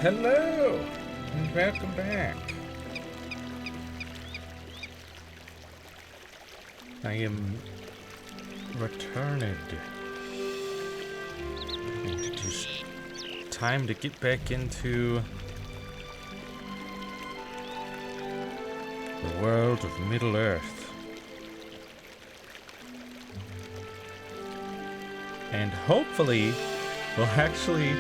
Hello, and welcome back. I am returned. It is time to get back into the world of Middle-earth. And hopefully, we'll actually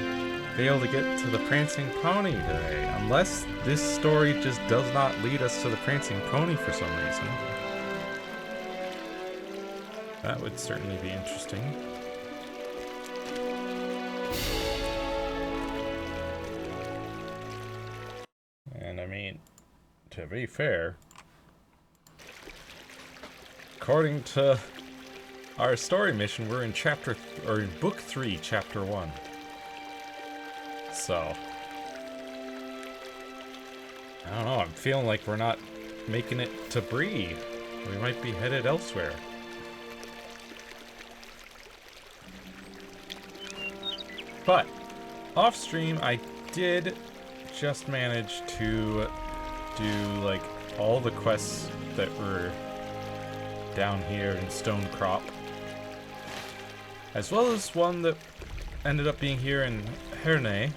be able to get to the Prancing Pony today. Unless this story just does not lead us to the Prancing Pony for some reason. That would certainly be interesting. And I mean, to be fair, according to our story mission, we're in book 3, chapter 1. So, I don't know, I'm feeling like we're not making it to Bree. We might be headed elsewhere. But, off stream, I did just manage to do, like, all the quests that were down here in Stonecrop. As well as one that ended up being here in Herne.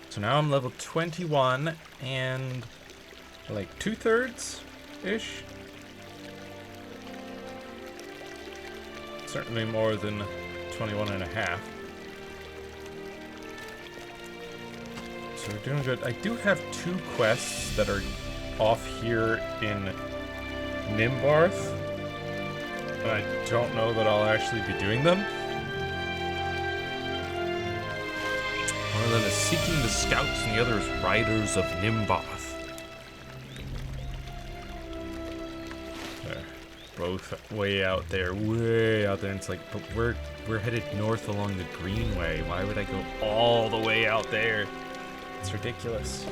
So now I'm level 21 and like 2/3-ish. Certainly more than 21 and a half. So we're doing good. I do have 2 quests that are off here in Nimbarth. And I don't know that I'll actually be doing them. One of them is Seeking the Scouts, and the other is Riders of Nimbarth. They're both way out there, and it's like, but we're headed north along the Greenway. Why would I go all the way out there? It's ridiculous.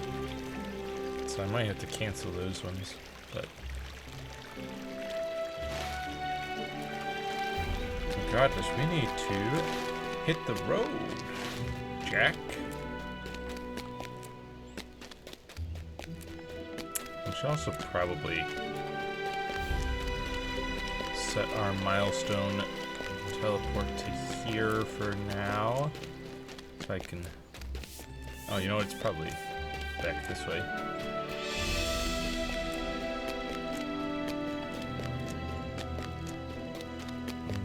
So I might have to cancel those ones, but regardless, we need to hit the road, Jack. We should also probably set our milestone teleport to here for now. So I can... Oh, you know what? It's probably back this way.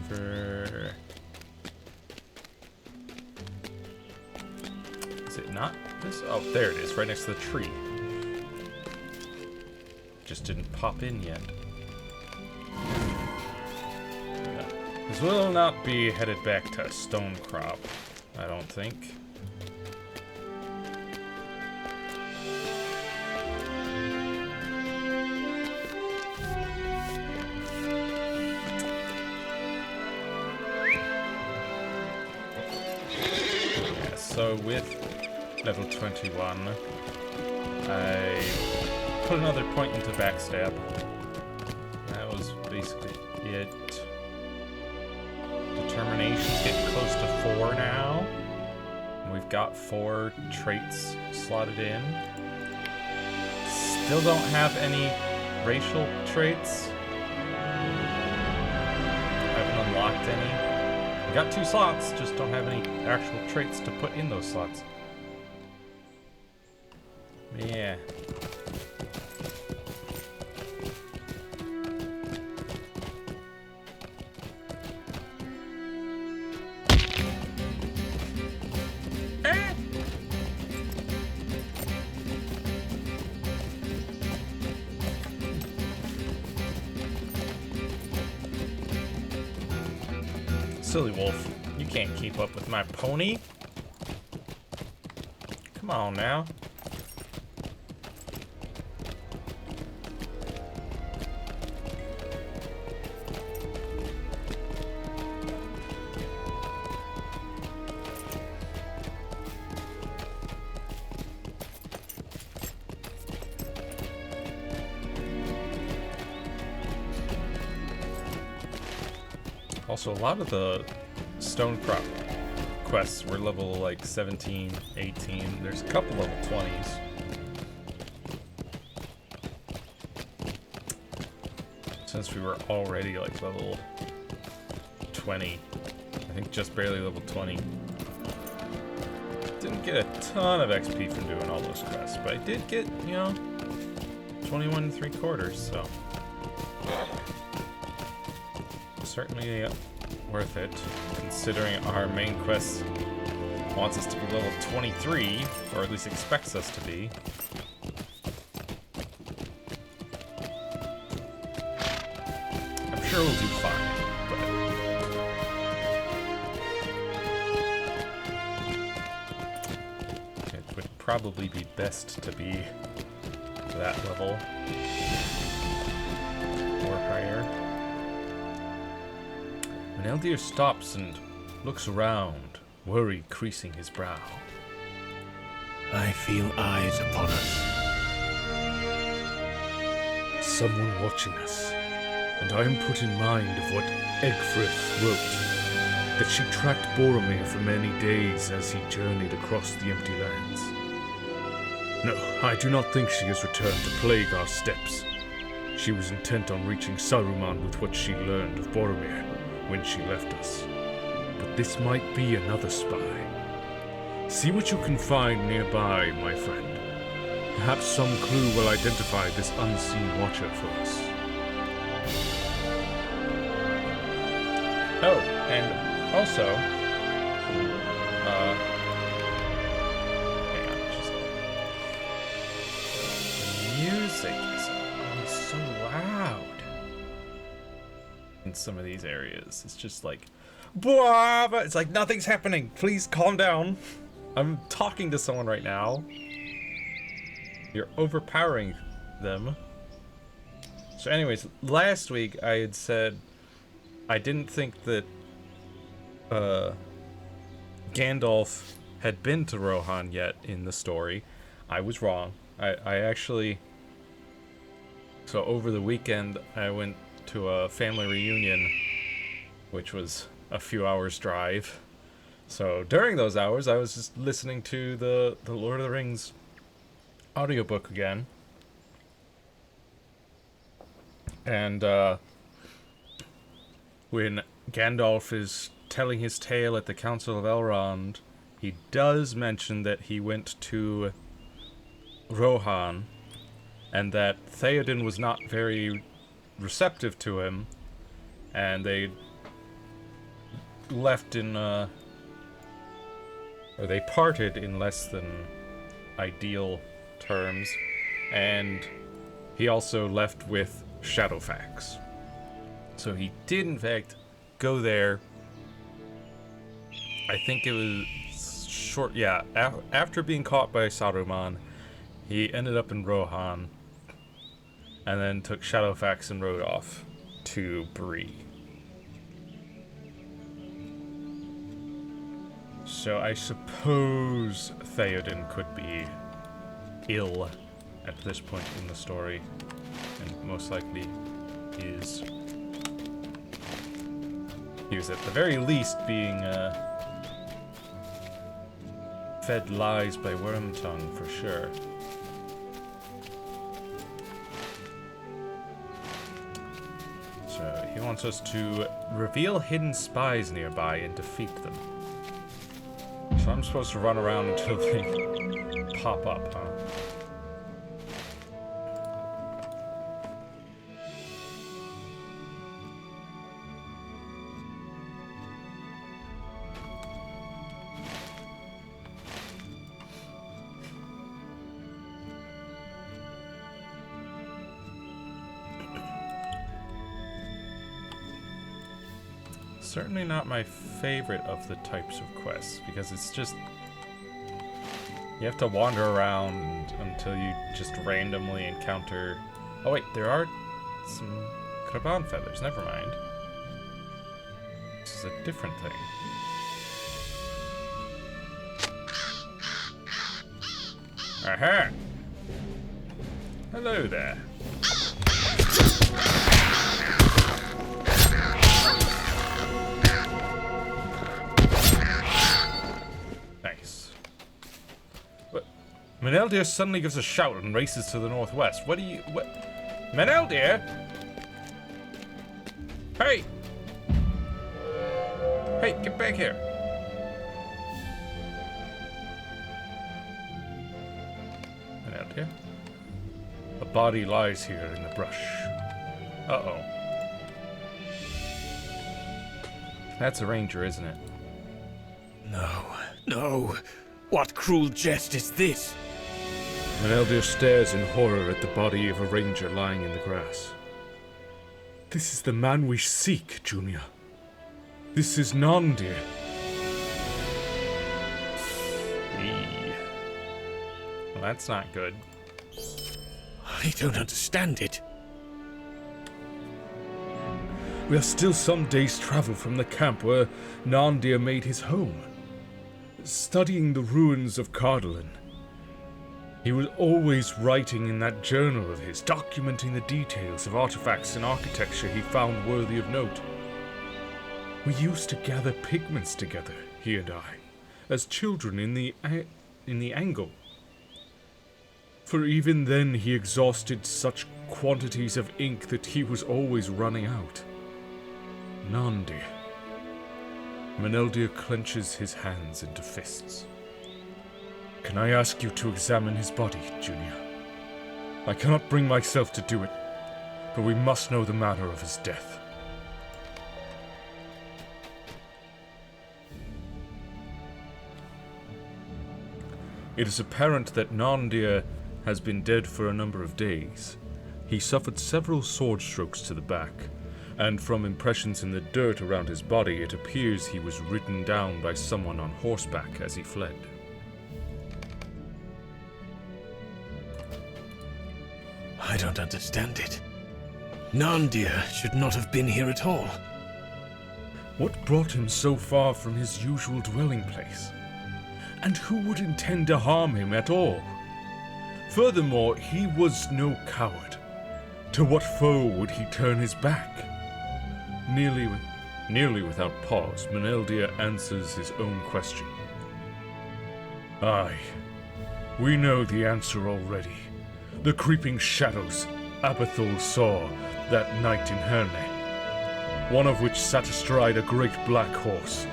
Over... Is it not this? Oh, there it is, right next to the tree. Just didn't pop in yet. No. This will not be headed back to Stonecrop, I don't think. Yeah, so with level 21, I put another point into backstab. That was basically it. Determination's getting close to 4 now. And we've got 4 traits slotted in. Still don't have any racial traits. Haven't unlocked any. We got 2 slots, just don't have any actual traits to put in those slots. Yeah. Silly wolf, you can't keep up with my pony. Come on now. Also, a lot of the Stonecrop quests. We're level like 17, 18. There's a couple level 20s. Since we were already like level 20. I think just barely level 20. Didn't get a ton of XP from doing all those quests, but I did get, 21 3/4, so certainly worth it, considering our main quest wants us to be level 23, or at least expects us to be. I'm sure we'll do fine, but it would probably be best to be that level or higher. When Eldir stops and looks around, worry creasing his brow. I feel eyes upon us. Someone watching us. And I am put in mind of what Egfrith wrote, that she tracked Boromir for many days as he journeyed across the empty lands. No, I do not think she has returned to plague our steps. She was intent on reaching Saruman with what she learned of Boromir when she left us. But this might be another spy. See what you can find nearby, my friend. Perhaps some clue will identify this unseen watcher for us. Oh, and also, hang on, just the music is always so loud in some of these areas. It's just like, blah, but it's like nothing's happening. Please calm down. I'm talking to someone right now. You're overpowering them. So anyways, last week I had said I didn't think that Gandalf had been to Rohan yet in the story. I was wrong. I actually... So over the weekend, I went to a family reunion, which was a few hours drive. So during those hours, I was just listening to the Lord of the Rings audiobook again. And when Gandalf is telling his tale at the Council of Elrond, he does mention that he went to Rohan, and that Theoden was not very receptive to him, and they left in, or they parted in less than ideal terms, and he also left with Shadowfax. So he did, in fact, go there. I think it was short, yeah, after being caught by Saruman, he ended up in Rohan, and then took Shadowfax and rode off to Bree. So I suppose Theoden could be ill at this point in the story, and most likely is. He was at the very least being fed lies by Wormtongue for sure. So he wants us to reveal hidden spies nearby and defeat them. So I'm supposed to run around until they pop up, huh? Certainly not my favorite of the types of quests, because it's just... You have to wander around until you just randomly encounter... Oh wait, there are some Kraban feathers, never mind. This is a different thing. Aha! Hello there. Meneldir suddenly gives a shout and races to the northwest. What? Meneldir? Hey! Hey, get back here. Meneldir? A body lies here in the brush. Uh-oh. That's a ranger, isn't it? No, no. What cruel jest is this? Meneldir stares in horror at the body of a ranger lying in the grass. This is the man we seek, Junior. This is Nandir. Well, that's not good. I don't understand it. We are still some days' travel from the camp where Nandir made his home. Studying the ruins of Cardalin. He was always writing in that journal of his, documenting the details of artifacts and architecture he found worthy of note. We used to gather pigments together, he and I, as children in the Angle. For even then he exhausted such quantities of ink that he was always running out. Nandir. Meneldir clenches his hands into fists. Can I ask you to examine his body, Junior? I cannot bring myself to do it, but we must know the manner of his death. It is apparent that Nandir has been dead for a number of days. He suffered several sword strokes to the back, and from impressions in the dirt around his body, it appears he was ridden down by someone on horseback as he fled. I don't understand it. Nandir should not have been here at all. What brought him so far from his usual dwelling place? And who would intend to harm him at all? Furthermore, he was no coward. To what foe would he turn his back? Nearly without pause, Meneldir answers his own question. Aye, we know the answer already. The creeping shadows Abathul saw that night in Herne, one of which sat astride a great black horse.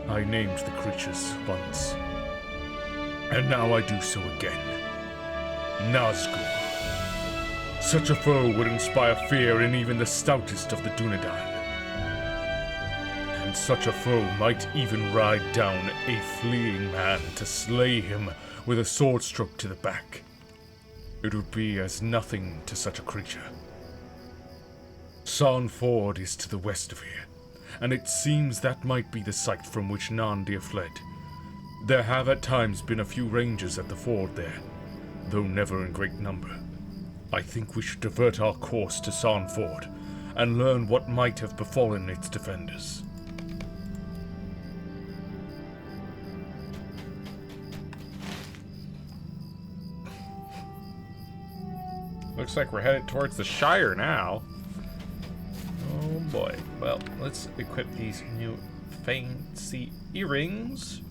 I named the creatures once, and now I do so again. Nazgul. Such a foe would inspire fear in even the stoutest of the Dunedain. And such a foe might even ride down a fleeing man to slay him with a sword stroke to the back. It would be as nothing to such a creature. Sarn Ford is to the west of here, and it seems that might be the site from which Nandir fled. There have at times been a few rangers at the ford there, though never in great number. I think we should divert our course to Sarn Ford and learn what might have befallen its defenders. Looks like we're headed towards the Shire now. Oh boy. Well, let's equip these new fancy earrings.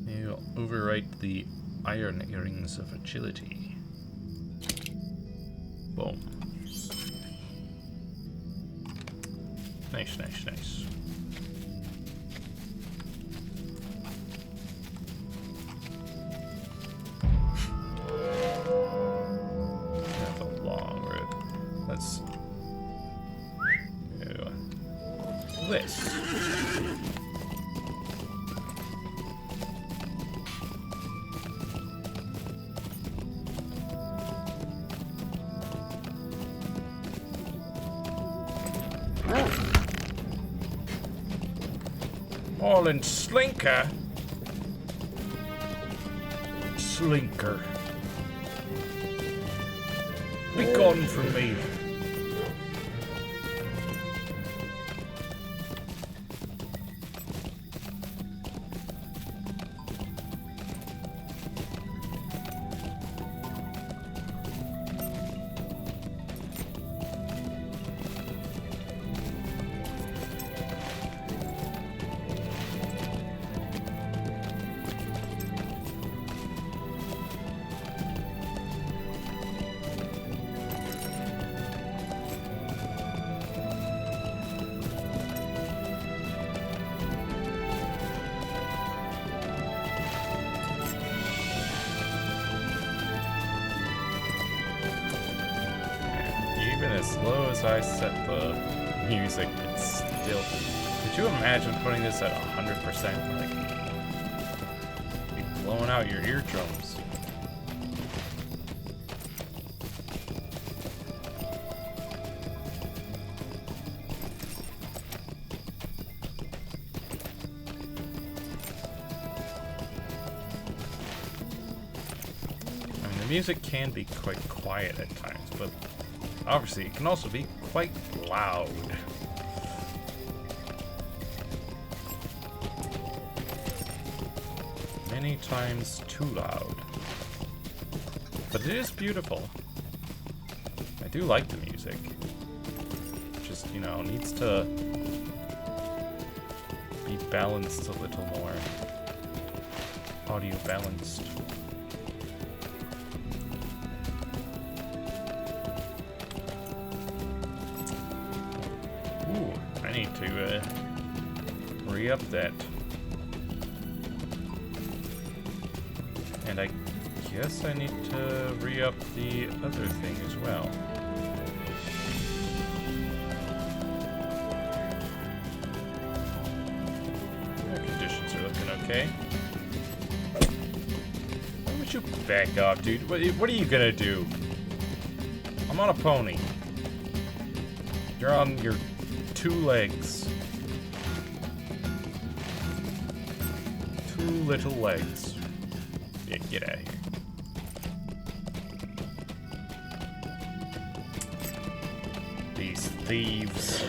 You'll overwrite the iron earrings of agility. Boom. Nice, nice, nice. That's a long road. Let's do this. Morland Slinker? Slinker. Be gone from me. as low as I set the music, it's still... Could you imagine putting this at 100%? Like, be blowing out your eardrums. The music can be quite quiet at times, but obviously it can also be quite loud. Many times too loud. But it is beautiful. I do like the music. Just, you know, needs to be balanced a little more. Audio balanced. I need to re-up that. And I guess I need to re-up the other thing as well. Air conditions are looking okay. Why would you back off, dude? What are you gonna do? I'm on a pony. You're on your 2 legs. 2 little legs. Yeah, get out of here. These thieves.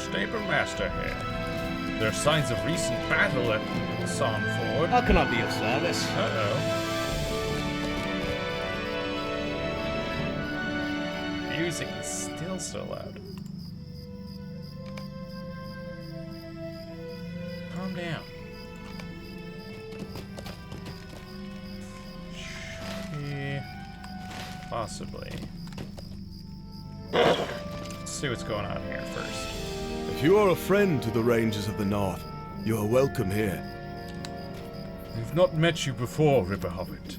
Stable master here. There are signs of recent battle at Sonford. How can I be of service? Uh-oh. Music is still so loud. Calm down. Possibly. Let's see what's going on here first. If you are a friend to the Rangers of the North, you are welcome here. We've not met you before, River Hobbit.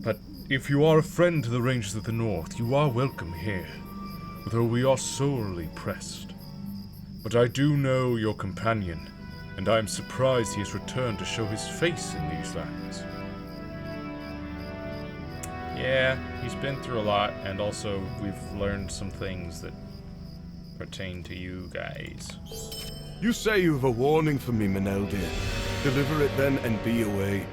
But if you are a friend to the Rangers of the North, you are welcome here, though we are sorely pressed. But I do know your companion, and I am surprised he has returned to show his face in these lands. Yeah, he's been through a lot, and also we've learned some things that pertain to you guys. You say you have a warning for me, Meneldir. Deliver it then and be away.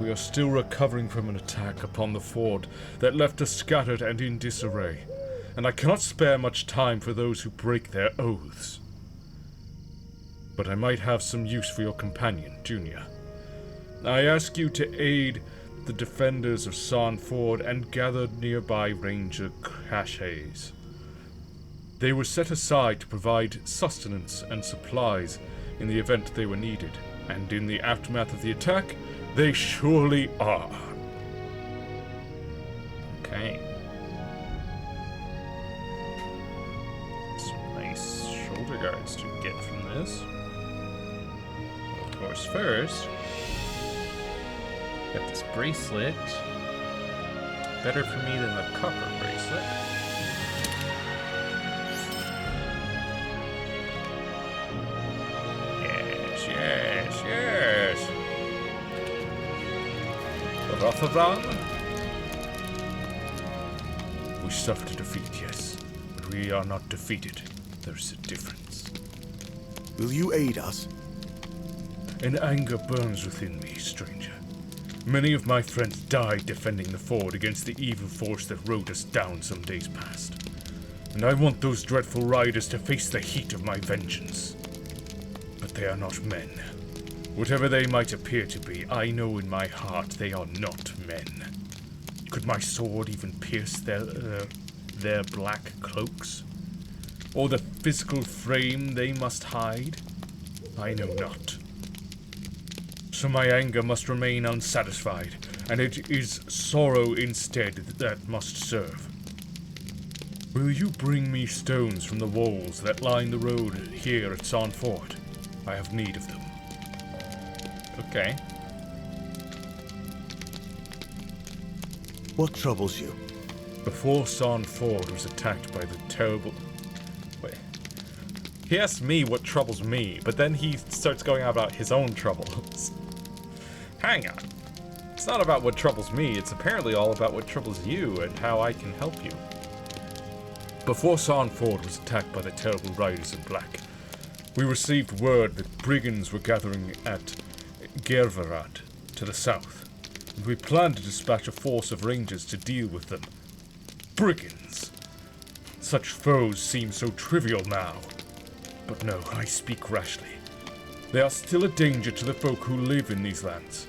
We are still recovering from an attack upon the fort that left us scattered and in disarray, and I cannot spare much time for those who break their oaths. But I might have some use for your companion, Junior. I ask you to aid the defenders of Sonford and gather nearby ranger caches. They were set aside to provide sustenance and supplies in the event they were needed, and in the aftermath of the attack, they surely are. Okay. Some nice shoulder guards to get from this. Of course, first, got this bracelet. Better for me than the copper bracelet. Yes. Rotherham? We suffered a defeat, yes, but we are not defeated. There's a difference. Will you aid us? An anger burns within me, stranger. Many of my friends died defending the ford against the evil force that rode us down some days past. And I want those dreadful riders to face the heat of my vengeance. But they are not men. Whatever they might appear to be, I know in my heart they are not men. Could my sword even pierce their black cloaks? Or the physical frame they must hide? I know not. So my anger must remain unsatisfied, and it is sorrow instead that must serve. Will you bring me stones from the walls that line the road here at San Ford? I have need of them. Okay. What troubles you? Before San Ford was attacked by the terrible... Wait. He asks me what troubles me, but then he starts going on about his own troubles. Hang on. It's not about what troubles me, it's apparently all about what troubles you and how I can help you. Before San Ford was attacked by the terrible Riders in Black, we received word that brigands were gathering at Gervarad to the south, and we planned to dispatch a force of rangers to deal with them. Brigands! Such foes seem so trivial now. But no, I speak rashly. They are still a danger to the folk who live in these lands,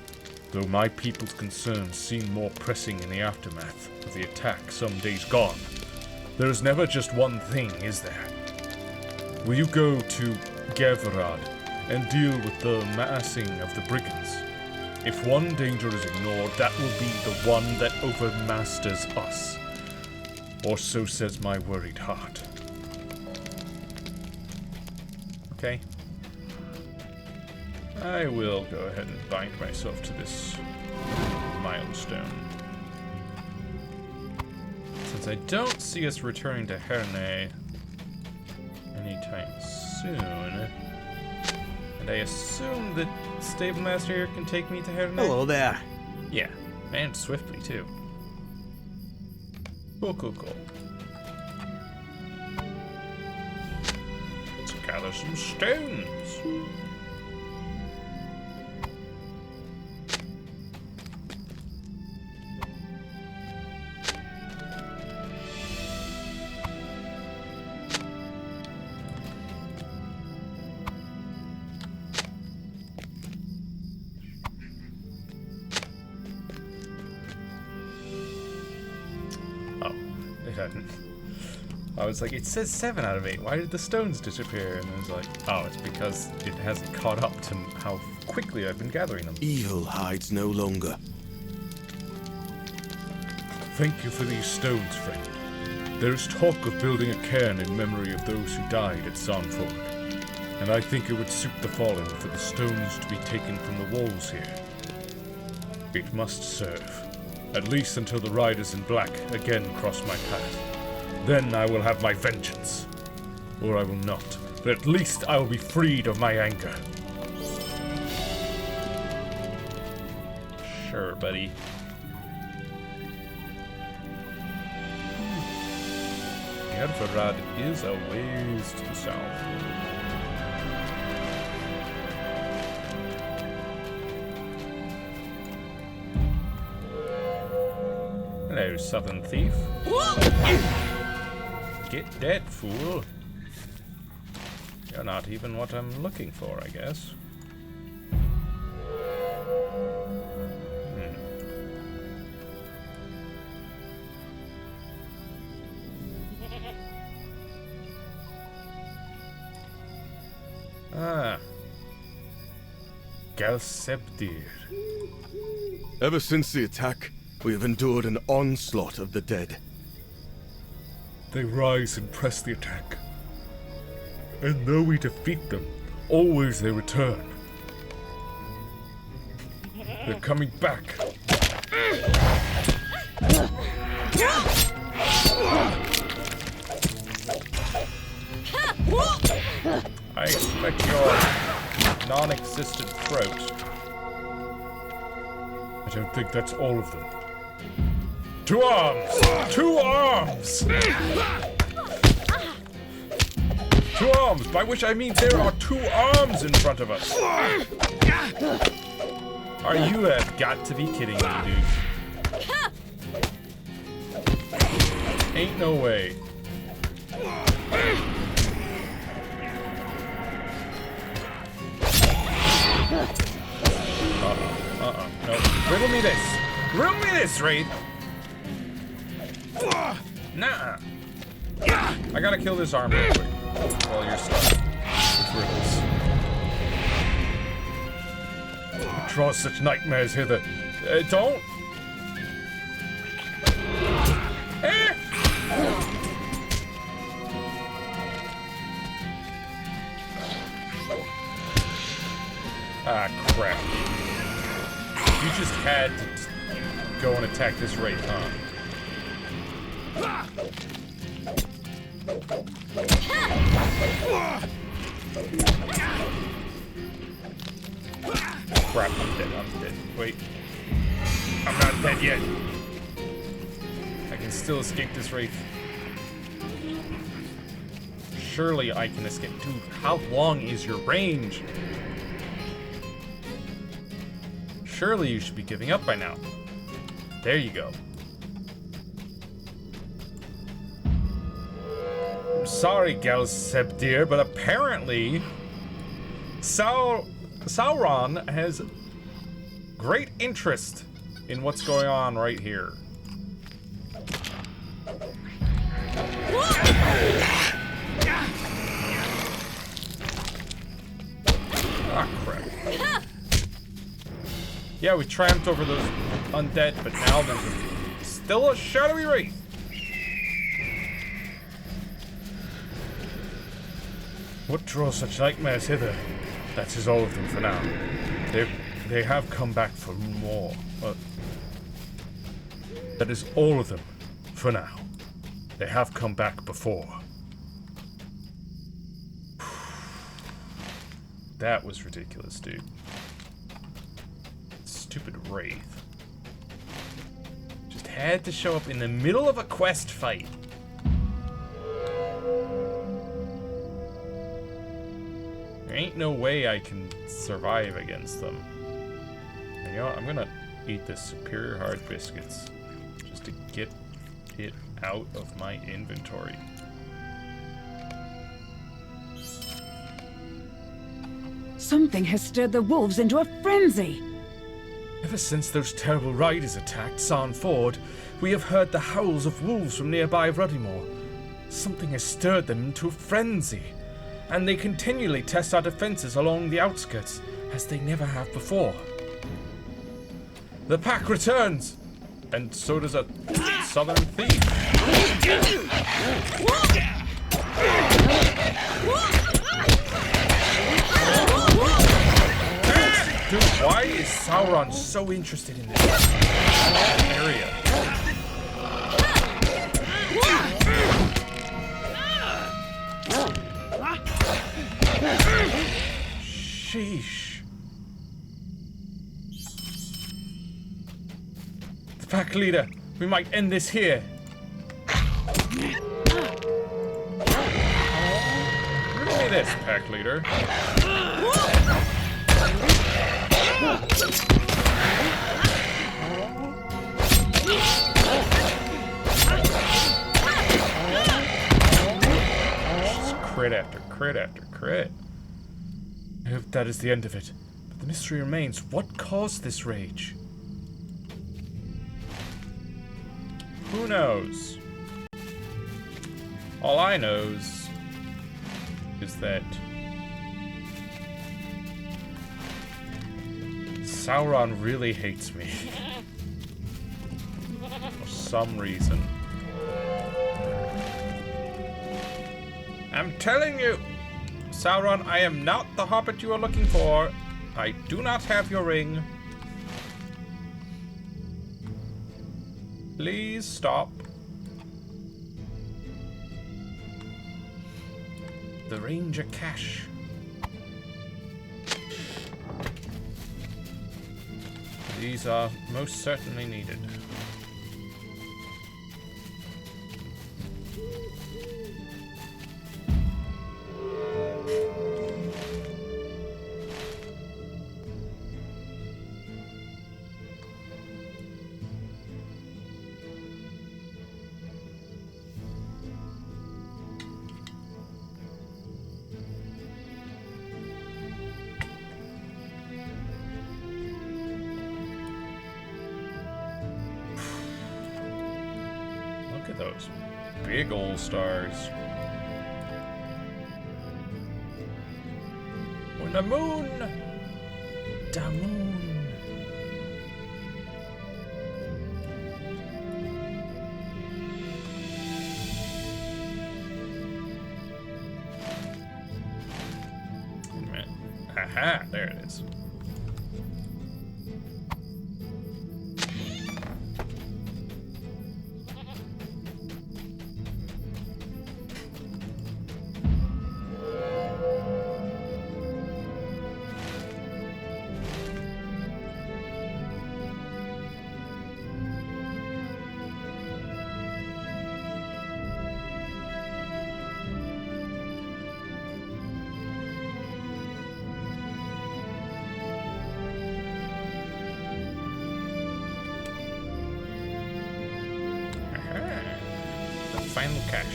though my people's concerns seem more pressing in the aftermath of the attack some days gone. There is never just one thing, is there? Will you go to Gervarad and deal with the massing of the brigands? If one danger is ignored, that will be the one that overmasters us. Or so says my worried heart. Okay. I will go ahead and bind myself to this milestone. Since I don't see us returning to Herne anytime soon, and I assume that Stable Master here can take me to Herne. Hello there. Yeah, and swiftly too. Cool, cool, cool. Let's gather some stones. I was like, it says 7 out of 8. Why did the stones disappear? And I was like, oh, it's because it hasn't caught up to how quickly I've been gathering them. Evil hides no longer. Thank you for these stones, friend. There is talk of building a cairn in memory of those who died at San Ford, and I think it would suit the fallen for the stones to be taken from the walls here. It must serve, at least until the Riders in Black again cross my path. Then I will have my vengeance. Or I will not, but at least I will be freed of my anger. Sure, buddy. Gervarad is a ways to the south. Hello, Southern Thief. Get dead, fool. You're not even what I'm looking for, I guess. Ah. Galsebdir. Ever since the attack, we have endured an onslaught of the dead. They rise and press the attack. And though we defeat them, always they return. They're coming back. I expect your non-existent throat. I don't think that's all of them. 2 arms! 2 arms! 2 arms, by which I mean there are 2 arms in front of us. Are you have got to be kidding me, dude? Ain't no way. No. Riddle me this. Riddle me this, Wraith. Nah. I gotta kill this arm real quick while you're stuck with riddles. draws such nightmares hither? Don't! Ah, crap. You just had to go and attack this wraith, huh? Crap, I'm dead. Wait. I'm not dead yet. I can still escape this wraith. Surely I can escape. Dude, how long is your range? Surely you should be giving up by now. There you go. I'm sorry, Galseb dear, but apparently Sauron has great interest in what's going on right here. Ah, crap. Yeah, we triumphed over those undead, but now there's still a shadowy wraith. What draws such nightmares hither? That is all of them for now. They have come back for more. That is all of them for now. They have come back before. That was ridiculous, dude. Stupid wraith. Just had to show up in the middle of a quest fight. There ain't no way I can survive against them. You know what? I'm gonna eat this Superior Hard Biscuits just to get it out of my inventory. Something has stirred the wolves into a frenzy. Ever since those terrible riders attacked Sarn Ford, we have heard the howls of wolves from nearby Ruddymore. Something has stirred them into a frenzy, and they continually test our defenses along the outskirts, as they never have before. The pack returns, and so does a southern thief. Dude, why is Sauron so interested in this area? Sheesh. The pack leader, we might end this here. Give me this, pack leader. Just crit after crit after crit. I hope that is the end of it. But the mystery remains. What caused this rage? Who knows? All I knows is that Sauron really hates me. For some reason. I'm telling you, Sauron, I am not the hobbit you are looking for. I do not have your ring. Please stop. The Ranger Cache. These are most certainly needed. Look at those big old stars. When the moon, the moon. it is. Final cache.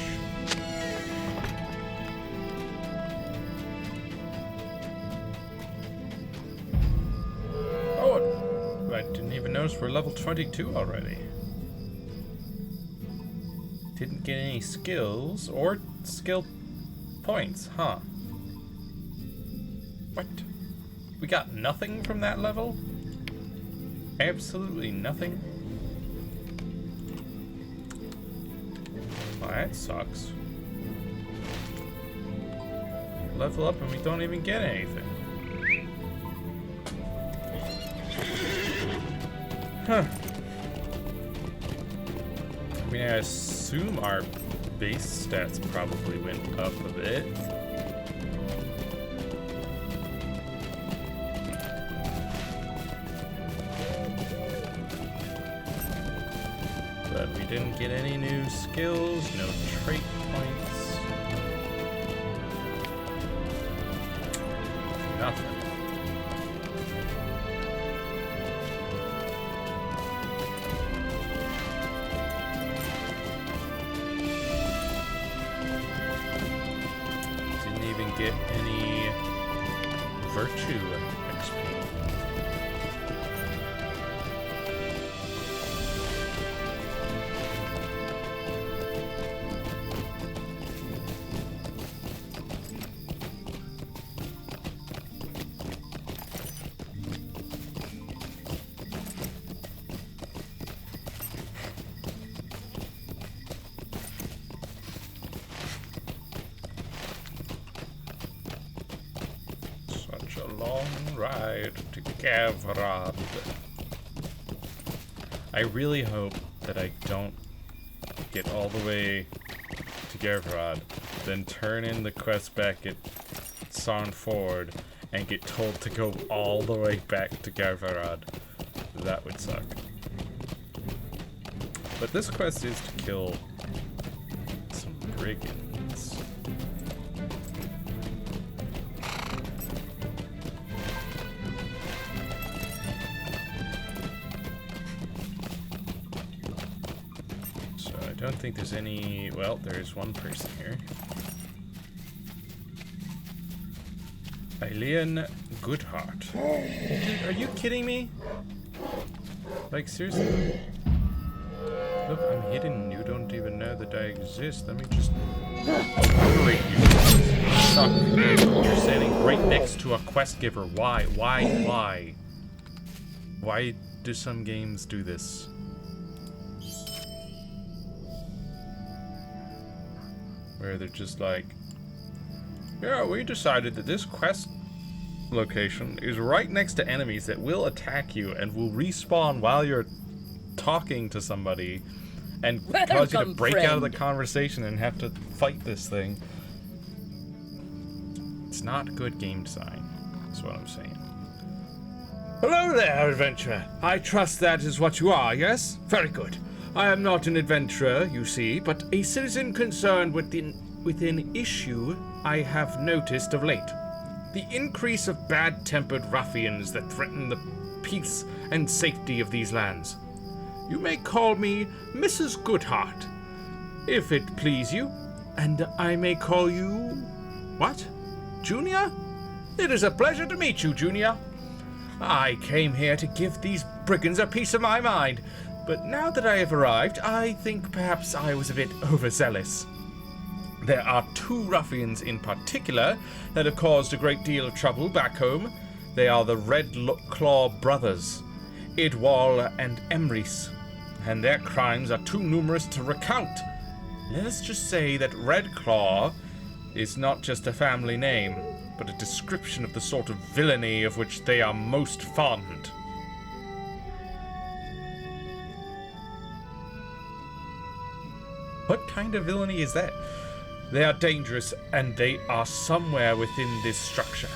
Oh, I didn't even notice we're level 22 already. Didn't get any skills or skill points, huh? What? We got nothing from that level? Absolutely nothing? Well, that sucks. Level up and we don't even get anything. Huh. I mean, I assume our base stats probably went up a bit. But we didn't get any new skills, no trait points. Nothing. Didn't even get any virtue XP. Such a long ride to Gavrod. I really hope that I don't get all the way to Gavrod, then turn in the quest back at Sarn Ford, and get told to go all the way back to Gavrod. That would suck. But this quest is to kill some brigands. So I don't think there's any... Well, there's one person here. Eileen Goodhart. Dude, are you kidding me? Like, seriously? Look, I'm hidden. You don't even know that I exist. Let me just operate you. Suck. You're standing right next to a quest giver. Why? Why? Why do some games do this? Where they're just like, yeah, we decided that this quest location is right next to enemies that will attack you and will respawn while you're talking to somebody and cause you to break out of the conversation and have to fight this thing. It's not good game design, that's what I'm saying. Hello there, adventurer. I trust that is what you are, yes? Very good. I am not an adventurer, you see, but a citizen concerned with an issue I have noticed of late. The increase of bad-tempered ruffians that threaten the peace and safety of these lands. You may call me Mrs. Goodhart, if it please you, and I may call you... what? Junior? It is a pleasure to meet you, Junior. I came here to give these brigands a piece of my mind, but now that I have arrived, I think perhaps I was a bit overzealous. There are two ruffians in particular that have caused a great deal of trouble back home. They are the Red Claw brothers, Idwal and Emrys, and their crimes are too numerous to recount. Let us just say that Red Claw is not just a family name. but a description of the sort of villainy of which they are most fond. What kind of villainy is that? They are dangerous, and they are somewhere within this structure.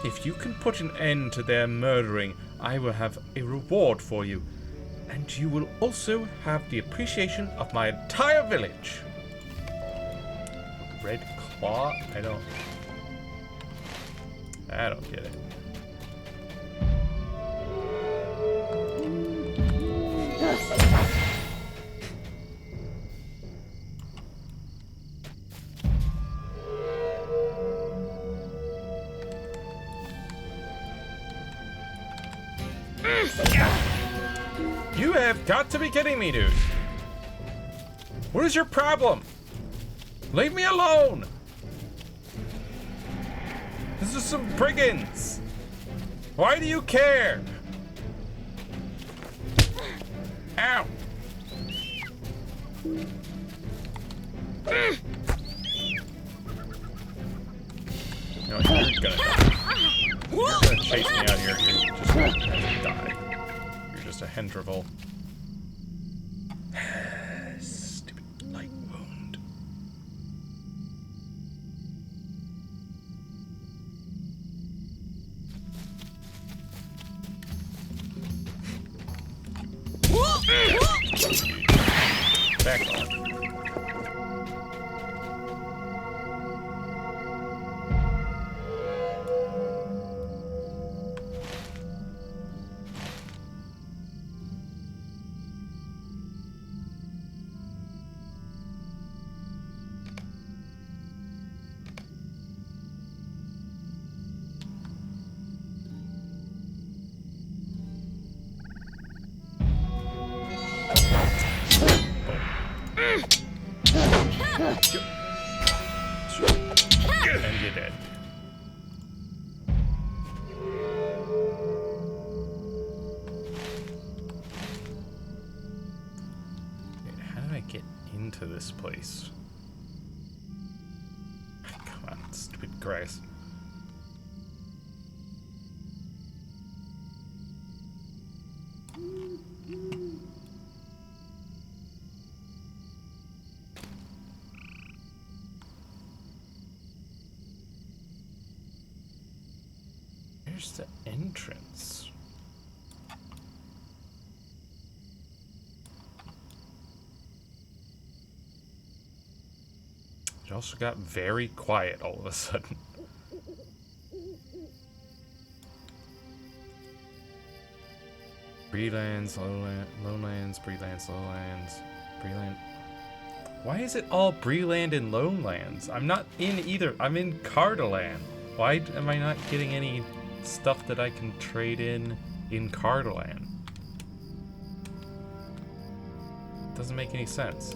If you can put an end to their murdering, I will have a reward for you. And you will also have the appreciation of my entire village. Red Claw? I don't get it. You have got to be kidding me, dude. What is your problem? Leave me alone! This is some brigands! Why do you care? Ow! You know what, you're gonna die. You're gonna chase me out here, you're just gonna die. You're just a Hendrival. Stupid light wound. Back off. And you're dead. Wait, how did I get into this place? Come on, stupid grass. Where's the entrance? It also got very quiet all of a sudden. Breelands, Lowlands, Breelands, Lowlands, Breeland. Why is it all Breeland and Lowlands? I'm not in either. I'm in Cardaland. Why am I not getting any stuff that I can trade in Cardaland? Doesn't make any sense.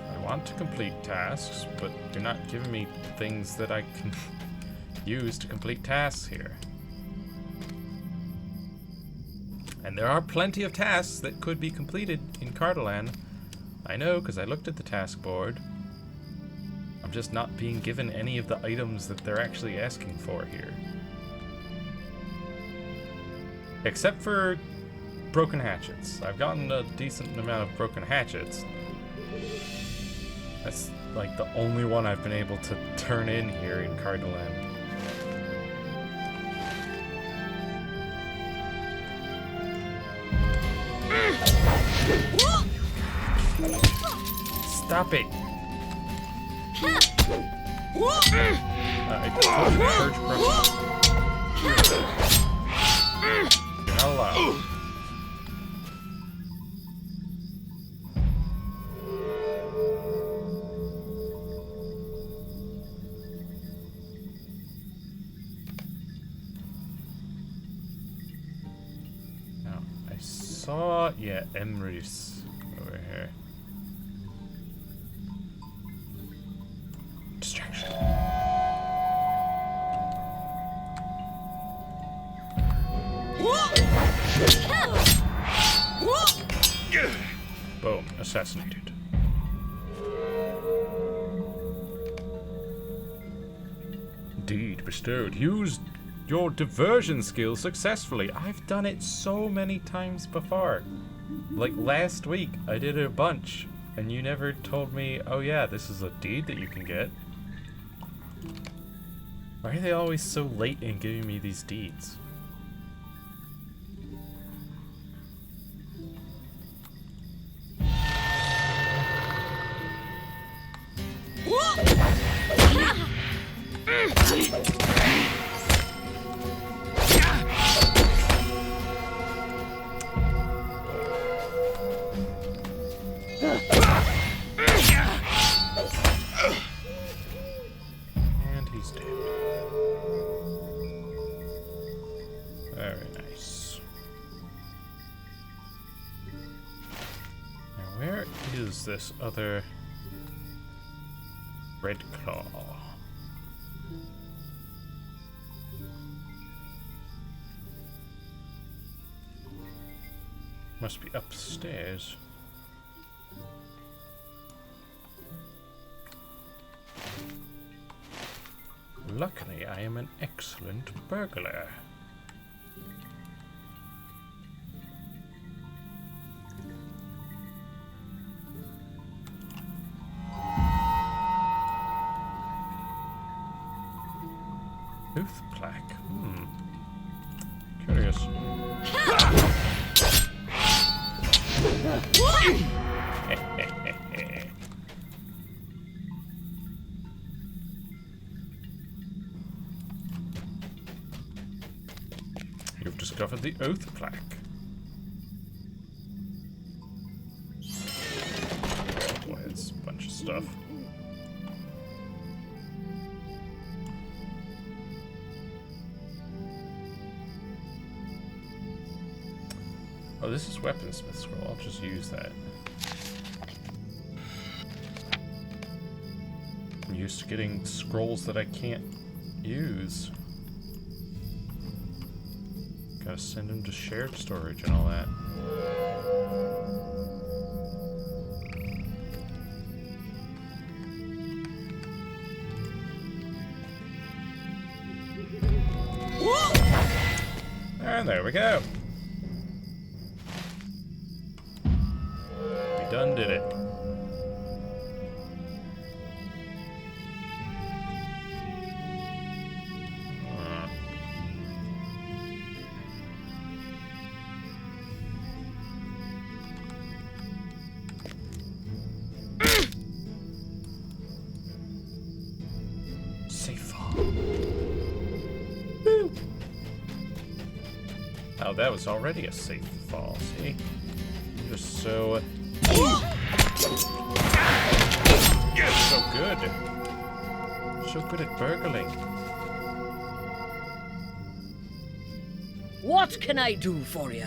I want to complete tasks, but you're not giving me things that I can use to complete tasks here. And there are plenty of tasks that could be completed in Cardaland. I know, because I looked at the task board. I'm just not being given any of the items that they're actually asking for here. Except for broken hatchets. I've gotten a decent amount of broken hatchets. That's like the only one I've been able to turn in here in Cardaland. Stop it! You're not allowed. Now, I saw, yeah, Emrys over here. Distraction. Boom, assassinated. deed bestowed. Use your diversion skills successfully. I've done it so many times before. Like last week, I did it a bunch, and you never told me, oh yeah, this is a deed that you can get. Why are they always so late in giving me these deeds? And he's dead. Very nice. Now where is this other Red Claw? Must be upstairs. Luckily, I am an excellent burglar. Tooth plaque. Curious. You've discovered the oath plaque. Oh boy, it's a bunch of stuff. Oh, this is weaponsmith scroll. I'll just use that. I'm used to getting scrolls that I can't use. Gotta send them to shared storage and all that. And there we go. We done did it. Oh, that was already a safe fall, see? You're so... so good. So good at burgling. What can I do for you?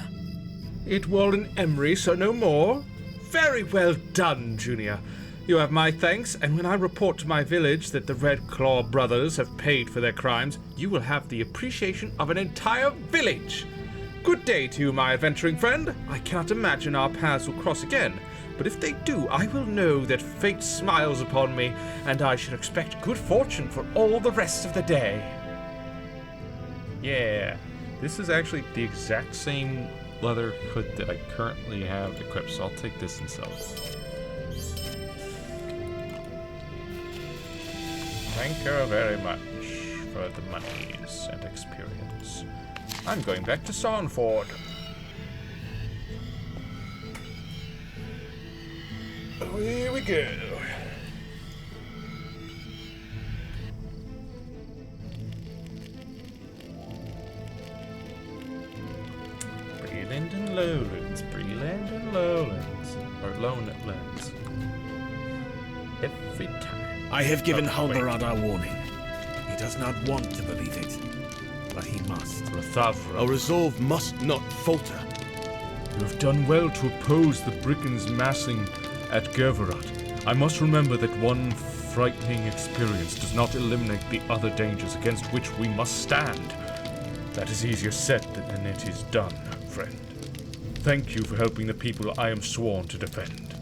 It Walden Emery, so no more? Very well done, Junior. You have my thanks, and when I report to my village that the Red Claw brothers have paid for their crimes, you will have the appreciation of an entire village. Good day to you, my adventuring friend. I cannot imagine our paths will cross again, but if they do, I will know that fate smiles upon me, and I should expect good fortune for all the rest of the day. Yeah, this is actually the exact same leather hood that I currently have equipped, so I'll take this and sell it. Thank you very much for the monies and experience. I'm going back to Sawnford. Oh, here we go. Breland and Lowlands, Breland and Lowlands, or Lowlands. Every time. I have given Oh, wait. Halbarad our warning. He does not want to believe it, but he must. Our resolve must not falter. You have done well to oppose the brigands massing at Gerverat. I must remember that one frightening experience does not eliminate the other dangers against which we must stand. That is easier said than it is done, friend. Thank you for helping the people I am sworn to defend.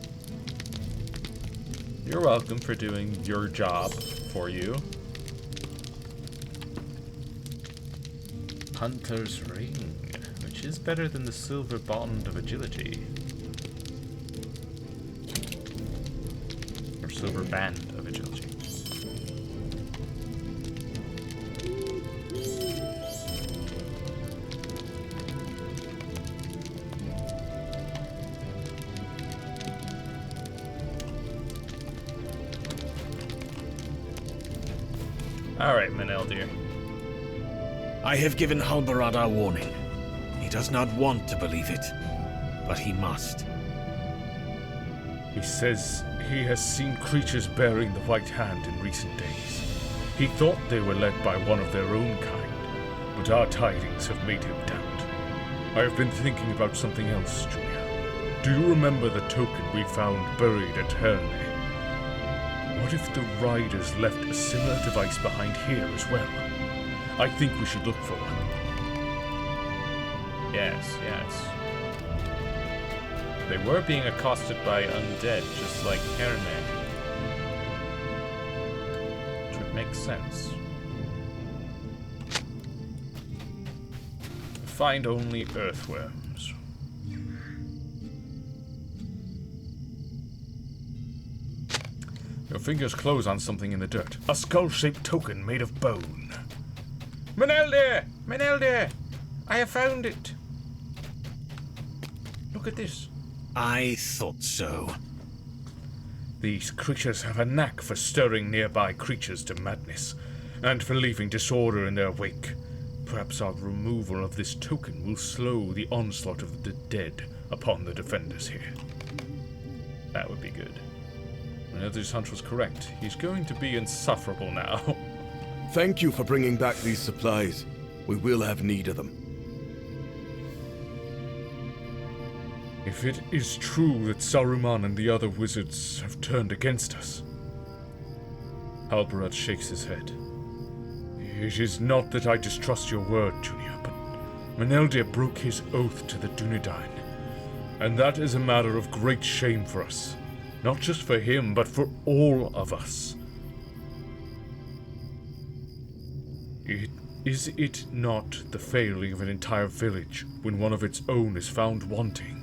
You're welcome for doing your job for you. Hunter's Ring, which is better than the Silver Bond of Agility. Or Silver Band of Agility. Alright, Meneldir. I have given Halbarad our warning. He does not want to believe it, but he must. He says he has seen creatures bearing the White Hand in recent days. He thought they were led by one of their own kind, but our tidings have made him doubt. I have been thinking about something else, Julia. Do you remember the token we found buried at Herne? What if the riders left a similar device behind here as well? I think we should look for one. Yes, yes. They were being accosted by undead, just like Herne. Which would make sense. Find only earthworms. Your fingers close on something in the dirt. A skull-shaped token made of bone. Meneldir! Meneldir! I have found it! Look at this. I thought so. These creatures have a knack for stirring nearby creatures to madness, and for leaving disorder in their wake. Perhaps our removal of this token will slow the onslaught of the dead upon the defenders here. That would be good. Meneldir's hunch was correct. He's going to be insufferable now. Thank you for bringing back these supplies. We will have need of them. If it is true that Saruman and the other wizards have turned against us... Halbarad shakes his head. It is not that I distrust your word, Junia, but Meneldir broke his oath to the Dunedain, and that is a matter of great shame for us. Not just for him, but for all of us. Is it not the failing of an entire village when one of its own is found wanting?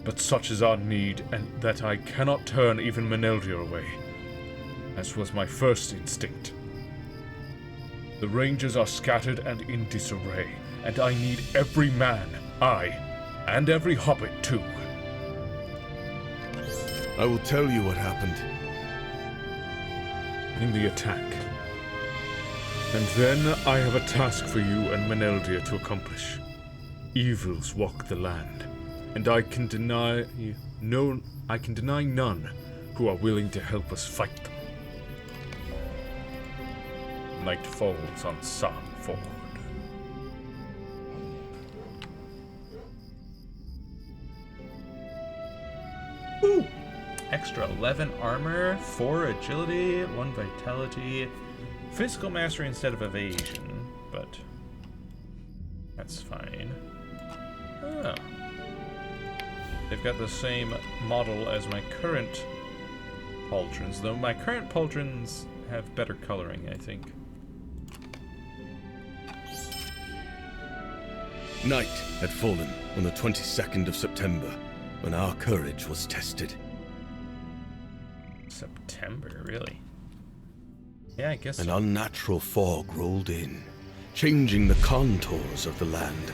But such is our need, and that I cannot turn even Meneldir away, as was my first instinct. The rangers are scattered and in disarray, and I need every man, aye, and every hobbit too. I will tell you what happened. In the attack. And then I have a task for you and Meneldir to accomplish. Evils walk the land, and I can deny none who are willing to help us fight them. Night falls on Sarnford. Woo! Extra 11 armor, 4 agility, 1 vitality, physical mastery instead of evasion, but that's fine. Oh. They've got the same model as my current pauldrons, though my current pauldrons have better coloring, I think. Night had fallen on the 22nd of September, when our courage was tested. September, really? Yeah, I guess An so. unnatural fog rolled in, changing the contours of the land,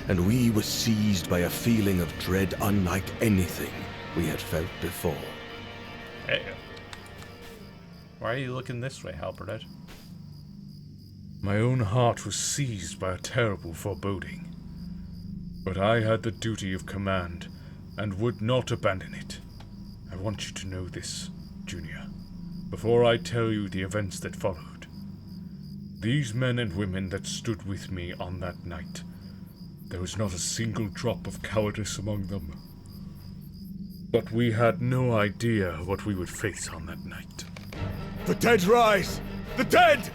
and we were seized by a feeling of dread unlike anything we had felt before. Hey. Why are you looking this way, Halbarad? My own heart was seized by a terrible foreboding. But I had the duty of command, and would not abandon it. I want you to know this, Junia, before I tell you the events that followed. These men and women that stood with me on that night, there was not a single drop of cowardice among them. But we had no idea what we would face on that night. The dead rise! The dead!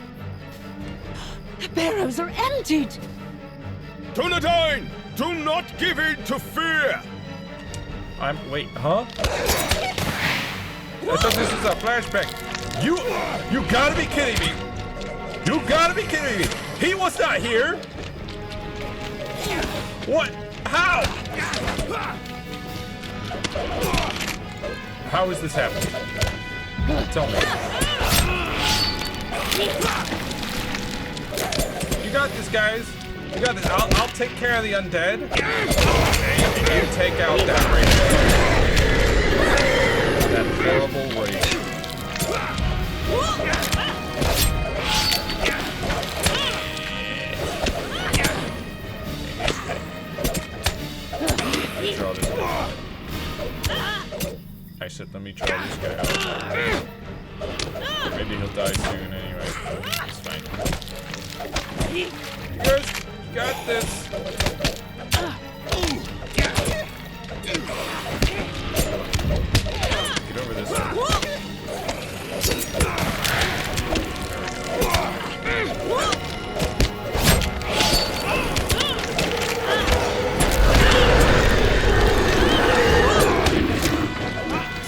The barrows are emptied! Dunedain! Do not give in to fear! Wait, huh? I thought this was a flashback. You gotta be kidding me! You gotta be kidding me! He was not here! What? How? How is this happening? Tell me. You got this, guys. You got this. I'll take care of the undead. And you take out that race. That horrible race. Draw this guy. I said, let me draw this guy out. Maybe he'll die soon anyway. It's fine. You guys got this. Get over this one.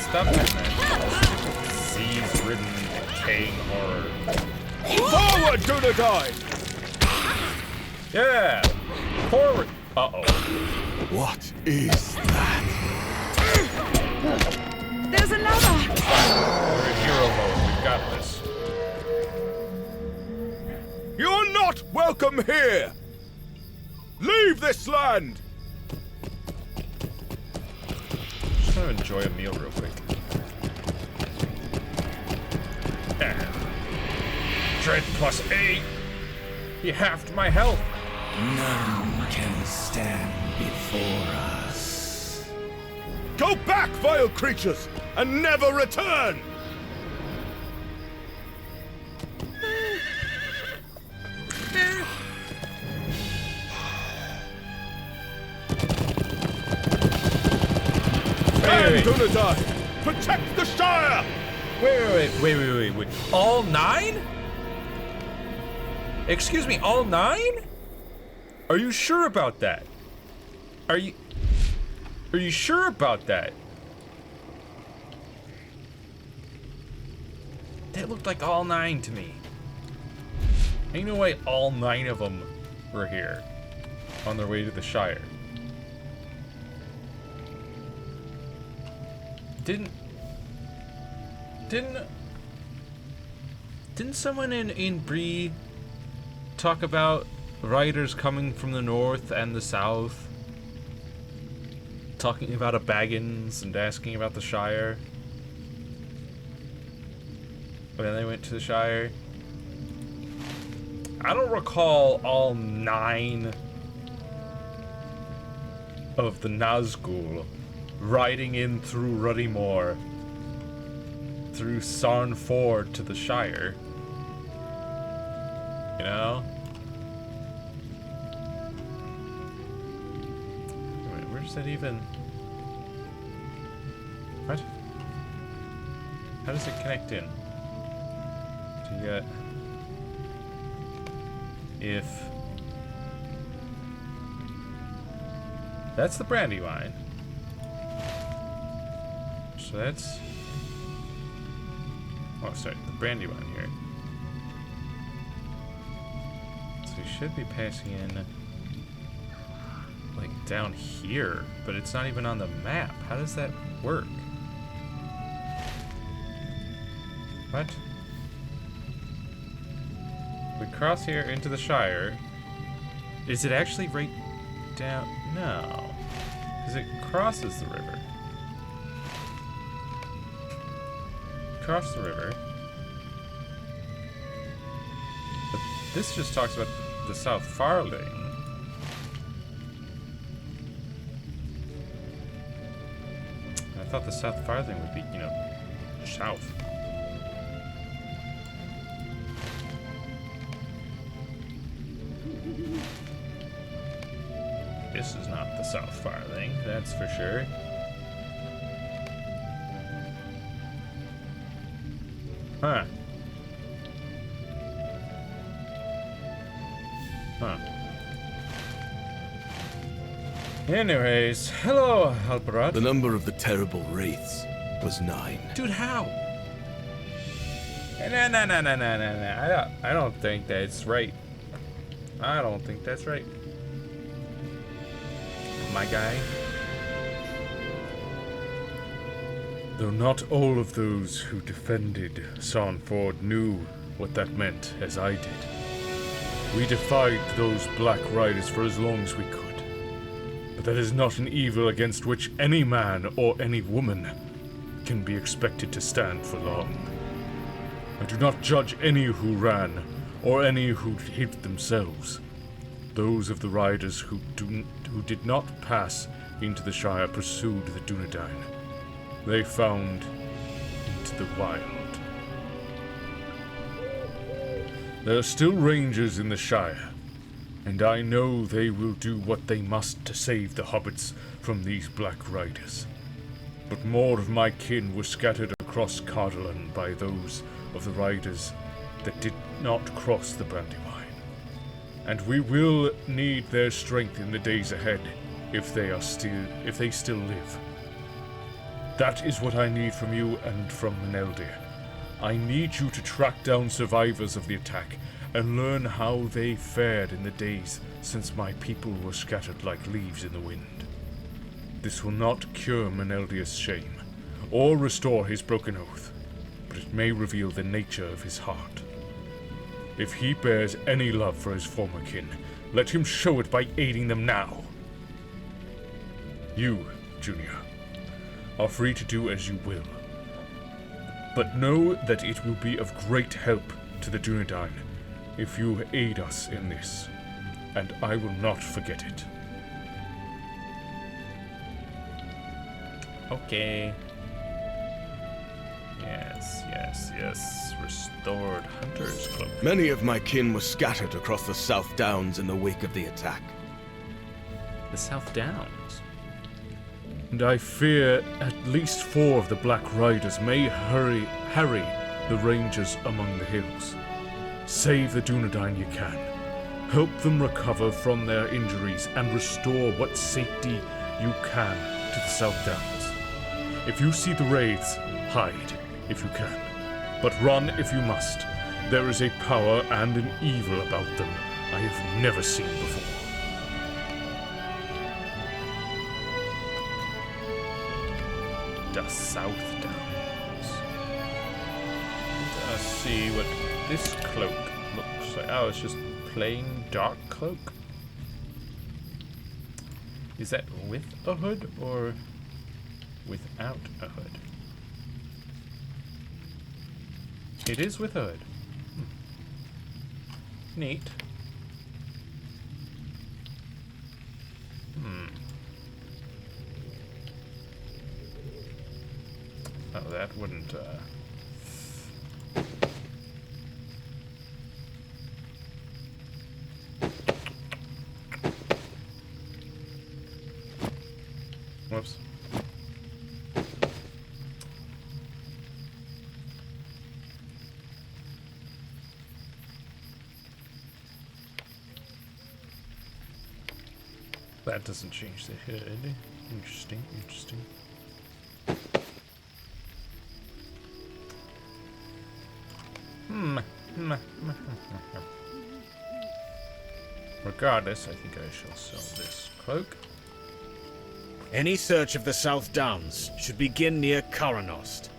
Stop that, man. Disease-ridden, decaying horror. Forward, Dunedain! Yeah! Forward! Uh-oh. What is that? There's another! We're in hero mode. We've got this. You're not welcome here! Leave this land! Just want to enjoy a meal real quick. Dread plus 8! You halved my health! None can stand before us. Go back, vile creatures, and never return! Wait. Dunedain, protect the Shire! Wait. All 9? Excuse me, all 9? Are you sure about that? Are you sure about that? That looked like all 9 to me. Ain't no way all 9 of them were here on their way to the Shire. Didn't someone in Bree talk about riders coming from the north and the south? Talking about a Baggins and asking about the Shire? And then they went to the Shire. I don't recall all 9 of the Nazgul riding in through Ruddy Moor, through Sarn Ford to the Shire. You know? Wait, where's that even? What? How does it connect in? So you got... If... That's the Brandywine. So that's... Oh, sorry, the Brandywine here. So you should be passing in... like, down here, but it's not even on the map. How does that work? What? We cross here into the Shire. Is it actually right down? No. Because it crosses the river. Cross the river. But this just talks about the South Farthing. I thought the South Farthing would be, you know, south. This is not the South Farthing, that's for sure. Huh. Huh. Anyways, hello, Halbarad. The number of the terrible wraiths was 9. Dude, how? No. I don't think that's right. I don't think that's right. My guy. Though not all of those who defended Sarnford knew what that meant as I did. We defied those Black Riders for as long as we could. But that is not an evil against which any man or any woman can be expected to stand for long. I do not judge any who ran, or any who hid themselves. Those of the riders who did not pass into the Shire pursued the Dunedain. They found into the wild. There are still rangers in the Shire, and I know they will do what they must to save the hobbits from these Black Riders. But more of my kin were scattered across Cardolan by those of the riders that did not cross the Brandywine. And we will need their strength in the days ahead if they still live. That is what I need from you and from Meneldir. I need you to track down survivors of the attack and learn how they fared in the days since my people were scattered like leaves in the wind. This will not cure Meneldir's shame, or restore his broken oath, but it may reveal the nature of his heart. If he bears any love for his former kin, let him show it by aiding them now. You, Junior, are free to do as you will. But know that it will be of great help to the Dunedain if you aid us in this, and I will not forget it. Okay. Yes. Restored Hunter's Cloak. Many of my kin were scattered across the South Downs in the wake of the attack. The South Downs. And I fear at least 4 of the Black Riders may harry the rangers among the hills. Save the Dunedain you can. Help them recover from their injuries and restore what safety you can to the South Downs. If you see the wraiths, hide if you can. But run if you must. There is a power and an evil about them I have never seen before. The South Downs. Let's see what this cloak looks like. Oh, it's just plain dark cloak. Is that with a hood or without a hood? It is with a hood. Neat. Oh, that wouldn't, Whoops. That doesn't change the hood. Interesting. Regardless, I think I shall sell this cloak. Any search of the South Downs should begin near Karanost.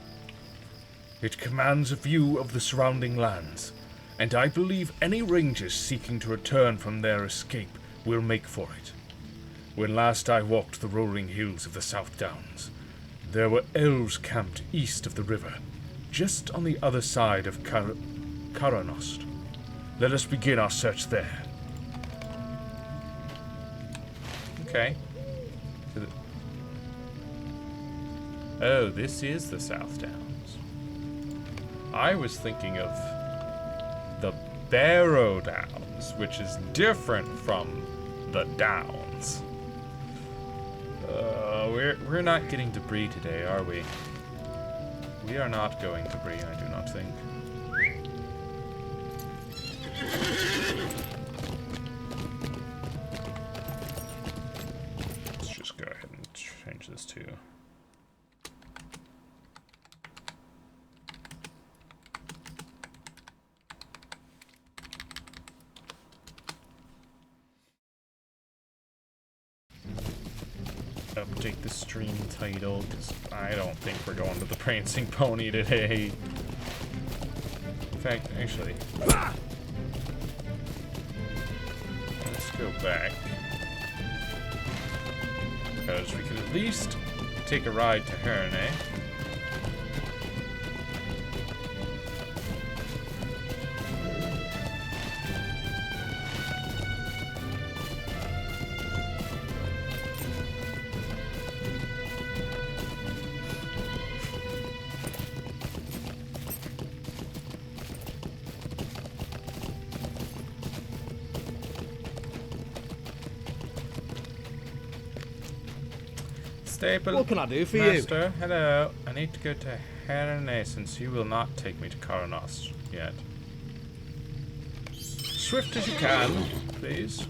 It commands a view of the surrounding lands, and I believe any rangers seeking to return from their escape will make for it. When last I walked the rolling hills of the South Downs, there were elves camped east of the river, just on the other side of Karanost. Let us begin our search there. Okay. Oh, this is the South Downs. I was thinking of the Barrow Downs, which is different from the Downs. We're not getting debris today, are we? We are not going debris, I do not think. Let's just go ahead and change this to update the stream title, because I don't think we're going to the Prancing Pony today. In fact, actually, let's go back. Because we could at least take a ride to Herne. Staple. What can I do for Master, hello. I need to go to Herne since you will not take me to Karanos yet. Swift as you can, please.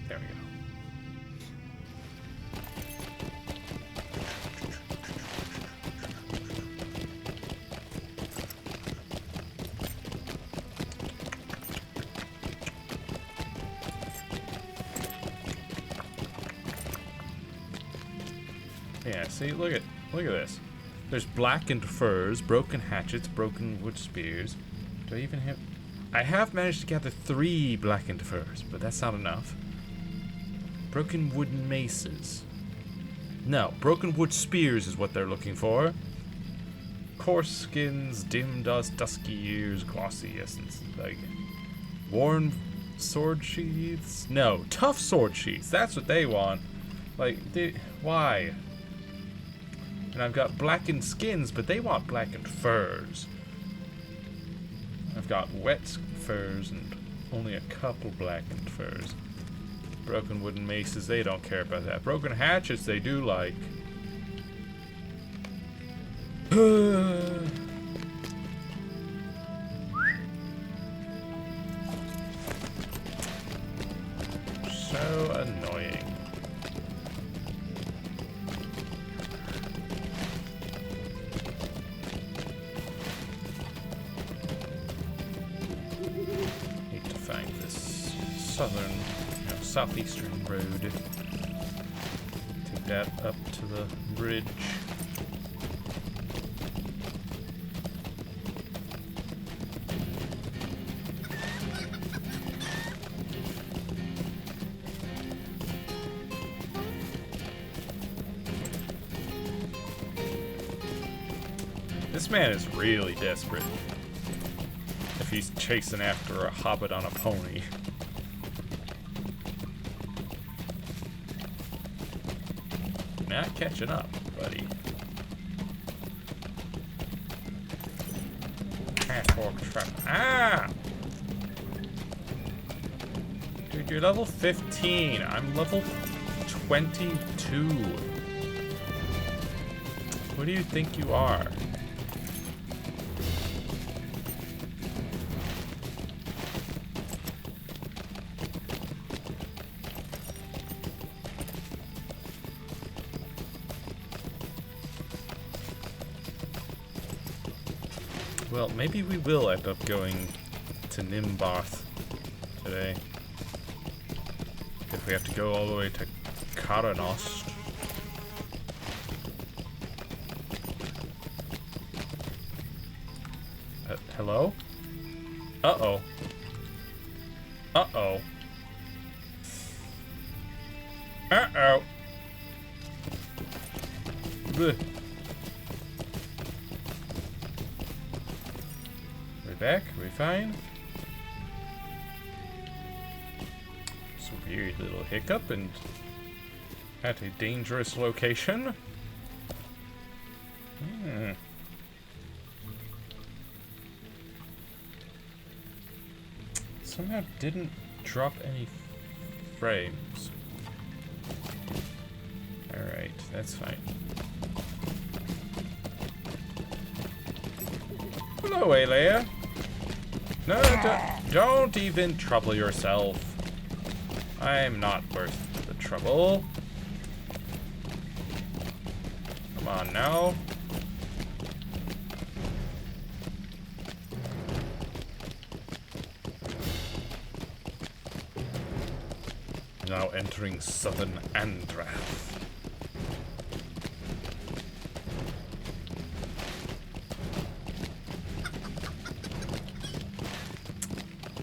There we go. Yeah, see, look at this. There's blackened furs, broken hatchets, broken wood spears. Do I even have... I have managed to gather 3 blackened furs, but that's not enough. Broken wooden maces. No, broken wood spears is what they're looking for. Coarse skins, dim dust, dusky ears, glossy essence, like... Worn sword sheaths? No, tough sword sheaths. That's what they want. Like, why? And I've got blackened skins, but they want blackened furs. I've got wet furs and only a couple blackened furs. Broken wooden maces, they don't care about that. Broken hatchets, they do like. So annoying. Southern, southeastern road. Take that up to the bridge. This man is really desperate. If he's chasing after a hobbit on a pony. Not catching up, buddy. Ah! Dude, you're level 15. I'm level 22. What do you think you are? Well, maybe we will end up going to Nimbarth today. If we have to go all the way to Karanost. Hello? Uh-oh. Uh-oh. Uh-oh. Bleh. Back? Are we fine? Some weird little hiccup and at a dangerous location. Somehow didn't drop any frames. Alright, that's fine. Hello, Alea. No, don't even trouble yourself. I'm not worth the trouble. Come on now. entering southern Andrath.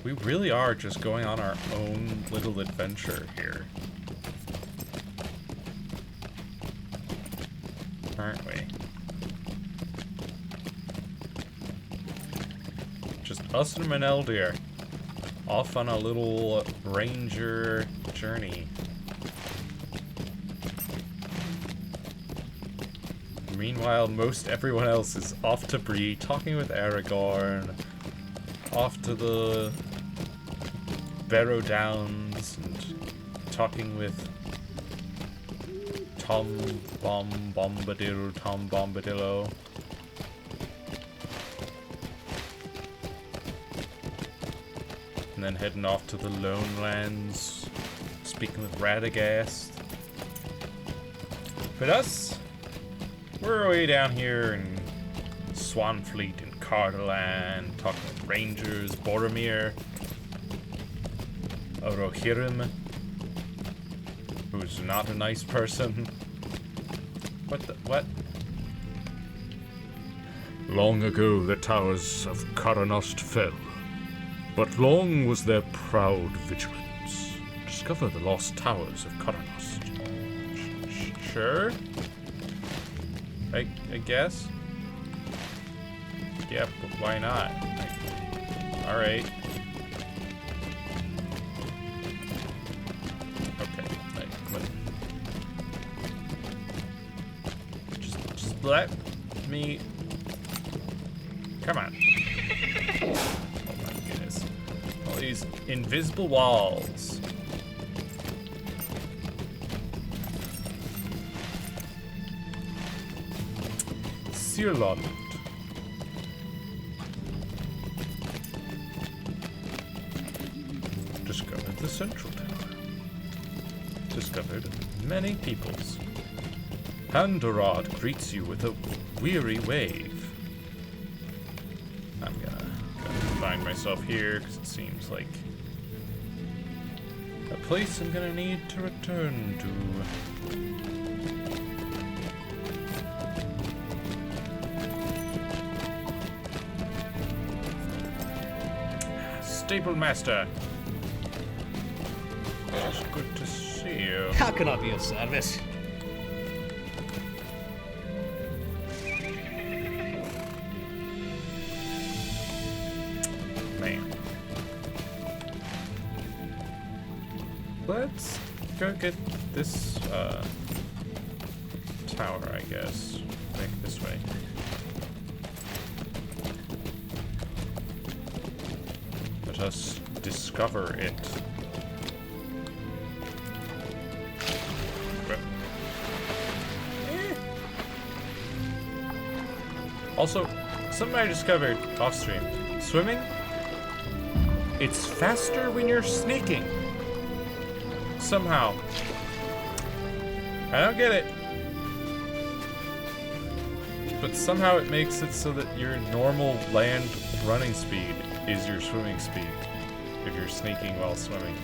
We really are just going on our own little adventure here. Aren't we? Just us and Meneldir. Off on a little ranger journey. Meanwhile, most everyone else is off to Bree, talking with Aragorn, off to the Barrow Downs, and talking with Tom Bombadillo. And then heading off to the Lone Lands, speaking with Radagast. But us, we're way down here in Swanfleet and Carterland, talking with Rangers, Boromir, Rohirrim, who's not a nice person. What? Long ago the towers of Caranost fell, but long was their proud vigilance. Discover the lost towers of Caranost. Sure. I guess. Yeah, but why not? Alright. Okay, just let me... Come on. Oh my goodness. All these invisible walls. Sirlond. Discovered the central tower. Discovered many peoples. Handorod greets you with a weary wave. I'm gonna find myself here because it seems like a place I'm gonna need to return to. Stable Master. It's good to see you. How can I be of service? Man. Let's go get this tower, I guess. Back this way. Let us discover it. Also, something I discovered off stream. Swimming, it's faster when you're sneaking. Somehow. I don't get it. But somehow it makes it so that your normal land running speed is your swimming speed if you're sneaking while swimming.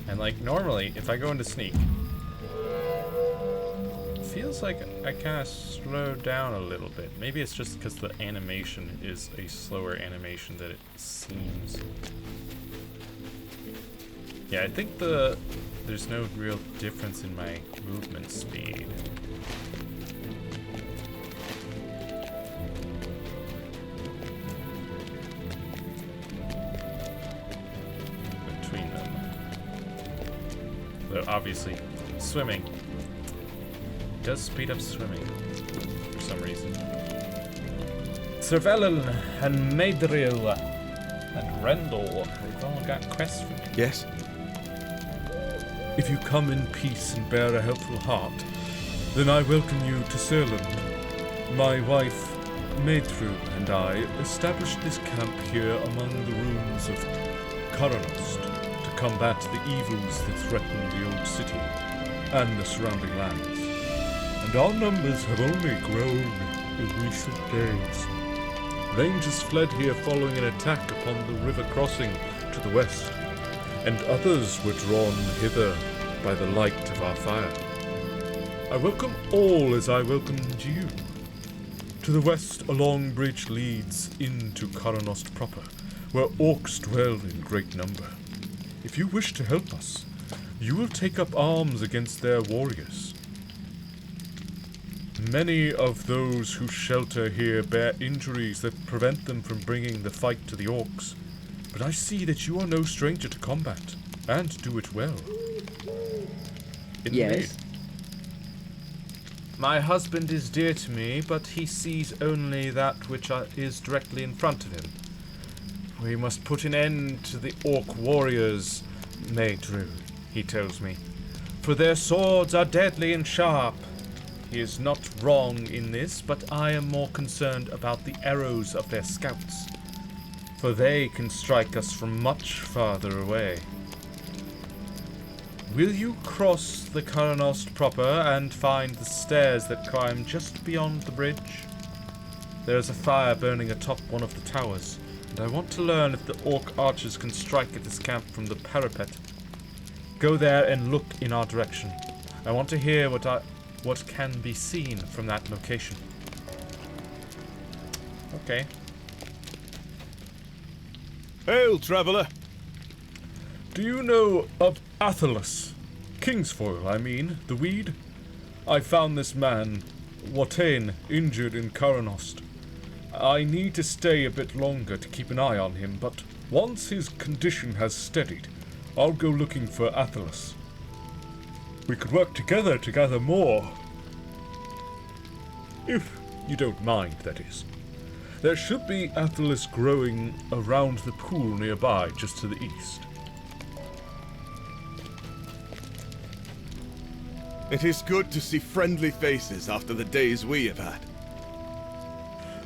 And like normally, if I go into sneak, it feels like I kind of slow down a little bit. Maybe it's just because the animation is a slower animation than it seems. Yeah, I think there's no real difference in my movement speed. Between them. Though obviously, swimming does speed up swimming for some reason. Sir Velen and Maedril and Rendell, they've all got quests for me. Yes? If you come in peace and bear a helpful heart, then I welcome you to Sirland. My wife, Maedru, and I established this camp here among the ruins of Caranost to combat the evils that threaten the old city and the surrounding lands. And our numbers have only grown in recent days. Rangers fled here following an attack upon the river crossing to the west, and others were drawn hither by the light of our fire. I welcome all as I welcomed you. To the west, a long bridge leads into Karanost proper, where orcs dwell in great number. If you wish to help us, you will take up arms against their warriors. Many of those who shelter here bear injuries that prevent them from bringing the fight to the orcs, but I see that you are no stranger to combat, and do it well. Yes. My husband is dear to me, but he sees only that which is directly in front of him. We must put an end to the orc warriors, Maedru, he tells me, for their swords are deadly and sharp. He is not wrong in this, but I am more concerned about the arrows of their scouts, for they can strike us from much farther away. Will you cross the Karanost proper and find the stairs that climb just beyond the bridge? There is a fire burning atop one of the towers, and I want to learn if the orc archers can strike at this camp from the parapet. Go there and look in our direction. I want to hear what can be seen from that location. Okay. Hail, traveller! Do you know of Athalas? Kingsfoil, I mean, the weed? I found this man, Watain, injured in Karanost. I need to stay a bit longer to keep an eye on him, but once his condition has steadied, I'll go looking for Athalas. We could work together to gather more. If you don't mind, that is. There should be Athalas growing around the pool nearby, just to the east. It is good to see friendly faces after the days we have had.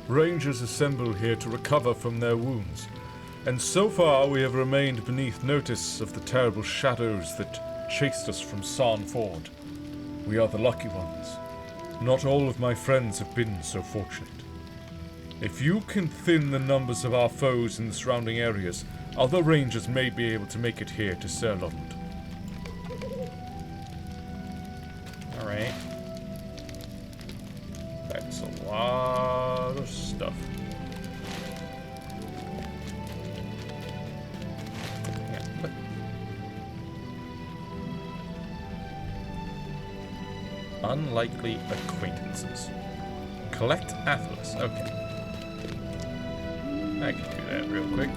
Rangers assemble here to recover from their wounds, and so far we have remained beneath notice of the terrible shadows that chased us from Sarn Ford. We are the lucky ones. Not all of my friends have been so fortunate. If you can thin the numbers of our foes in the surrounding areas, other rangers may be able to make it here to Serlund. Alright. That's a lot of stuff. Yeah, but unlikely acquaintances. Collect Athalas. Okay. I can do that real quick.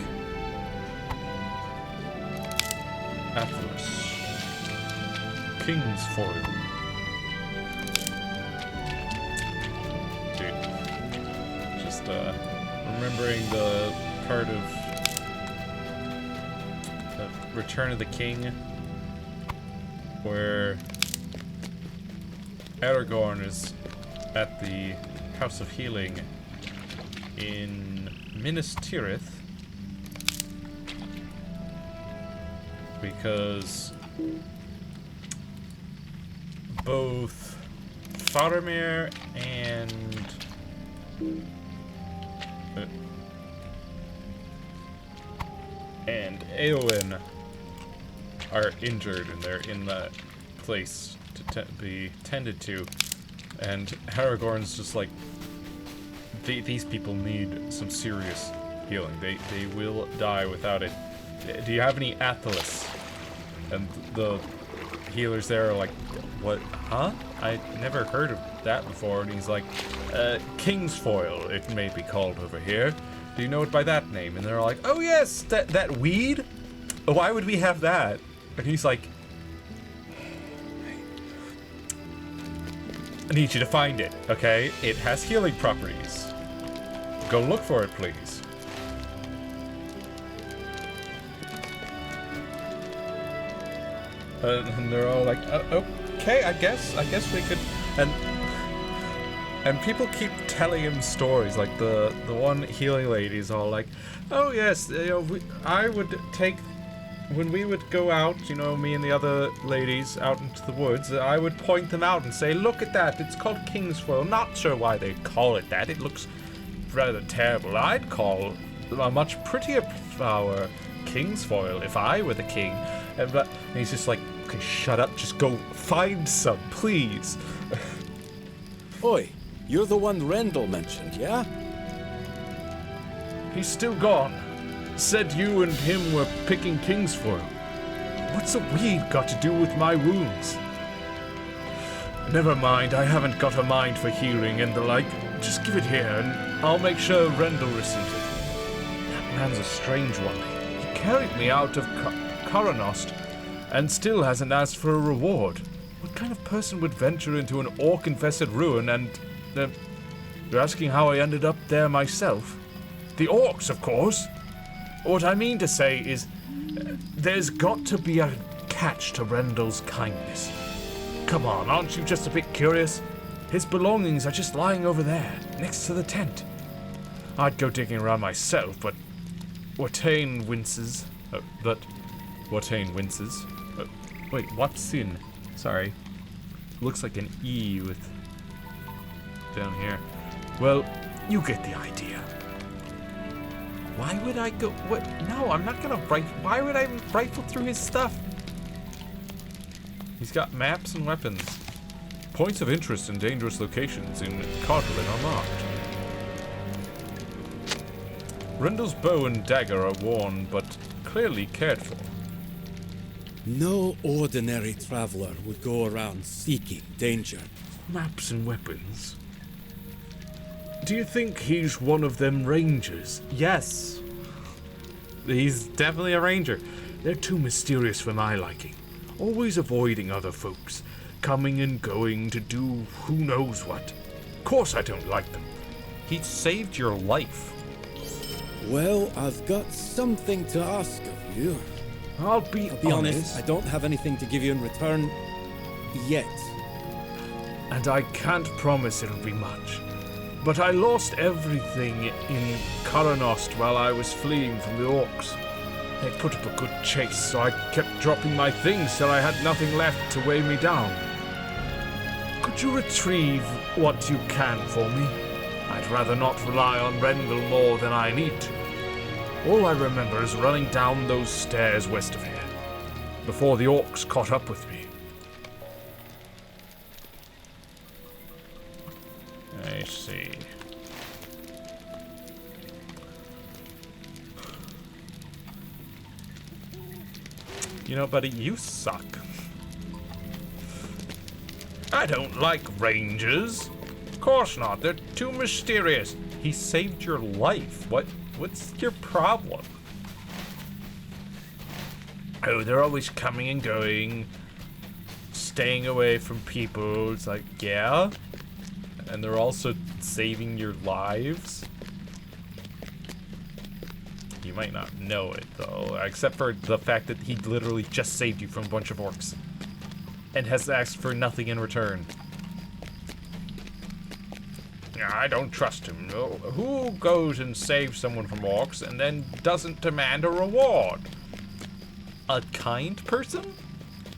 Athalas. Kingsfoil. Dude. Just remembering the part of Return of the King where Aragorn is at the House of Healing in Minas Tirith, because both Faramir and Eowyn are injured, and they're in that place to be tended to, and Aragorn's just like, these people need some serious healing. They will die without it. Do you have any Athalas? And the healers there are like, what? Huh? I never heard of that before. And he's like, Kingsfoil, it may be called over here. Do you know it by that name? And they're like, oh yes, that weed? Why would we have that? And he's like, I need you to find it, okay? It has healing properties. Go look for it, please. And they're all like, okay, I guess we could. And people keep telling him stories. Like the one healing lady is all like, oh yes, you know, I would take. When we would go out, you know, me and the other ladies out into the woods, I would point them out and say, look at that, it's called Kingsfoil. Not sure why they call it that. It looks rather terrible. I'd call a much prettier flower Kingsfoil if I were the king. And he's just like, okay, shut up, just go find some, please. Oi, you're the one Rendell mentioned, yeah? He's still gone. Said you and him were picking Kingsfoil. What's a weed got to do with my wounds? Never mind, I haven't got a mind for healing and the like. Just give it here, and I'll make sure Rendell receives it. That man's a strange one. He carried me out of Karanost, and still hasn't asked for a reward. What kind of person would venture into an orc-infested ruin and... you're asking how I ended up there myself? The orcs, of course. What I mean to say is, there's got to be a catch to Rendell's kindness. Come on, aren't you just a bit curious? His belongings are just lying over there, next to the tent. I'd go digging around myself, but Watain winces. Watain winces. Wait, what's in? Sorry. Looks like an E with... down here. Well, you get the idea. Why would I go... what? No, I'm not gonna why would I rifle through his stuff? He's got maps and weapons. Points of interest in dangerous locations in Cartolin are marked. Rendell's bow and dagger are worn, but clearly cared for. No ordinary traveler would go around seeking danger. Maps and weapons. Do you think he's one of them rangers? Yes. He's definitely a ranger. They're too mysterious for my liking. Always avoiding other folks. Coming and going to do who knows what. Of course I don't like them. He saved your life. Well, I've got something to ask of you. I'll be honest, I don't have anything to give you in return yet. And I can't promise it'll be much. But I lost everything in Karanost while I was fleeing from the orcs. They put up a good chase, so I kept dropping my things till I had nothing left to weigh me down. Could you retrieve what you can for me? I'd rather not rely on Rendell more than I need to. All I remember is running down those stairs west of here, before the orcs caught up with me. I see. You know, buddy, you suck. I don't like rangers. Of course not. They're too mysterious. He saved your life. What's your problem? Oh, they're always coming and going, staying away from people. It's like, yeah. And they're also saving your lives. You might not know it, though, except for the fact that he literally just saved you from a bunch of orcs and has asked for nothing in return. I don't trust him. Who goes and saves someone from orcs and then doesn't demand a reward? A kind person?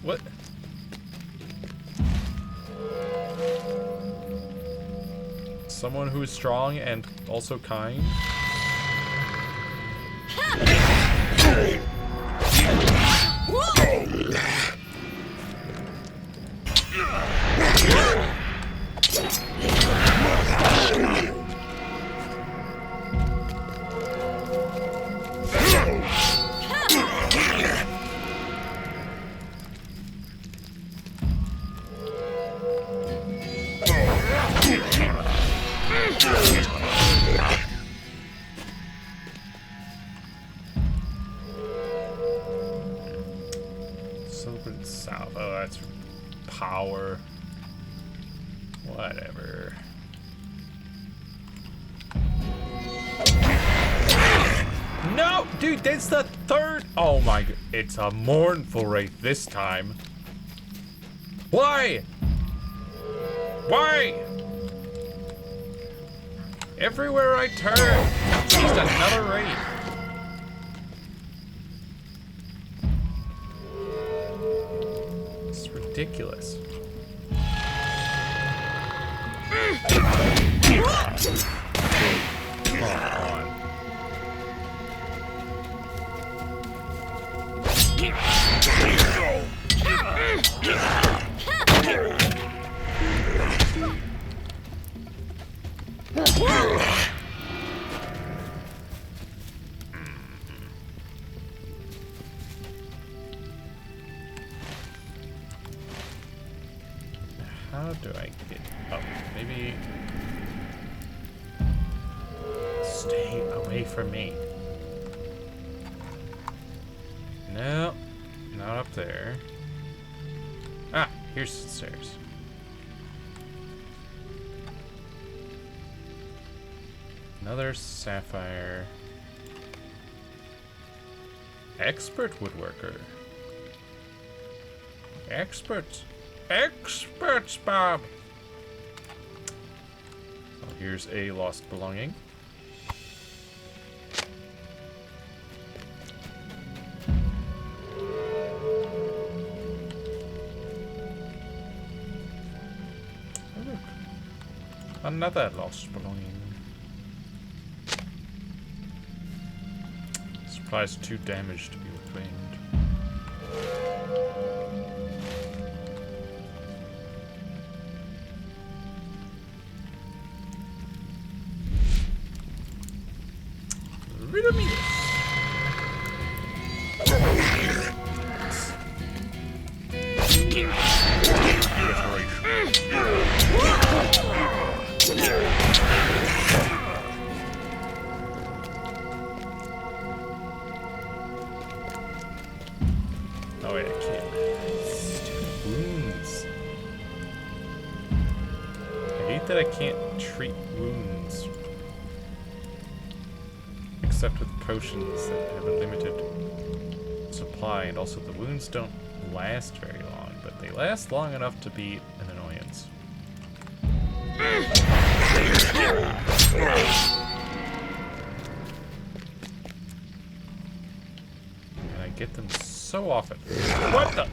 What? Someone who is strong and also kind? Silvered South. Oh, that's power. Whatever. No, dude, that's the third. Oh my god, it's a mournful wraith this time. Why? Why? Everywhere I turn, it's just another wraith. It's ridiculous. How do I get up? Maybe stay away from me. No, not up there. Ah, here's the stairs. Another sapphire. Expert woodworker. Experts. Experts, Bob! Oh, here's a lost belonging. Oh, look. Another lost belonging. Supplies too damaged to be reclaimed. Rid of me. Oh wait, I can't. Stupid wounds. I hate that I can't treat wounds. Except with potions that have a limited supply, and also the wounds don't last very long, but they last long enough to be an annoyance. And I get them so often. What the?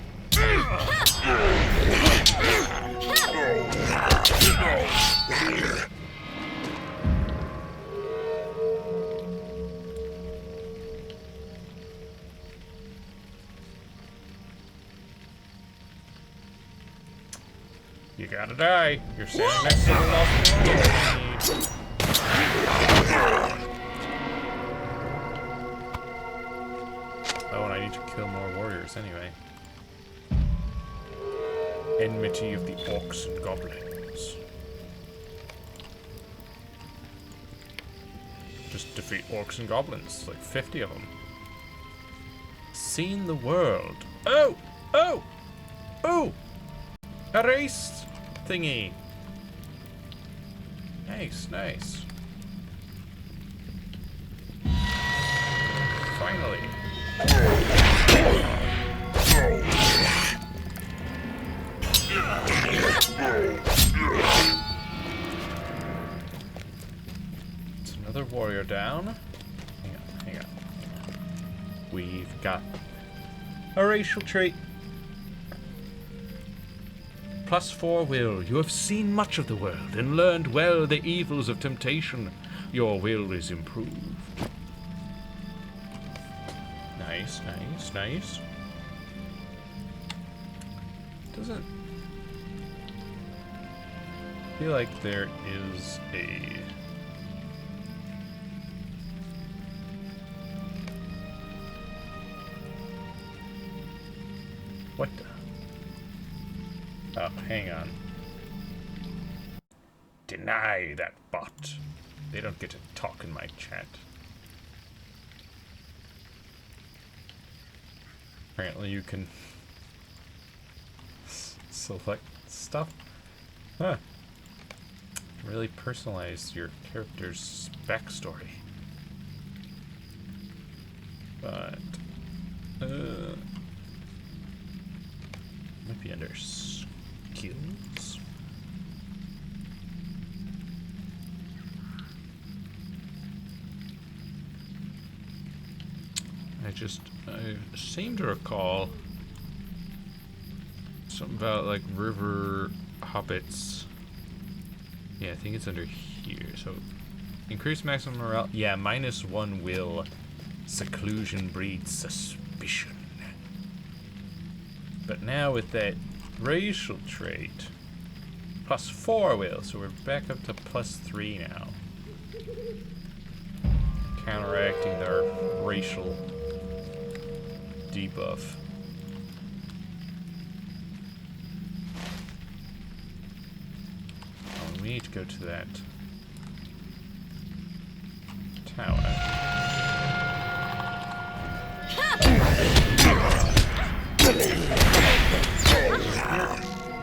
You gotta die. You're standing next to the lost belonging. Oh, and I need to kill more warriors anyway. Enmity of the orcs and goblins. Just defeat orcs and goblins. Like 50 of them. Seen the world. Oh! Oh! Oh! A race thingy. Nice, nice. Finally. It's another warrior down. Hang on, hang on. We've got a racial trait. +4 will. You have seen much of the world and learned well the evils of temptation. Your will is improved. Nice, nice, nice. Doesn't feel like there is a what the? Oh, hang on. Deny that bot. They don't get to talk in my chat. Apparently you can select stuff. Huh. Really personalize your character's backstory. But, might be under skills. I seem to recall something about like river hobbits. Yeah, I think it's under here. So increase maximum morale. Yeah, -1 will. Seclusion breeds suspicion. But now with that racial trait, +4 will, so we're back up to +3 now. Counteracting their racial debuff. Oh, we need to go to that tower.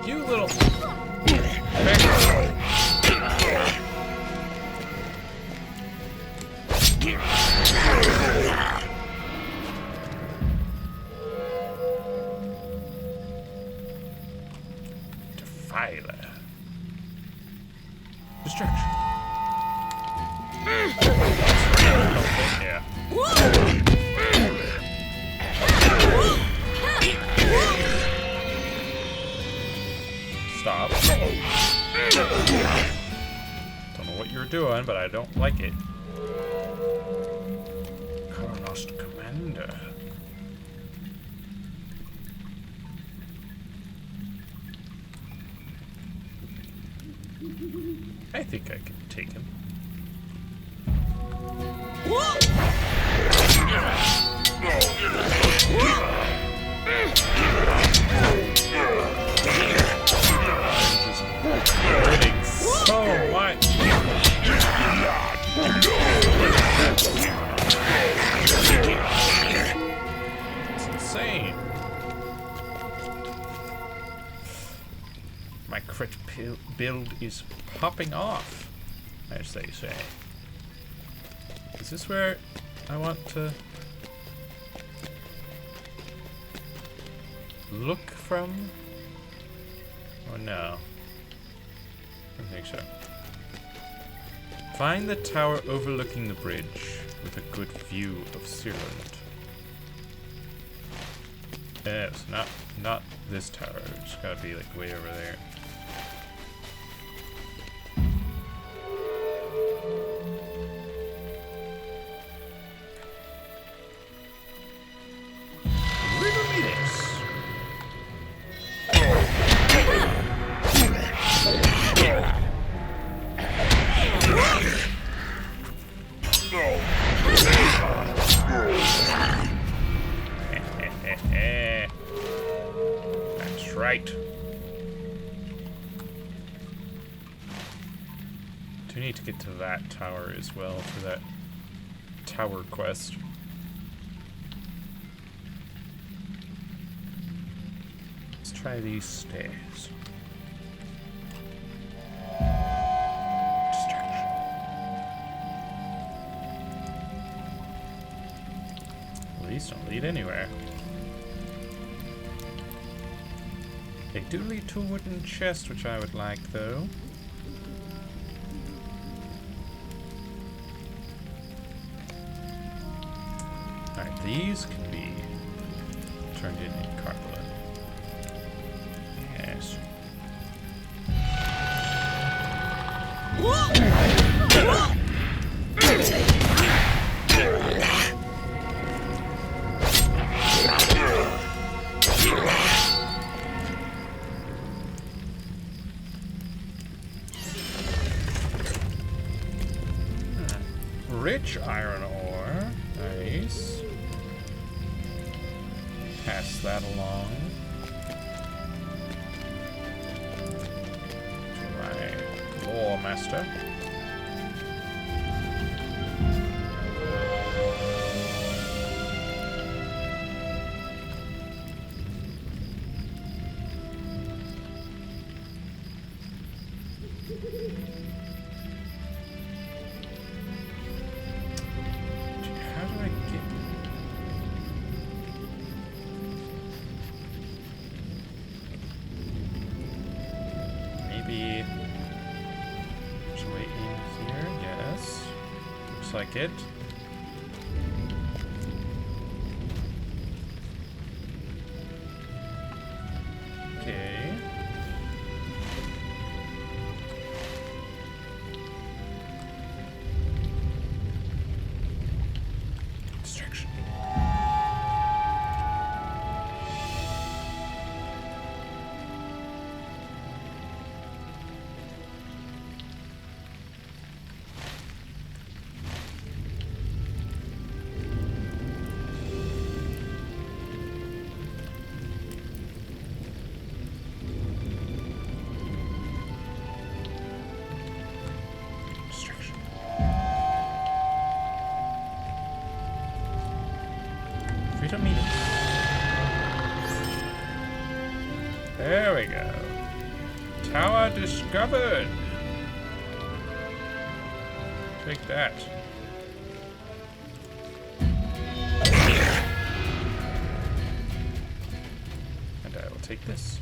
You little... Defiler. Distraction. Yeah. Stop. Don't know what you're doing, but I don't like it. Karanost Commander. I think I can take him. Just hurting so much. It's insane. My crit build is popping off, as they say. Is this where I want to look from? Oh no. I don't think so. Find the tower overlooking the bridge with a good view of Searland. Yes, not this tower. It's gotta be like way over there. Riddle me this. That's right. Do need to get to that tower as well for that tower quest. Let's try these stairs. Distraction. Well, these don't lead anywhere. They do lead to a wooden chest, which I would like, though. Alright, these can be turned into Carpula. Yes. Rich iron ore. Nice. Pass that along to my lore master. How do I get... Maybe there's a way in here, yes. Looks like it. Okay. Distraction. Freedom meters. There we go. Tower discovered. Take that. And I will take this.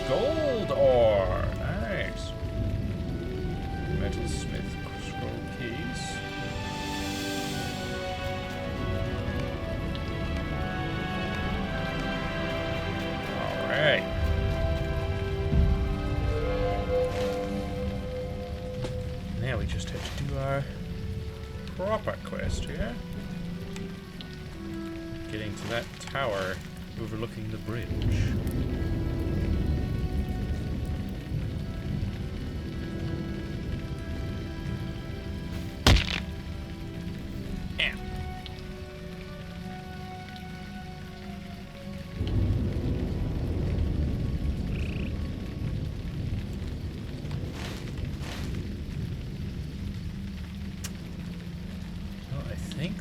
Gold ore. Nice. Metalsmith scroll keys. Alright. Now we just have to do our proper quest here. Getting to that tower overlooking the bridge.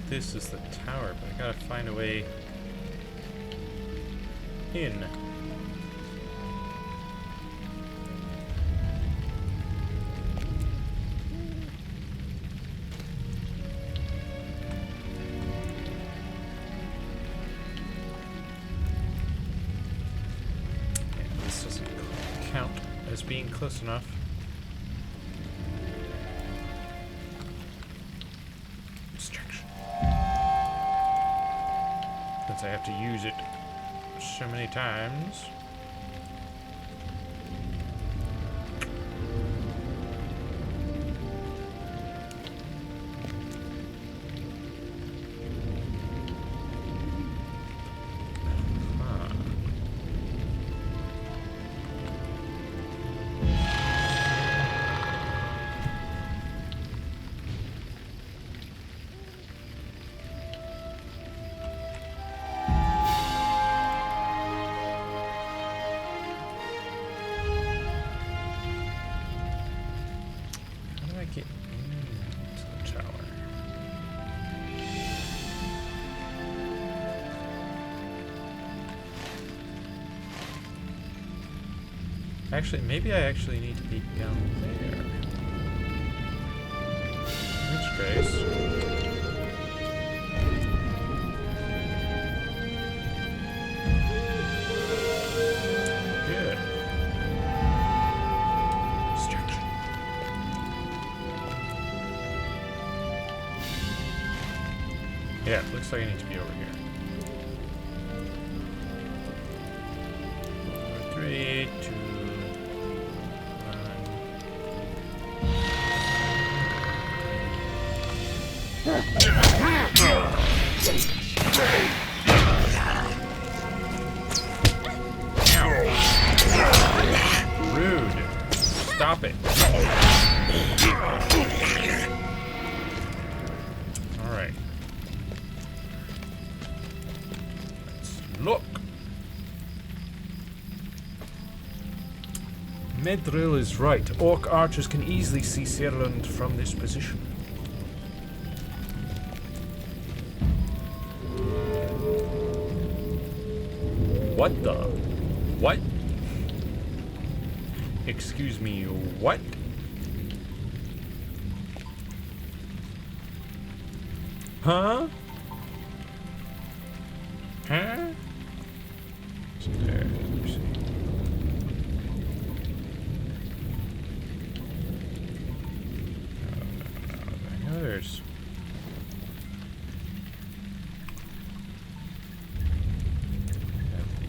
This is the tower, but I gotta find a way in. And this doesn't count as being close enough. I have to use it so many times. Get into the tower. Actually, maybe I actually need to be down there. In which case, good. Distraction. Yeah, it looks like I need to be over here. 3, 2, 1. Rude. Stop it. Alright. Let's look. Medril is right. Orc archers can easily see Saerland from this position. What the? What? Excuse me, what? Huh? Huh? So there, let me see. No, I know there's...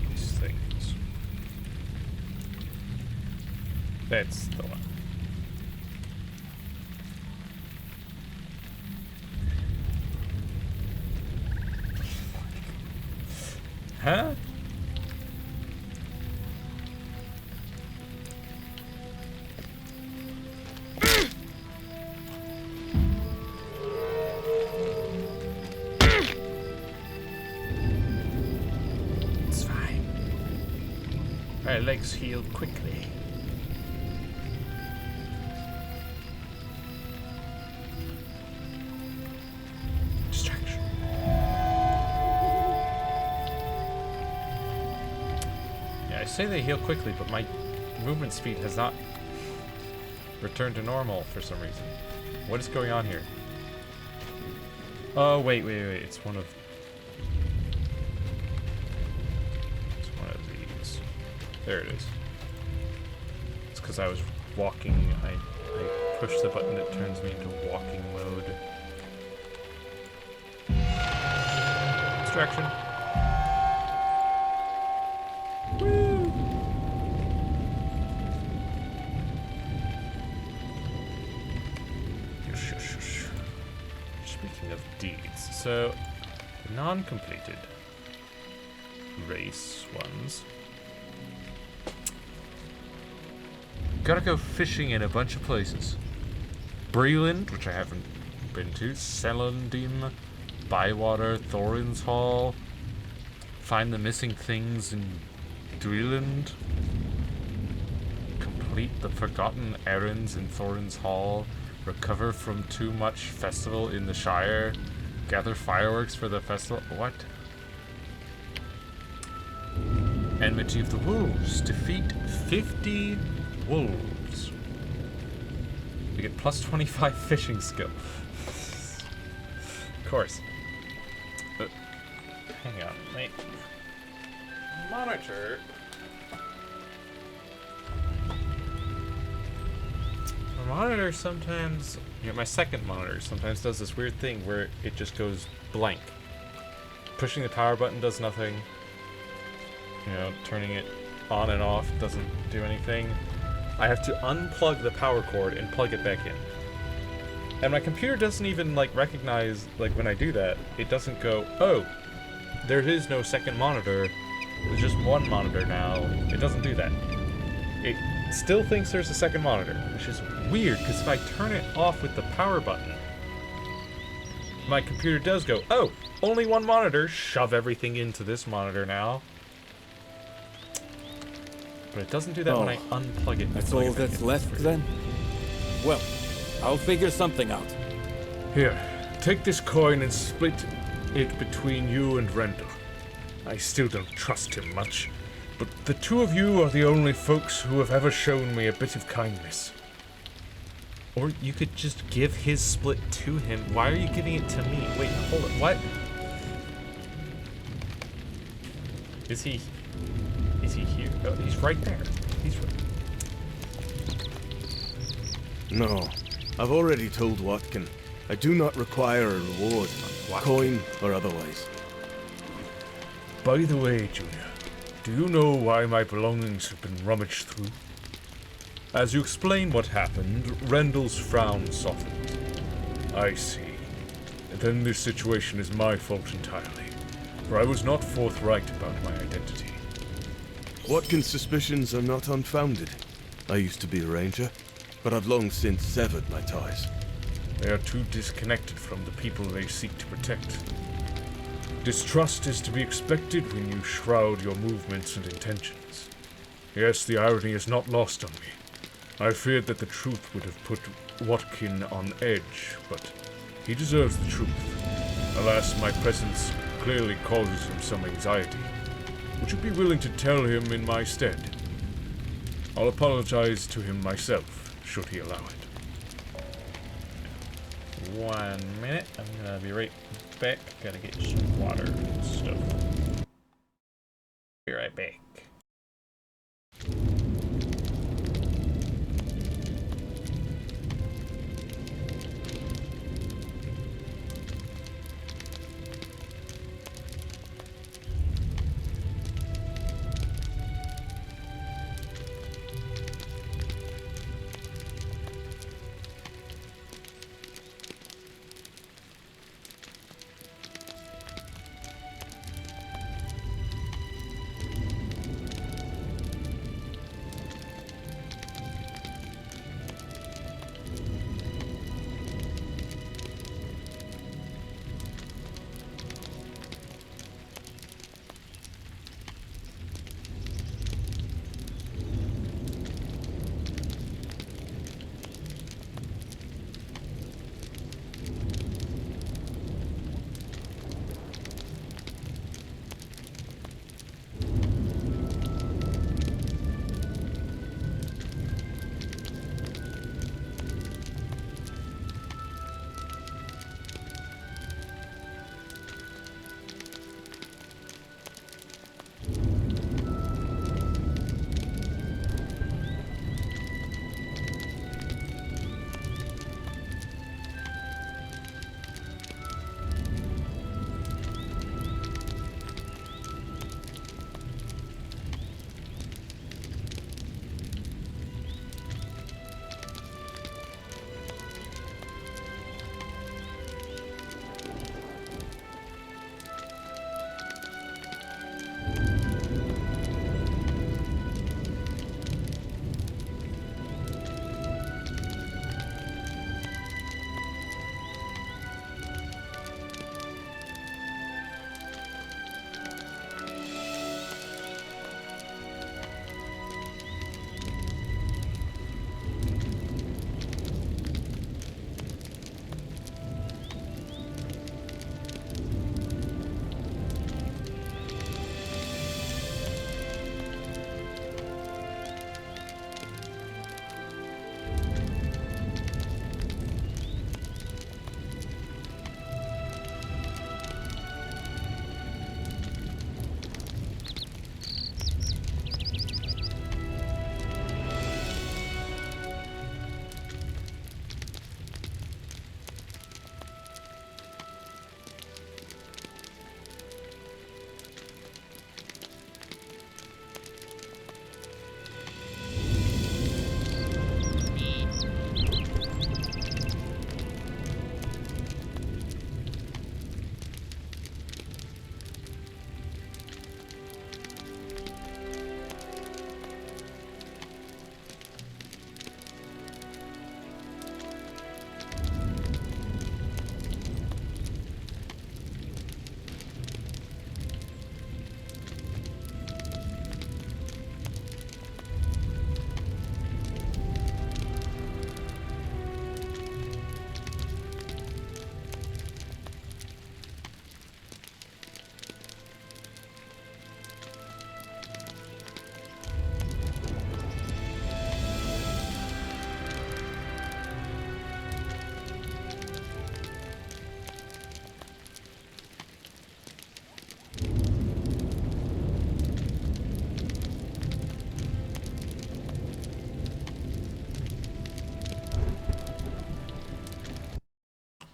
these things. That's the one. Huh? It's fine. My legs healed quickly. say they heal quickly, but my movement speed has not returned to normal for some reason. What is going on here? Oh, wait. It's one of these. There it is. It's because I was walking. I push the button that turns me into walking mode. Distraction. Woo! Yes. Speaking of deeds, so non-completed race ones. Gotta go fishing in a bunch of places. Breland, which I haven't been to. Celandine, Bywater, Thorin's Hall. Find the missing things in Dreeland. Complete the forgotten errands in Thorin's Hall. Recover from too much festival in the Shire. Gather fireworks for the festival. What? Enmity of the Wolves. Defeat 50 wolves. We get plus 25 fishing skill. Of course. Hang on, wait. Monitor. My monitor sometimes, my second monitor sometimes does this weird thing where it just goes blank. Pushing the power button does nothing. Turning it on and off doesn't do anything. I have to unplug the power cord and plug it back in. And my computer doesn't even recognize, when I do that, it doesn't go, oh, there is no second monitor. There's just one monitor now. It doesn't do that. It still thinks there's a second monitor, which is weird, because if I turn it off with the power button, my computer does go, oh, only one monitor, shove everything into this monitor now. But it doesn't do that when I unplug it. That's all that's left then? Well, I'll figure something out. Here, take this coin and split it between you and Rendell. I still don't trust him much, but the two of you are the only folks who have ever shown me a bit of kindness. Or you could just give his split to him. Why are you giving it to me? Wait, hold it. What? Is he here? Oh, he's right there. He's right. No, I've already told Watkin. I do not require a reward, coin or otherwise. By the way, Junior, do you know why my belongings have been rummaged through? As you explain what happened, Rendell's frown softened. I see. Then this situation is my fault entirely, for I was not forthright about my identity. Watkin's suspicions are not unfounded. I used to be a ranger, but I've long since severed my ties. They are too disconnected from the people they seek to protect. Distrust is to be expected when you shroud your movements and intentions. Yes, the irony is not lost on me. I feared that the truth would have put Watkin on edge, but he deserves the truth. Alas, my presence clearly causes him some anxiety. Would you be willing to tell him in my stead? I'll apologize to him myself, should he allow it. 1 minute. I'm gonna be right back. Gotta get some water and stuff. Be right back.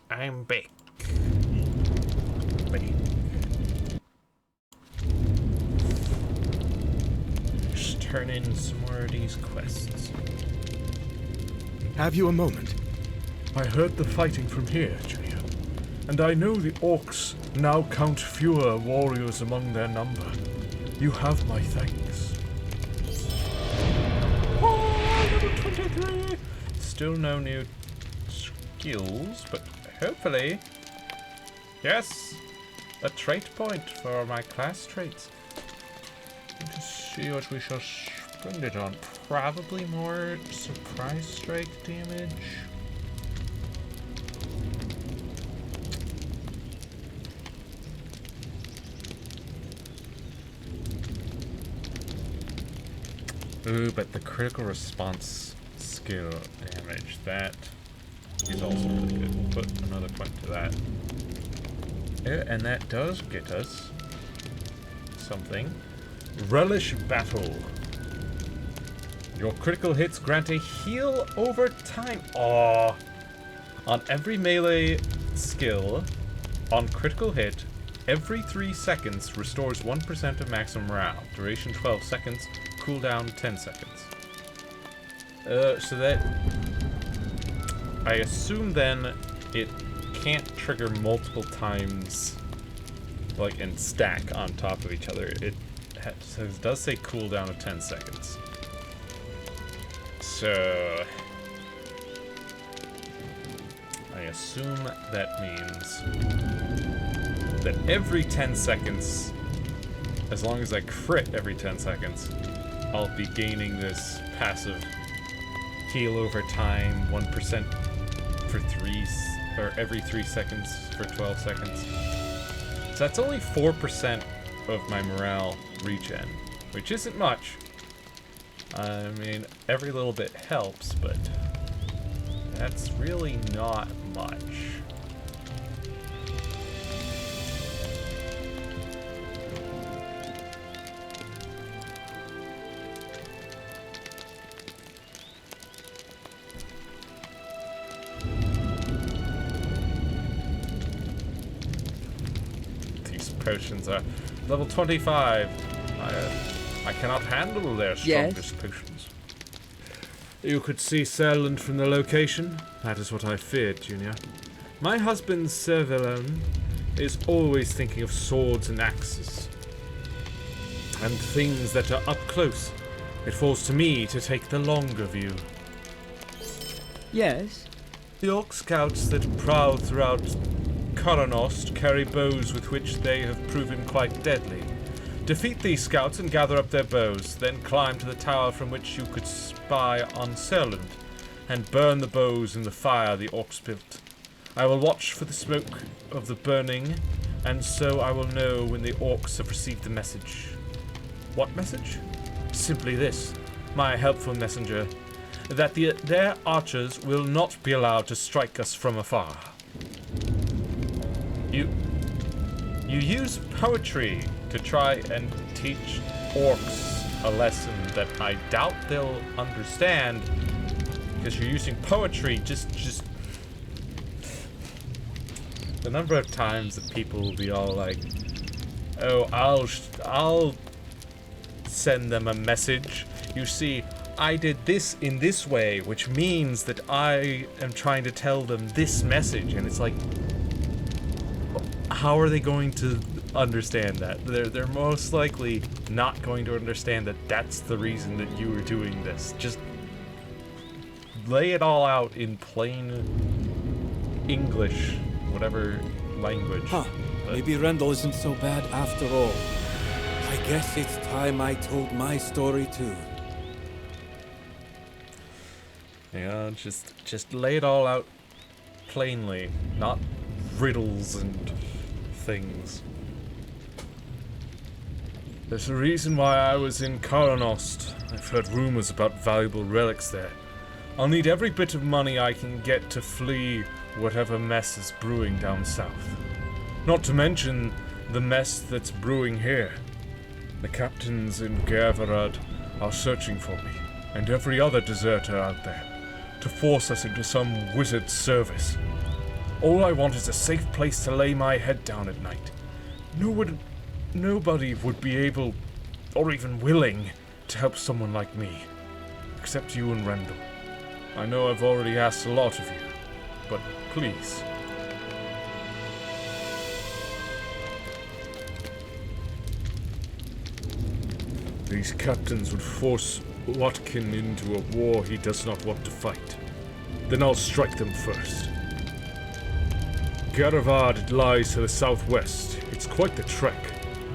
I'm back. Just turn in some more of these quests. Have you a moment? I heard the fighting from here, Junior, and I know the orcs now count fewer warriors among their number. You have my thanks. Oh, level 23! Still no new skills, but hopefully... Yes! A trait point for my class traits. Let's see what we shall spend it on. Probably more surprise strike damage. Ooh, but the critical response skill damage, that is also really good. We'll put another point to that. Yeah, and that does get us something. Relish Battle. Your critical hits grant a heal over time. Aww. On every melee skill, on critical hit, every 3 seconds restores 1% of maximum morale. Duration 12 seconds. Cooldown 10 seconds. So that... I assume then it can't trigger multiple times, like, and stack on top of each other. It does say cooldown of 10 seconds. So... I assume that means that every 10 seconds, as long as I crit every 10 seconds, I'll be gaining this passive heal over time, 1% for every 3 seconds for 12 seconds. So that's only 4% of my morale regen, which isn't much. I mean, every little bit helps, but that's really not much. Potions are level 25. I cannot handle their strongest potions. You could see Serland from the location? That is what I feared, Junior. My husband, Servilon, is always thinking of swords and axes. And things that are up close. It falls to me to take the longer view. Yes? The orc scouts that prowl throughout Karanost carry bows with which they have proven quite deadly. Defeat these scouts and gather up their bows, then climb to the tower from which you could spy on Serland, and burn the bows in the fire the orcs built. I will watch for the smoke of the burning, and so I will know when the orcs have received the message. What message? Simply this, my helpful messenger, that their archers will not be allowed to strike us from afar. You use poetry to try and teach orcs a lesson that I doubt they'll understand, because you're using poetry. Just the number of times that people will be all like, "Oh, I'll send them a message. You see, I did this in this way, which means that I am trying to tell them this message," and it's like, how are they going to understand that? They're most likely not going to understand that that's the reason that you were doing this. Just lay it all out in plain English, whatever language. Huh. Maybe Rendell isn't so bad after all. I guess it's time I told my story too. Yeah, just lay it all out plainly, not riddles and things. There's a reason why I was in Karanost. I've heard rumors about valuable relics there. I'll need every bit of money I can get to flee whatever mess is brewing down south. Not to mention the mess that's brewing here. The captains in Gervarad are searching for me, and every other deserter out there, to force us into some wizard's service. All I want is a safe place to lay my head down at night. Nobody would be able, or even willing, to help someone like me. Except you and Rendell. I know I've already asked a lot of you, but please. These captains would force Watkin into a war he does not want to fight. Then I'll strike them first. Garavad lies to the southwest. It's quite the trek,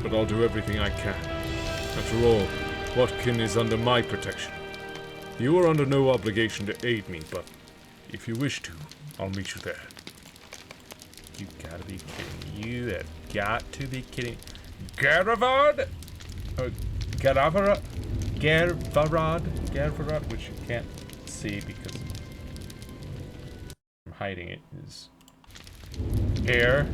but I'll do everything I can. After all, Watkin is under my protection. You are under no obligation to aid me, but if you wish to, I'll meet you there. You gotta be kidding me. You have got to be kidding. Garavad? Garvarad, which you can't see because I'm hiding it, is air.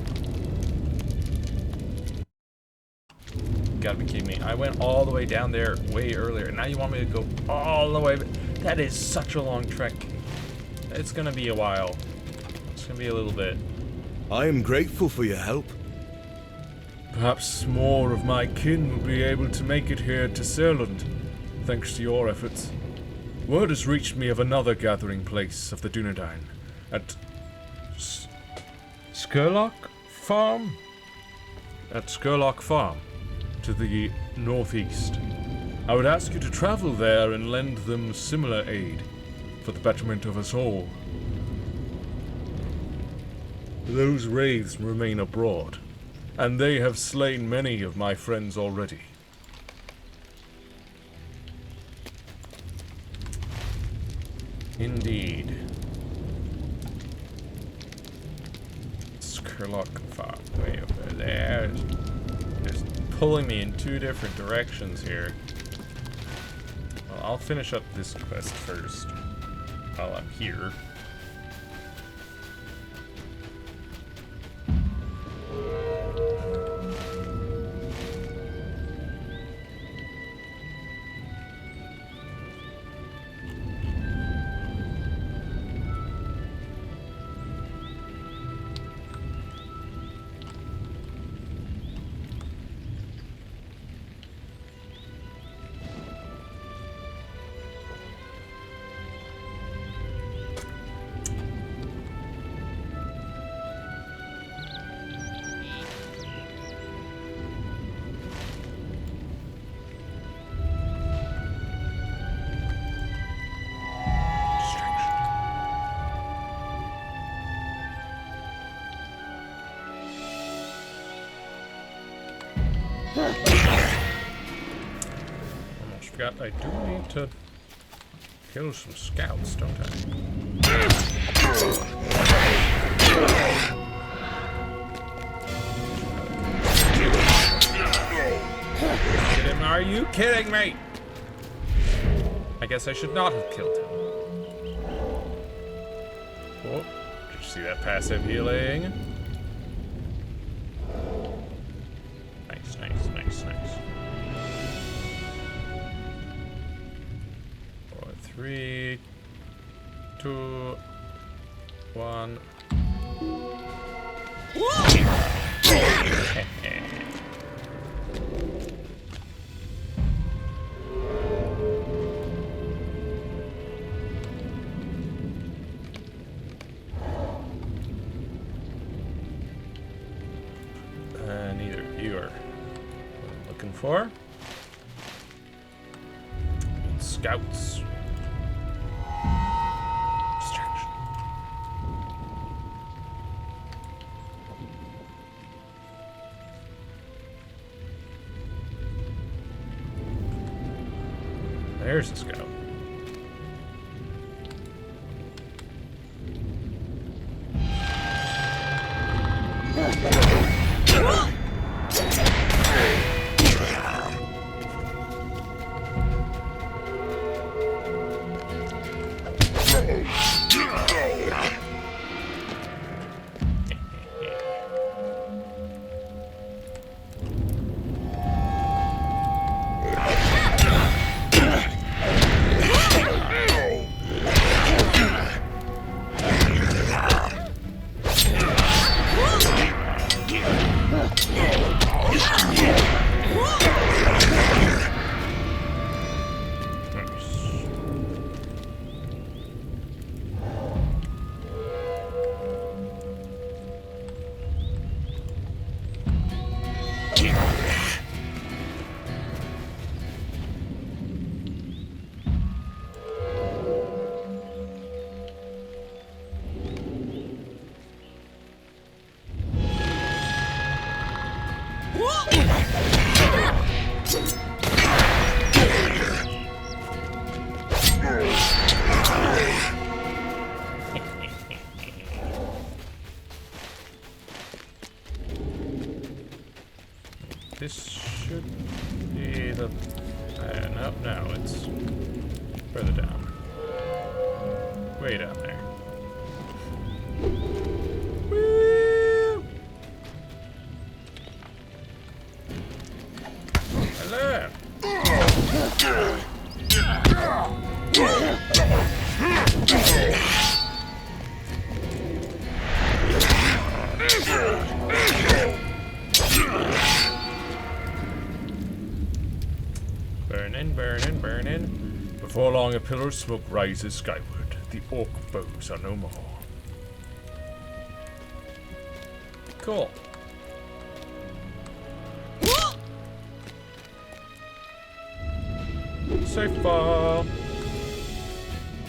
Gotta be kidding me. I went all the way down there way earlier, and now you want me to go all the way? That is such a long trek. It's gonna be a while. It's gonna be a little bit. I am grateful for your help. Perhaps more of my kin will be able to make it here to Serlund, thanks to your efforts. Word has reached me of another gathering place of the Dunedain at Skurlock Farm? At Skurlock Farm, to the northeast. I would ask you to travel there and lend them similar aid, for the betterment of us all. Those wraiths remain abroad, and they have slain many of my friends already. Indeed. Skurlock Farm, way over there. Just pulling me in two different directions here. Well, I'll finish up this quest first while I'm here. Almost forgot I do need to kill some scouts, don't I? Are you kidding me? I guess I should not have killed him. Oh, did you see that passive healing? Nice, nice, nice, nice. 4, 3, 2, 1. Neither of you are what I'm looking for. Scouts. Distraction. There's a scout. this should be the... no, it's further down. Way down there. Woo! Hello! Burning, burning, burning. Before long, a pillar of smoke rises skyward. The orc foes are no more. Cool. Safe fall.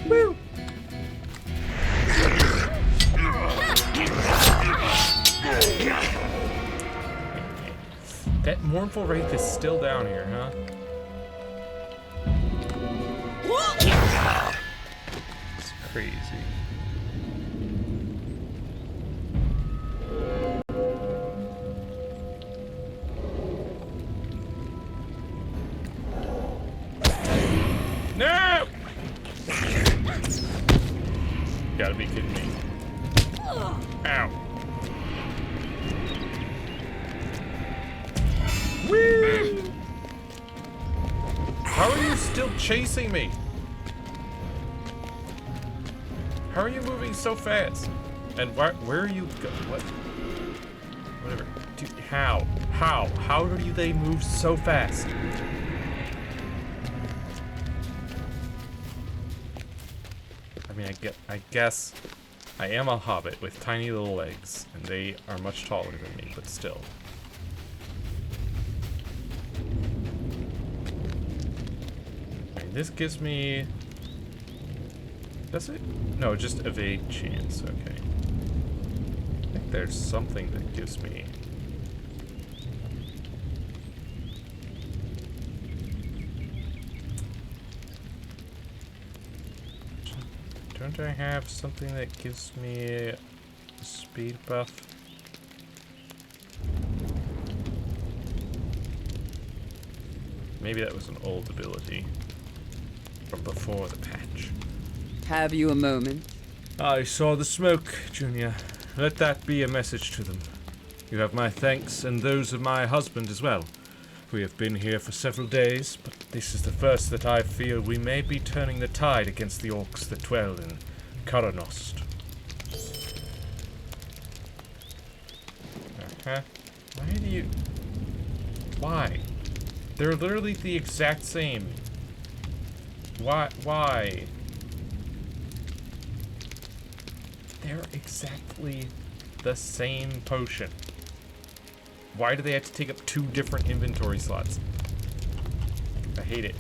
Woo! That mournful wraith is still down here, huh? It's crazy. No! Gotta be kidding me. Ow. Whee! How are you still chasing me? How are you moving so fast? And where are you go? What? Whatever. Dude, how? How do they move so fast? I mean, I guess I am a hobbit with tiny little legs, and they are much taller than me, but still. Alright, this gives me... Does it? No, just evade chance, okay. I think there's something that gives me... Don't I have something that gives me a speed buff? Maybe that was an old ability from before the patch. Have you a moment? I saw the smoke, Junior. Let that be a message to them. You have my thanks and those of my husband as well. We have been here for several days, but this is the first that I feel we may be turning the tide against the orcs that dwell in Karanost. Uh-huh. Why do you... Why? They're literally the exact same. Why? They're exactly the same potion. Why do they have to take up 2 different inventory slots? I hate it.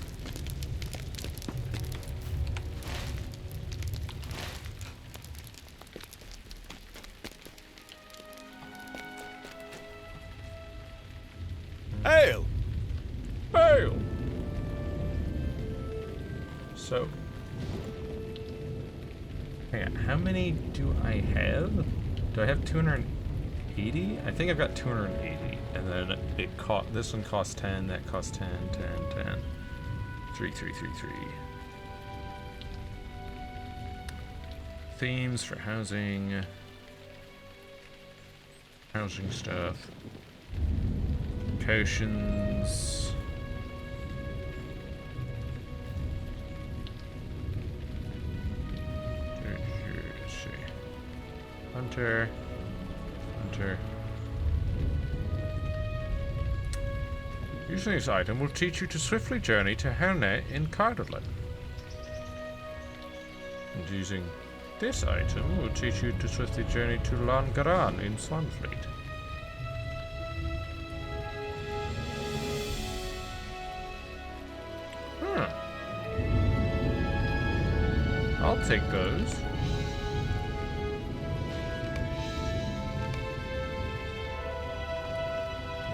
Ale! Ale! So... hang on, how many do I have? Do I have 280? I think I've got 280. And then this one costs 10, that costs 10, 10, 10. 3, 3, 3, 3. Themes for housing. Housing stuff. Potions. Let's see. Hunter. Using this item will teach you to swiftly journey to Helnet in Cardolan. And using this item will teach you to swiftly journey to Langaran in Slanfleet. I'll take those.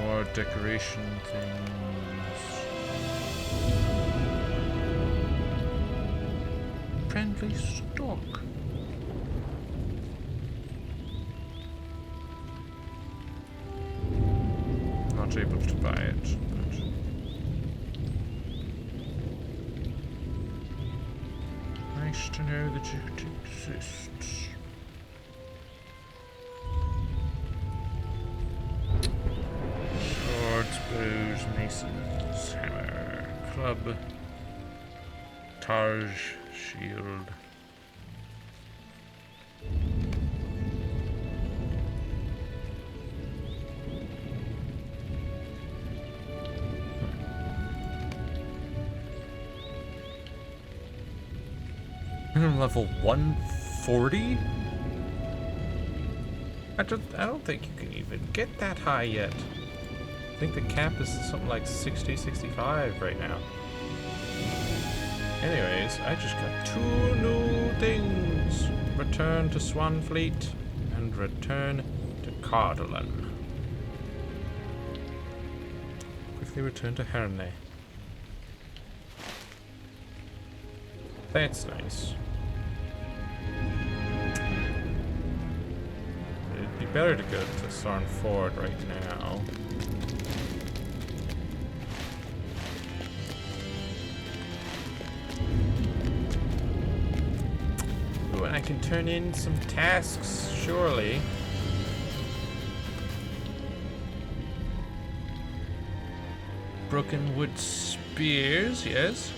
More decoration things. Friendly stock. Not not able to buy it. But nice to know that it exists. Swords, bows, masons, hammer, club, Taj, shield. Level 140? I don't think you can even get that high yet. I think the cap is something like 60, 65 right now. Anyways, I just got 2 new things. Return to Swanfleet and return to Cardolan. Quickly return to Herne. That's nice. It'd be better to go to Sarn Ford right now. Ooh, and I can turn in some tasks, surely. Broken wood spears, yes.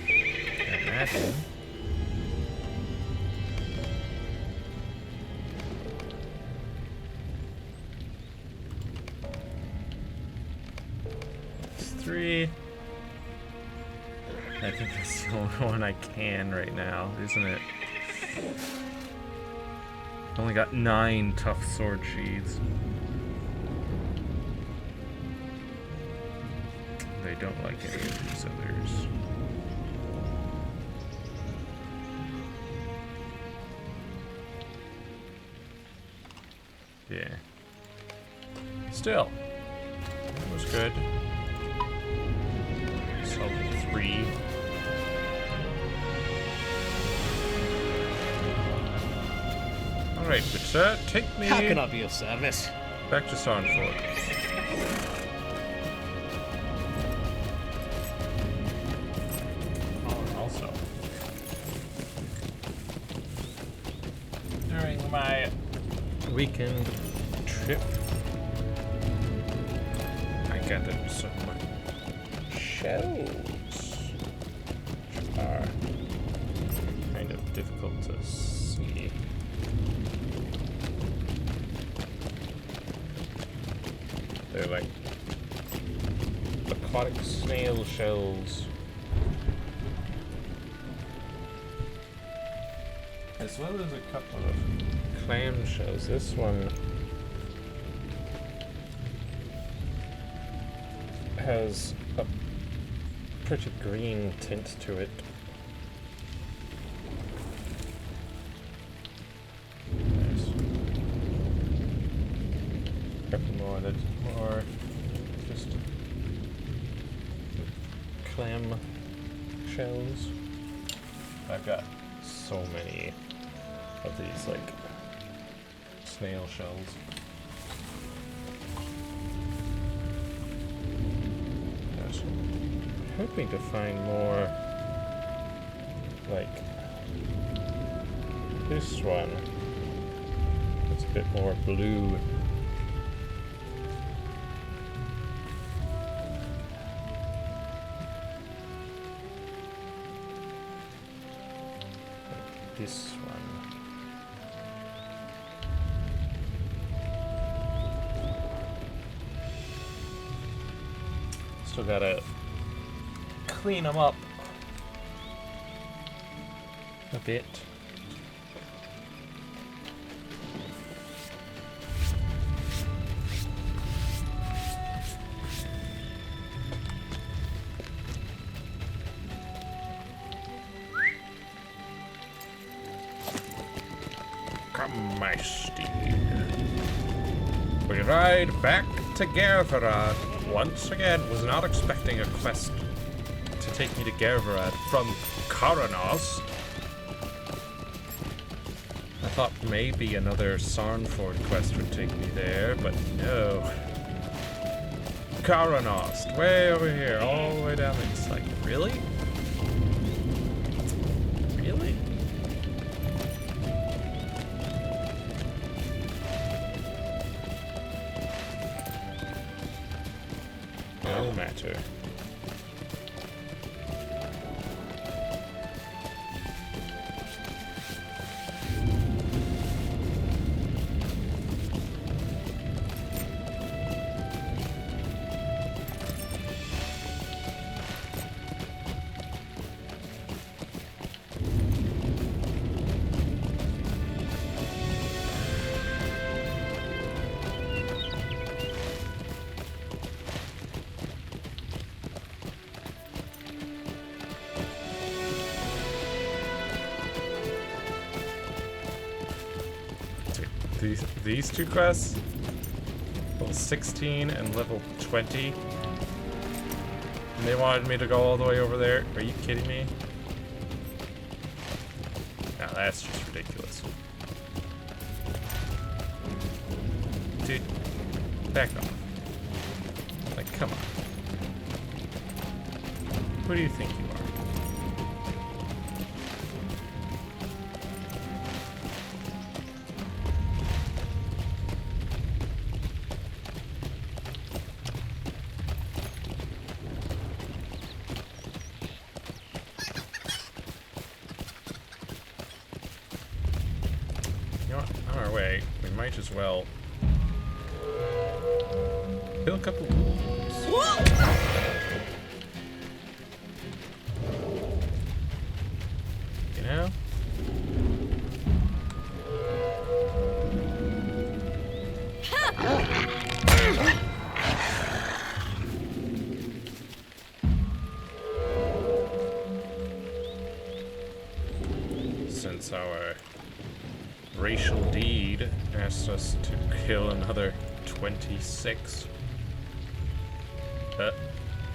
Imagine. It's 3. I think that's the only one I can right now, isn't it? Only got 9 tough sword sheaths. They don't like any of these others. Yeah. Still, that was good. So 3. All right, but sir, take me. How can I be of service? Back to Sarnford. Oh, also, during my weekend trip, I gathered some shells, which are kind of difficult to see. They're like aquatic snail shells, as well as a couple of clam shells. This one has a pretty green tint to it. Nice. Couple more that are just clam shells. I've got so many of these like snail shells. Yes. I'm hoping to find more like this one. It's a bit more blue. This one. Still gotta clean them up a bit. Come, my steed. We ride back to Gervarad. Once again, was not expecting a quest to take me to Gervarad from Karanos. I thought maybe another Sarnford quest would take me there, but no. Karanost, way over here, all the way down there. It's like, really? Really? No matter. These two quests, level 16 and level 20, and they wanted me to go all the way over there. Are you kidding me? Now that's just ridiculous. Dude, back off. Like, come on. Who do you think you are? As well. Kill a couple wolves. You know? Since our racial deed asked us to kill another 26.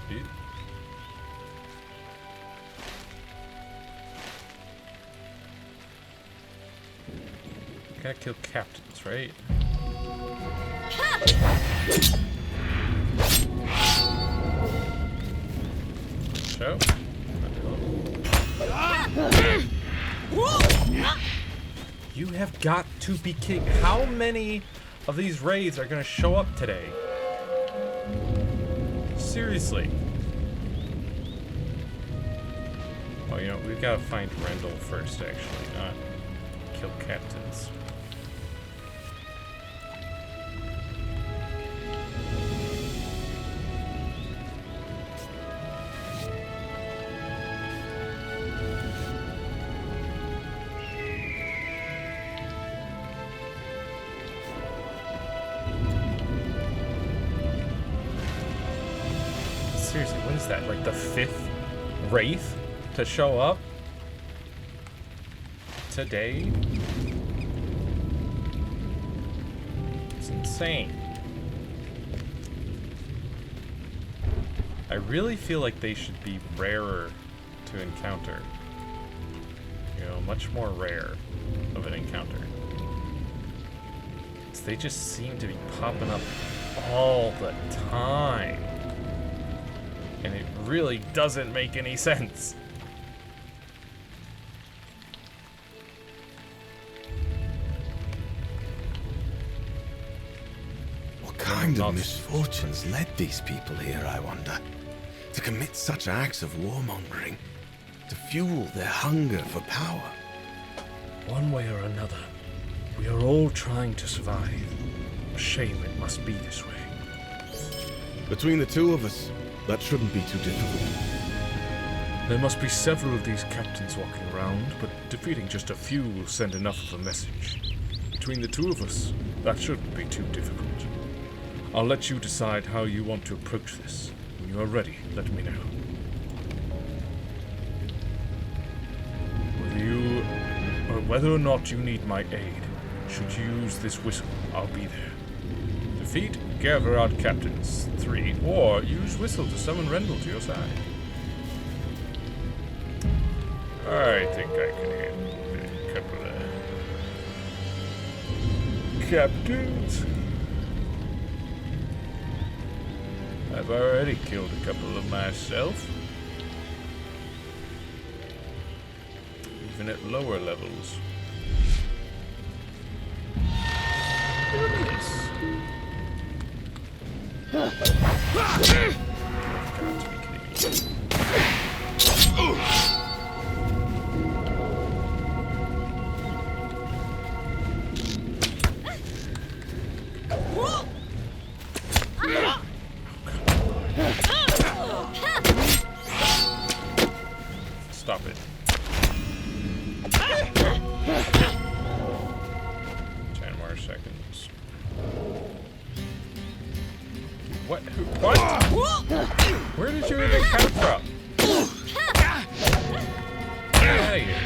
Dude. Gotta kill captains, right? So. You have got to be kidding. How many of these raids are going to show up today? Seriously. Well, you know, we've got to find Rendell first, actually, not kill captains. Seriously, what is that? Like the 5th Wraith to show up today? It's insane. I really feel like they should be rarer to encounter. You know, much more rare of an encounter. They just seem to be popping up all the time. And it really doesn't make any sense. What kind of misfortunes led these people here, I wonder? To commit such acts of warmongering? To fuel their hunger for power? One way or another, we are all trying to survive. A shame it must be this way. Between the two of us, that shouldn't be too difficult. There must be several of these captains walking around, but defeating just a few will send enough of a message. Between the two of us, that shouldn't be too difficult. I'll let you decide how you want to approach this. When you are ready, let me know. Whether or not you need my aid, should you use this whistle, I'll be there. Defeat Gavrod captains 3, or use whistle to summon Rendell to your side. I think I can handle a couple of captains. I've already killed a couple of myself. Even at lower levels. Look at this. Got to be kidding me. Stop it. 10 more seconds. What? What? Where did you even come from? Get out of here.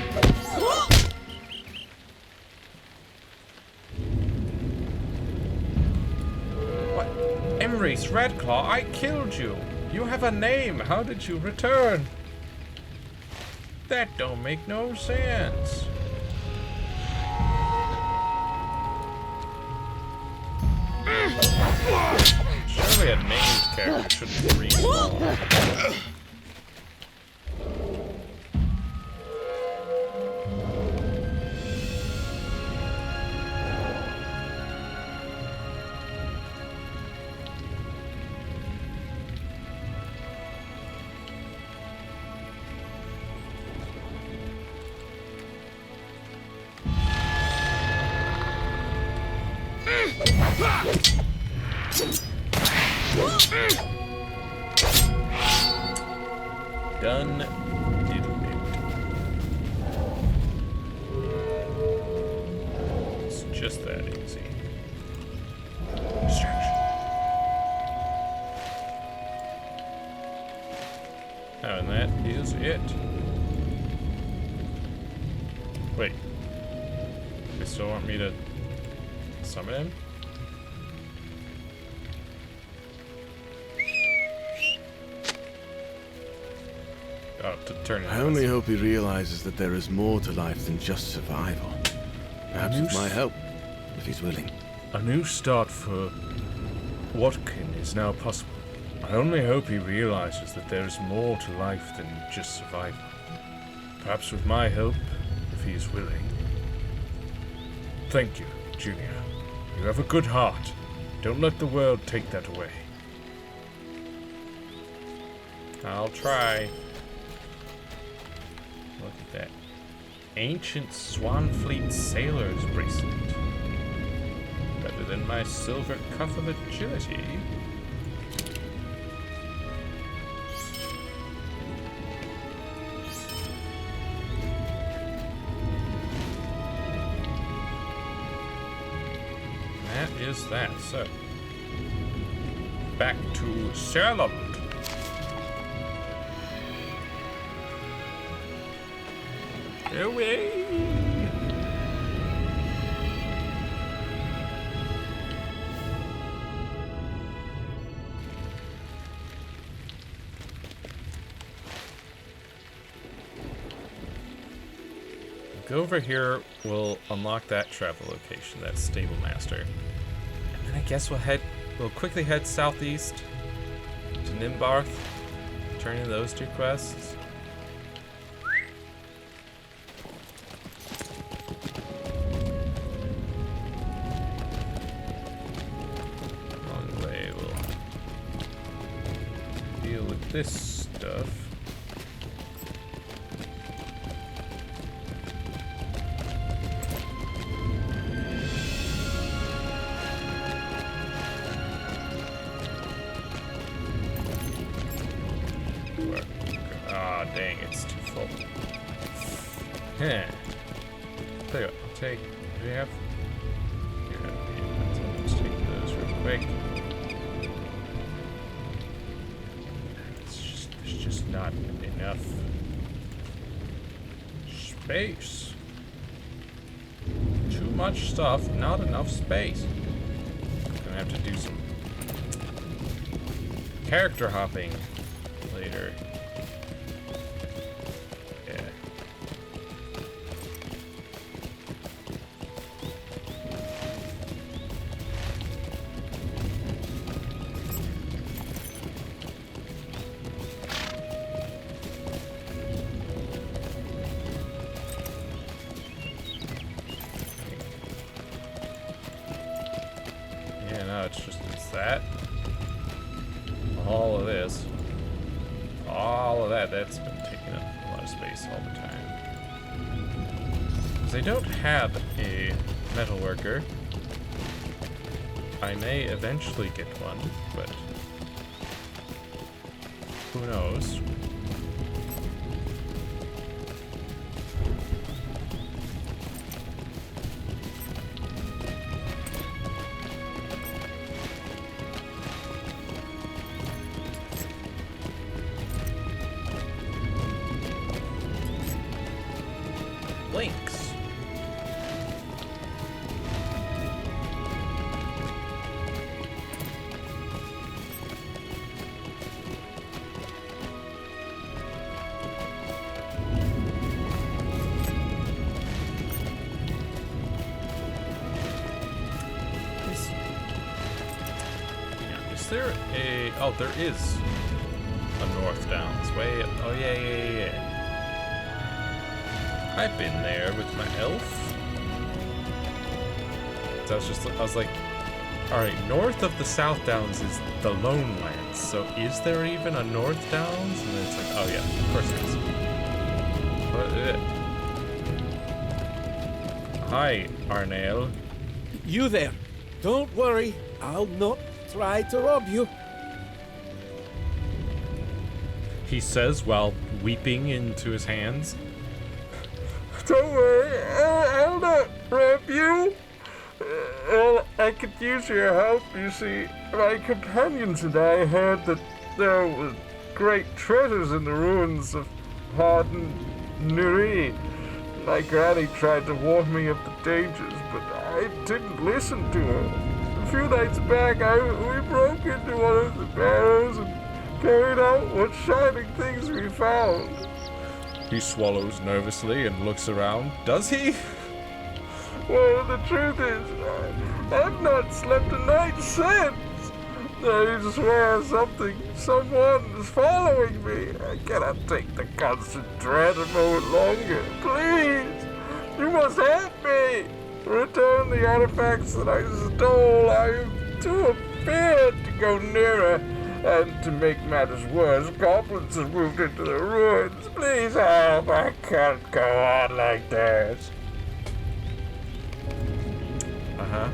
What? Emrys Redclaw, I killed you. You have a name. How did you return? That don't make no sense. Surely a named character shouldn't respawn. Done. Diddle it. It's just that easy. Distraction. Oh, and that is it. Wait. They still want me to summon him? To turn it. I only hope he realizes that there is more to life than just survival. Perhaps with my help, if he's willing. A new start for Watkin is now possible. I only hope he realizes that there is more to life than just survival. Perhaps with my help, if he is willing. Thank you, Junior. You have a good heart. Don't let the world take that away. I'll try. Look at that. Ancient Swanfleet Sailor's Bracelet. Better than my silver cuff of agility. That is that. So, back to Salem. Away! Go over here, we'll unlock that travel location, that Stable Master. And then I guess we'll quickly head southeast to Nimbarth, turn in those two quests. This stuff. Ah, dang, it's too full. Tell you what, I'll take. Do we have? Yeah, let's take those real quick. Not enough space. Too much stuff, not enough space. Gonna have to do some character hopping later. Yeah. Yeah, no, it's that. All of this. All of that. That's been taking up a lot of space all the time. Because I don't have a metal worker. I may eventually get one, but who knows? Links. Is there a... Oh, there is a North Downs way... Oh, yeah. I've been there with my elf. So I was like, alright, north of the South Downs is the Lone Lands. So is there even a North Downs? And then it's like, oh yeah, of course there is. Hi, Arnael. You there. Don't worry. I'll not try to rob you. He says while weeping into his hands. Don't worry, I'll not rob you. I could use your help, you see. My companions and I heard that there were great treasures in the ruins of Harden Nuri. My granny tried to warn me of the dangers, but I didn't listen to her. A few nights back, we broke into one of the barrows and carried out what shining things we found. He swallows nervously and looks around. Does he? Well, the truth is, I've not slept a night since. I swear someone is following me. I cannot take the constant dread a moment longer. Please, you must help me. Return the artifacts that I stole. I am too afraid to go nearer. And to make matters worse, goblins have moved into the ruins. Please help. I can't go on like this. Uh-huh.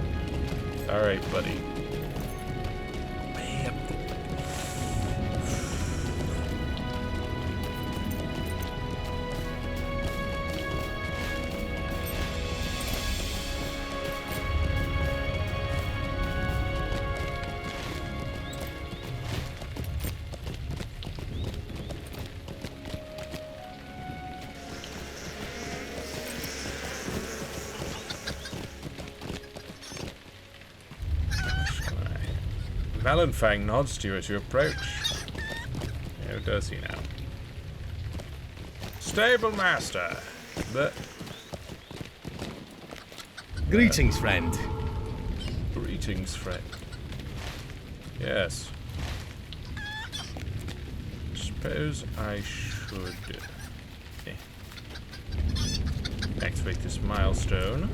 Alright, buddy. Valenfang nods to you as you approach. How does he now? Stable master. Greetings, friend. Greetings, friend. Yes. Suppose I should activate this milestone.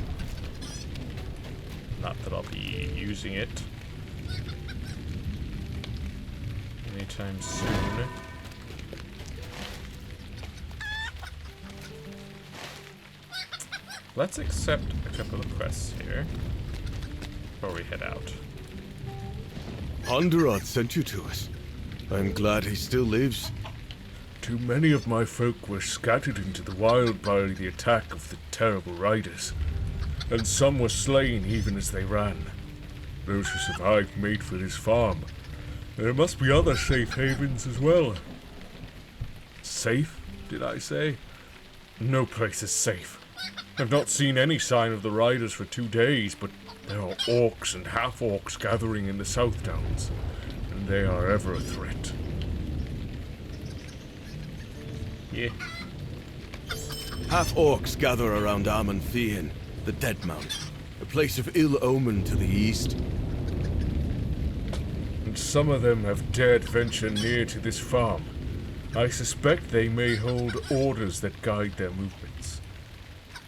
Not that I'll be using it anytime soon. Let's accept a couple of quests here before we head out. Onderod sent you to us. I'm glad he still lives. Too many of my folk were scattered into the wild by the attack of the terrible riders, and some were slain even as they ran. Those who survived made for this farm. There must be other safe havens as well. Safe, did I say? No place is safe. I've not seen any sign of the riders for 2 days, but there are orcs and half-orcs gathering in the South Downs, and they are ever a threat. Yeah. Half-orcs gather around Amon Fian, the Dead Mount, a place of ill omen to the east. And some of them have dared venture near to this farm. I suspect they may hold orders that guide their movements.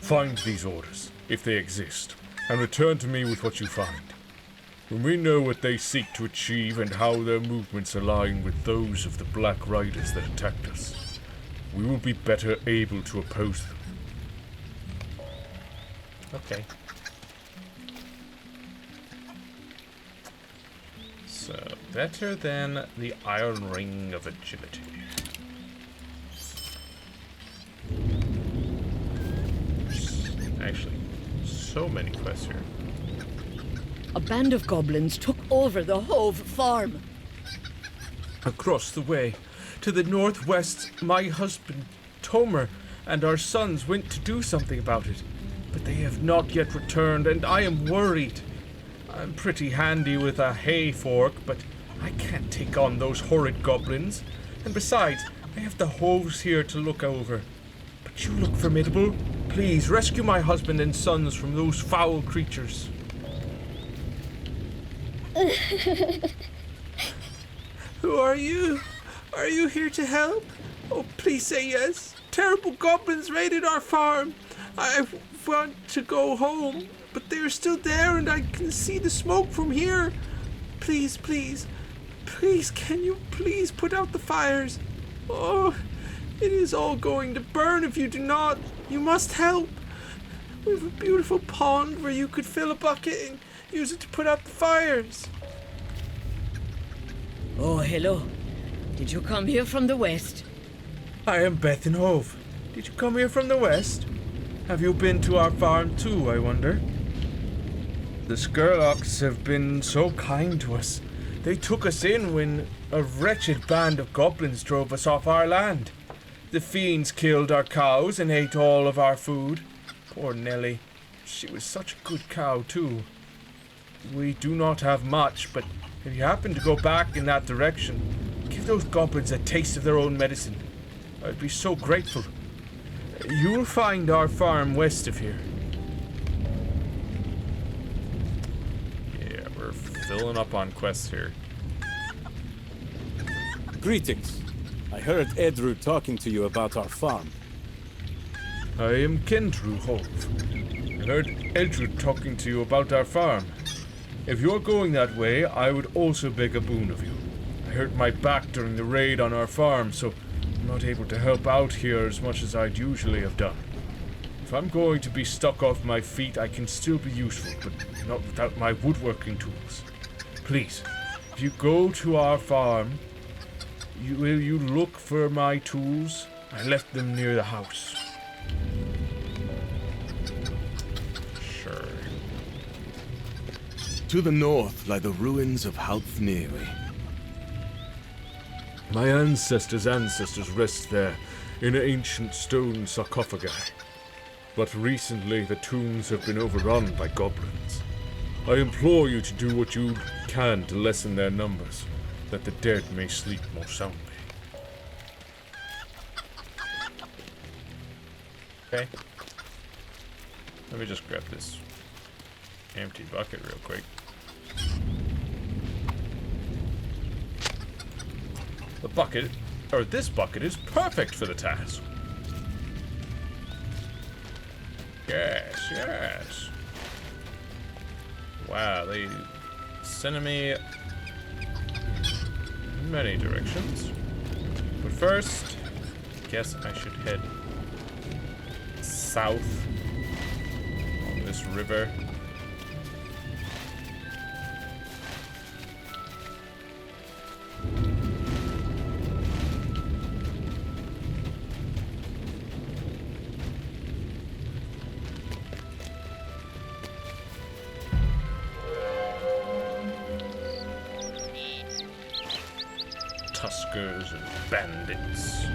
Find these orders, if they exist, and return to me with what you find. When we know what they seek to achieve and how their movements align with those of the Black Riders that attacked us, we will be better able to oppose them. Okay. So, better than the Iron Ring of Agility. Actually, so many quests here. A band of goblins took over the Hove farm. Across the way, to the northwest, my husband, Tomer, and our sons went to do something about it. But they have not yet returned, and I am worried. I'm pretty handy with a hay fork, but I can't take on those horrid goblins. And besides, I have the Hoves here to look over. But you look formidable. Please, rescue my husband and sons from those foul creatures. Who are you? Are you here to help? Oh, please say yes. Terrible goblins raided our farm. I want to go home, but they are still there and I can see the smoke from here. Please, please, please, can you please put out the fires? Oh, it is all going to burn if you do not. You must help. We have a beautiful pond where you could fill a bucket and use it to put out the fires. Oh, hello. Did you come here from the west? I am Bethan Hove. Did you come here from the west? Have you been to our farm too, I wonder? The Skurlocks have been so kind to us. They took us in when a wretched band of goblins drove us off our land. The fiends killed our cows and ate all of our food. Poor Nellie. She was such a good cow too. We do not have much, but if you happen to go back in that direction, give those goblins a taste of their own medicine. I'd be so grateful. You'll find our farm west of here. Yeah, we're filling up on quests here. Greetings. I heard Edru talking to you about our farm. I am Kendru Hove. I heard Edru talking to you about our farm. If you're going that way, I would also beg a boon of you. I hurt my back during the raid on our farm, so I'm not able to help out here as much as I'd usually have done. If I'm going to be stuck off my feet, I can still be useful, but not without my woodworking tools. Please, if you go to our farm, will you look for my tools? I left them near the house. Sure. To the north lie the ruins of Halfniri. My ancestors' ancestors rest there in ancient stone sarcophagi. But recently the tombs have been overrun by goblins. I implore you to do what you can to lessen their numbers, that the dead may sleep more soundly. Okay. Let me just grab this empty bucket real quick. The bucket, or this bucket, is perfect for the task. Yes, yes. Wow, they sent me many directions. But first, I guess I should head south on this river. Tuskers and bandits.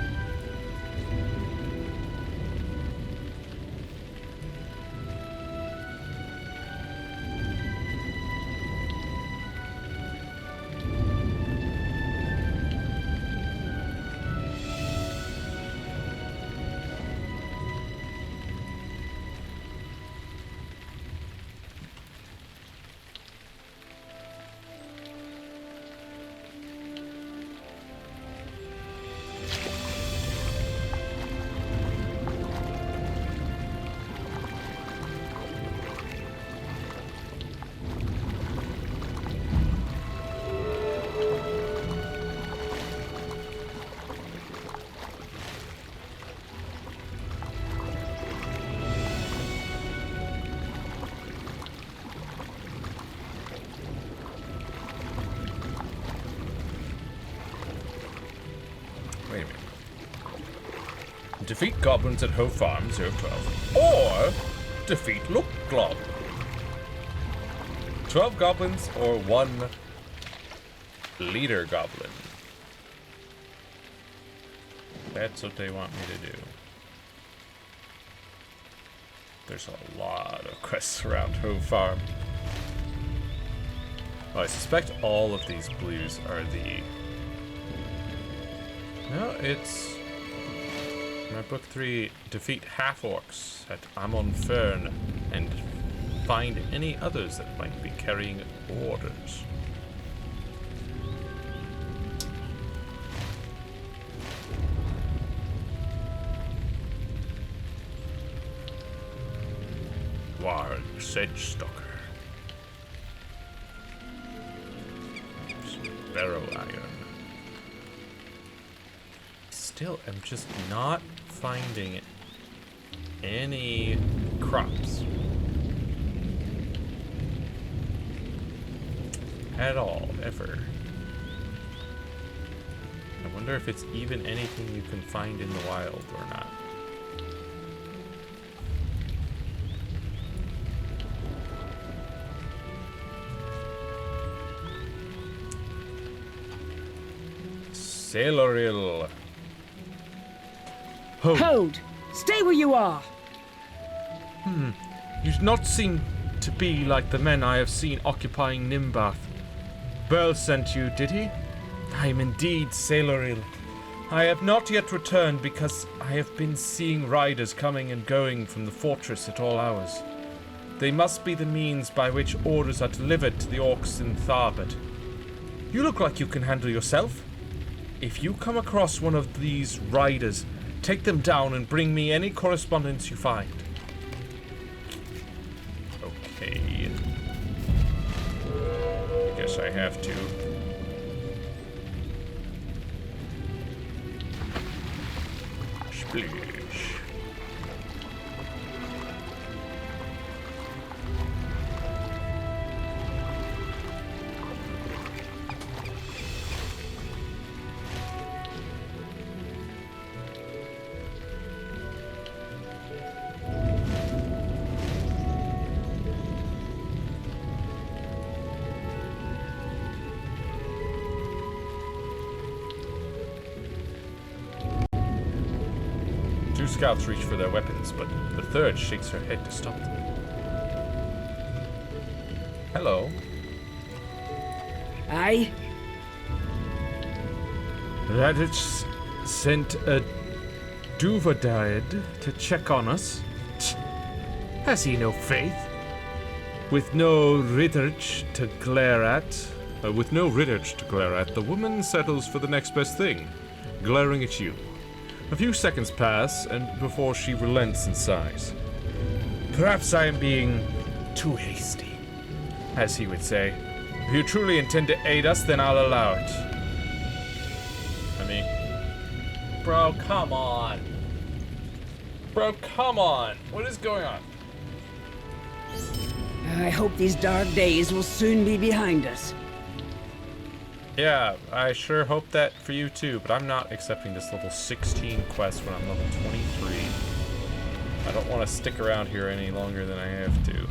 Defeat goblins at Hove Farm 012. Or defeat Look Glob. 12 goblins or 1 leader goblin. That's what they want me to do. There's a lot of quests around Hove Farm. Well, I suspect all of these blues are the... No, it's... My book 3, defeat half-orcs at Amon Fern and find any others that might be carrying orders. Warg Sedgestalker. Barrow Iron. Still, I'm just not finding any crops. At all, ever. I wonder if it's even anything you can find in the wild or not. Sailoril. Hold! Stay where you are! You do not seem to be like the men I have seen occupying Nimbath. Burl sent you, did he? I am indeed Sailoril. I have not yet returned because I have been seeing riders coming and going from the fortress at all hours. They must be the means by which orders are delivered to the orcs in Tharbad. You look like you can handle yourself. If you come across one of these riders, take them down and bring me any correspondence you find. Okay. I guess I have to. Splish. Two scouts reach for their weapons, but the third shakes her head to stop them. Hello. Aye? Raditz sent a Duvadiad to check on us. Has he no faith? With no Ridderch to glare at, the woman settles for the next best thing, glaring at you. A few seconds pass, and before she relents in sighs. Perhaps I am being too hasty, as he would say. If you truly intend to aid us, then I'll allow it. I mean, bro, come on. Bro, come on. What is going on? I hope these dark days will soon be behind us. Yeah, I sure hope that for you too, but I'm not accepting this level 16 quest when I'm level 23. I don't want to stick around here any longer than I have to.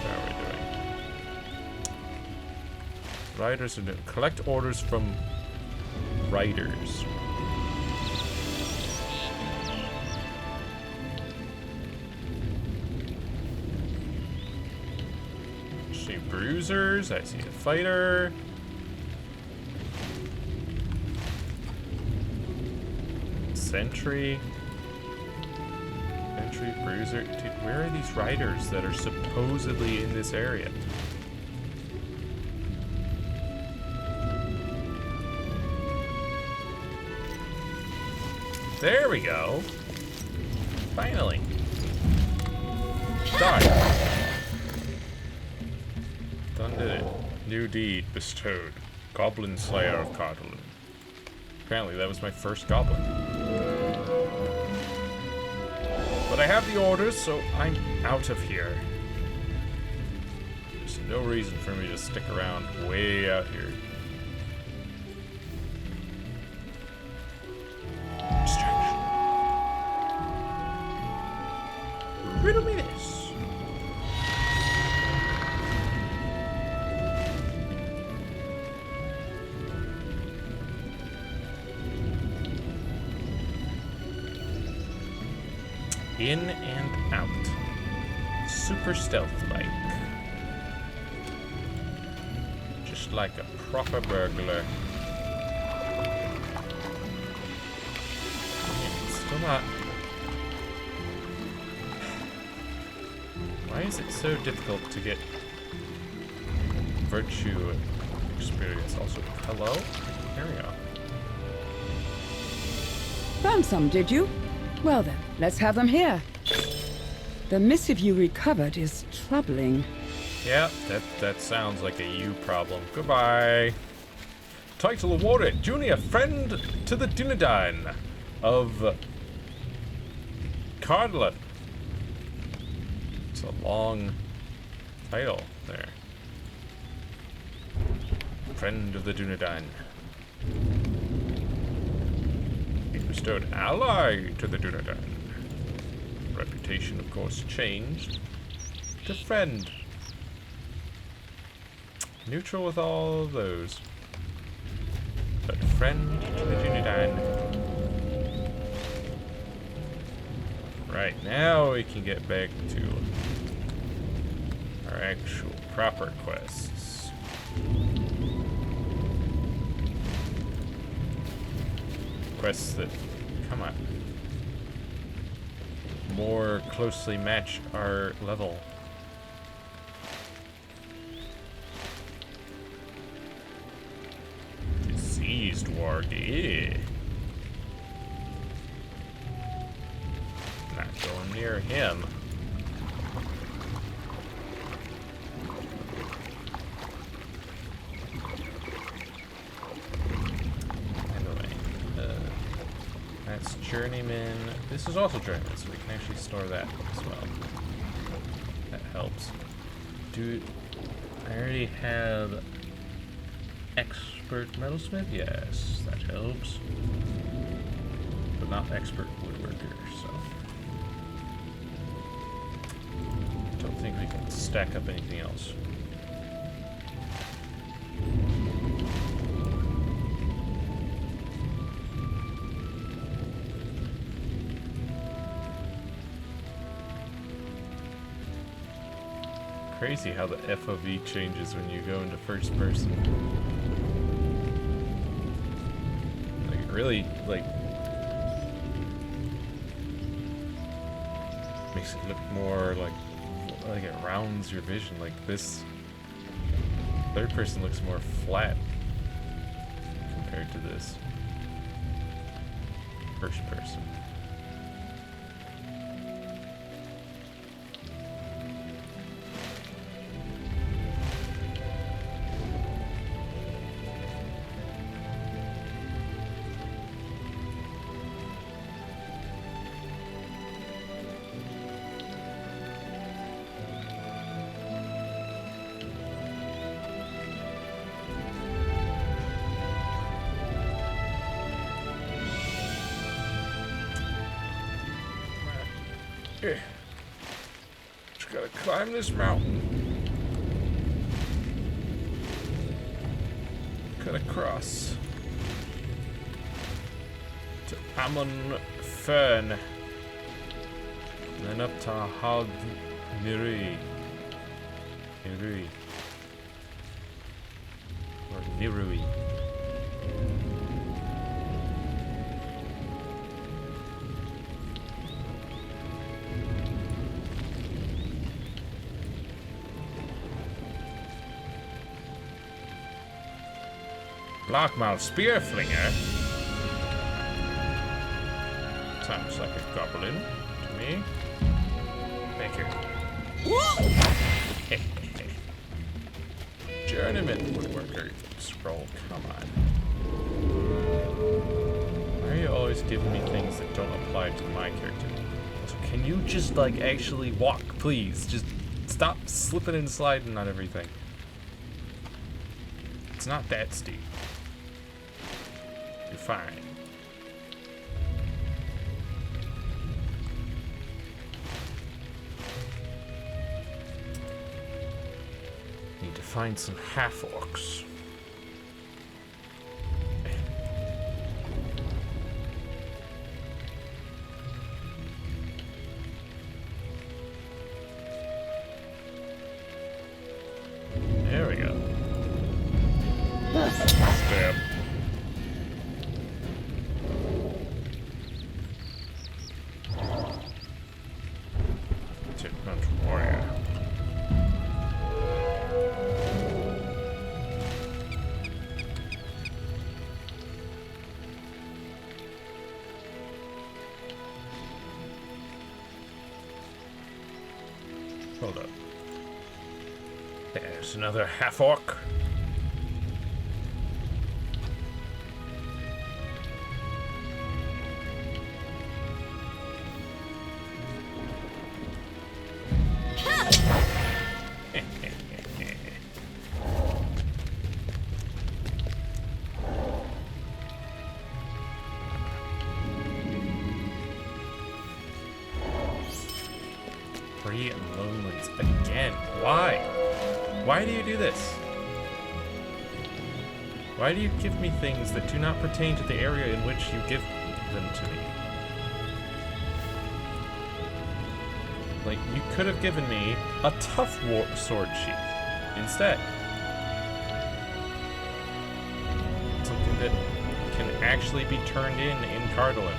How are we doing? Riders are collect orders from riders. Bruisers, I see a fighter. Sentry. Sentry, bruiser. Dude, where are these riders that are supposedly in this area? There we go. Finally. Die. Done did it. New deed bestowed. Goblin Slayer of Cardalin. Apparently that was my first goblin. But I have the orders, so I'm out of here. There's no reason for me to stick around way out here. Riddle me this. In and out. Super stealth-like. Just like a proper burglar. Still not. Why is it so difficult to get virtue experience? Also, hello? There we go. Found some, did you? Well then, let's have them here. The missive you recovered is troubling. Yeah, that sounds like a you problem. Goodbye. Title awarded. Junior friend to the Dunedain of Cardlet. It's a long title there. Friend of the Dunedain. He bestowed ally to the Dunedain. Reputation, of course, changed to friend. Neutral with all of those. But friend to the Dunedain. Right, now we can get back to our actual proper quests. Quests that, come on, more closely match our level. Diseased Wargy. Not going near him. That's Journeyman. This is also Journeyman, so we can actually store that as well. That helps. Dude, I already have Expert Metalsmith? Yes, that helps. But not Expert Woodworker, so. Don't think we can stack up anything else. Crazy how the FOV changes when you go into first person. Like, it really, like, makes it look more like it rounds your vision. Like this third person looks more flat compared to this first person. Just gotta climb this mountain. Cut across to Amon Fern. And then up to Hag Niri. Nirui. Or Nirui. Blackmail Spearflinger? Sounds like a goblin to me. Thank you. Journeyman Woodworker scroll, come on. Why are you always giving me things that don't apply to my character? So can you just like actually walk, please? Just stop slipping and sliding on everything. It's not that steep. You're fine. find some half-orcs. There we go. Stab. Two-punch warrior. Hold up. There's another half-orc. Free and loneliness again. Why? Why do you do this? Why do you give me things that do not pertain to the area in which you give them to me? Like, you could have given me a tough sword sheath instead. Something that can actually be turned in Cardolan.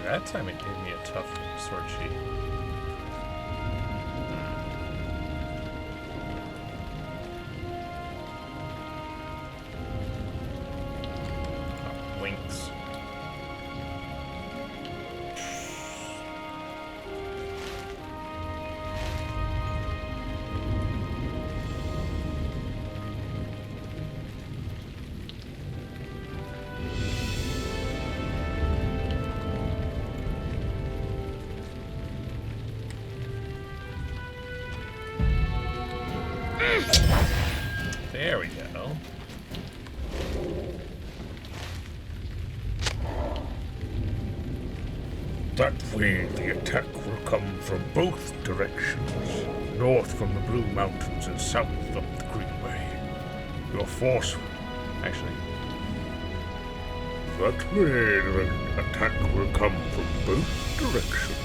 That time it gave me a tough sword sheath. Oh, links. There we go. That way the attack will come from both directions. North from the Blue Mountains and south up the Greenway. Your force... Actually, That way the attack will come from both directions.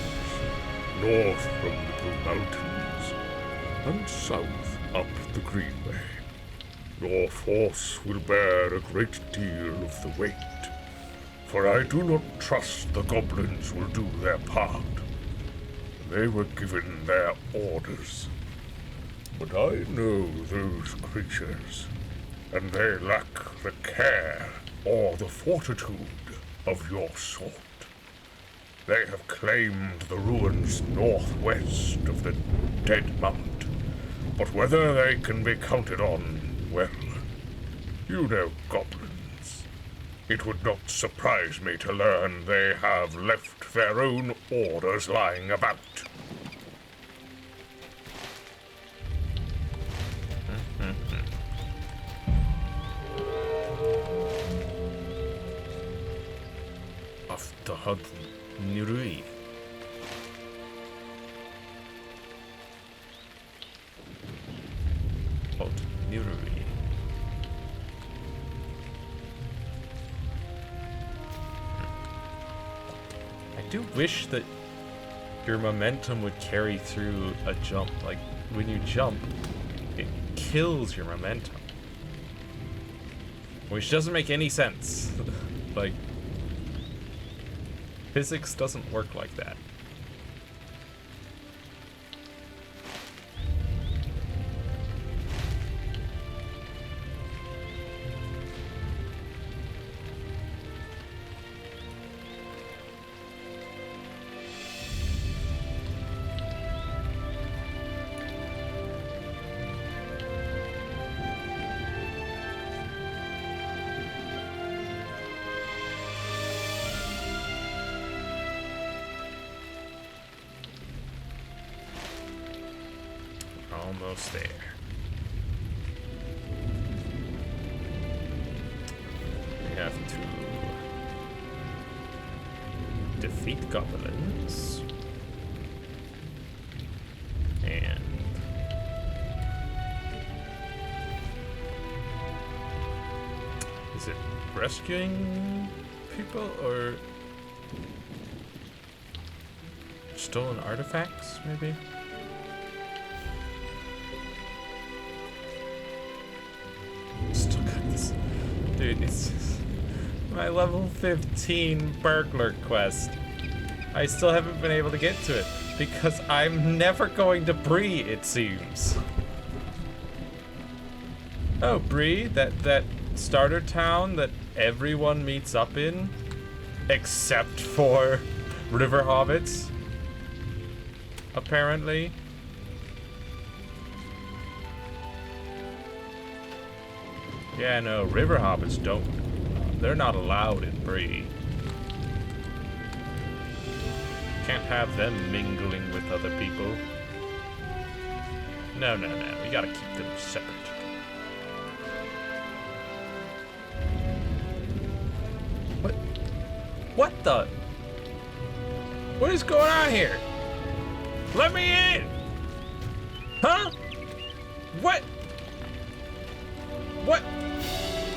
North from the Blue Mountains and south up the Greenway. Your force will bear a great deal of the weight, for I do not trust the goblins will do their part. They were given their orders. But I know those creatures, and they lack the care or the fortitude of your sort. They have claimed the ruins northwest of the Dead Mount, but whether they can be counted on, well, you know goblins. It would not surprise me to learn they have left their own orders lying about. off the Hud Nirui. Hud Nirui. I do wish that your momentum would carry through a jump. Like, when you jump, it kills your momentum. Which doesn't make any sense. Like, physics doesn't work like that. almost there. We have to defeat goblins. And is it rescuing people or stolen artifacts, maybe? Still got this. Dude, it's just my level 15 burglar quest. I still haven't been able to get to it because I'm never going to Bree, it seems. Oh, Bree, that starter town that everyone meets up in, except for river hobbits, apparently. Yeah, no, river hobbits don't. They're not allowed in Bree. Can't have them mingling with other people. No, no, no. We gotta keep them separate. What? What the? What is going on here? Let me in! Huh? What? What?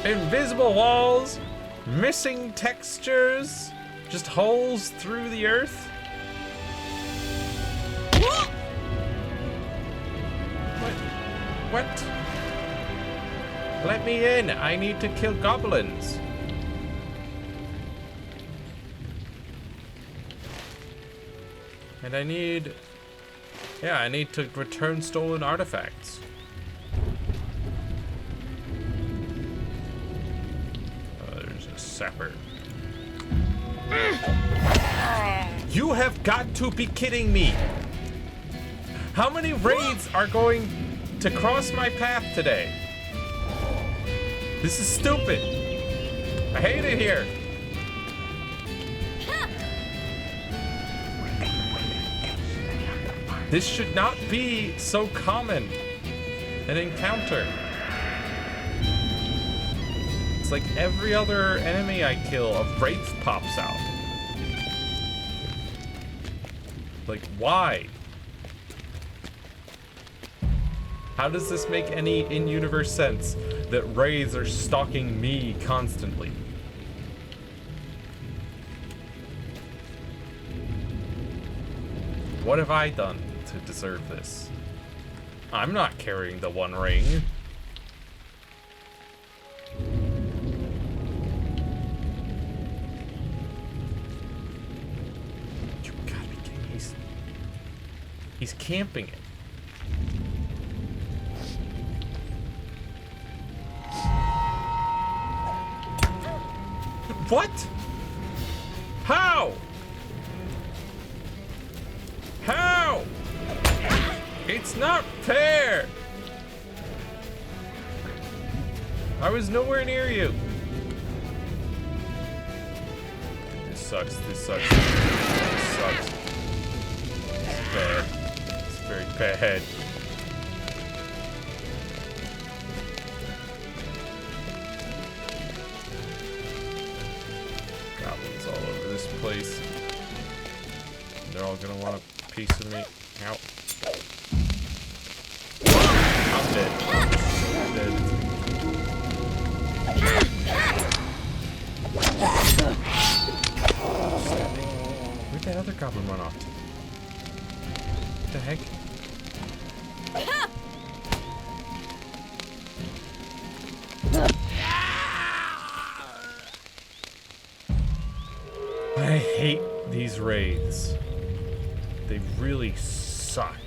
Invisible walls? Missing textures? Just holes through the earth? What? Let me in. I need to kill goblins. And I need... Yeah, I need to return stolen artifacts. Oh, there's a sapper. You have got to be kidding me! How many raids are going to cross my path today? This is stupid. I hate it here. This should not be so common an encounter. It's like every other enemy I kill, a wraith pops out. Like, why? How does this make any in-universe sense that wraiths are stalking me constantly? What have I done to deserve this? I'm not carrying the One Ring. You gotta be kidding me. He's camping it. What? How? How? It's not fair. I was nowhere near you. This sucks. This sucks. This sucks. It's bad. It's very bad. Goblins all over this place. They're all gonna want a piece of me. Ow. I'm dead. I'm dead. Where'd that other goblin run off to? What the heck? I hate these raids. They really suck.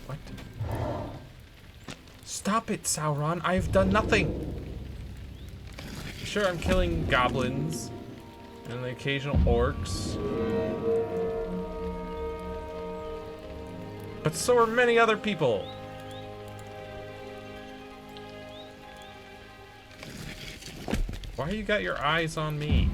What? Stop it, Sauron. I've done nothing. Sure, I'm killing goblins and the occasional orcs. But so are many other people. Why you got your eyes on me?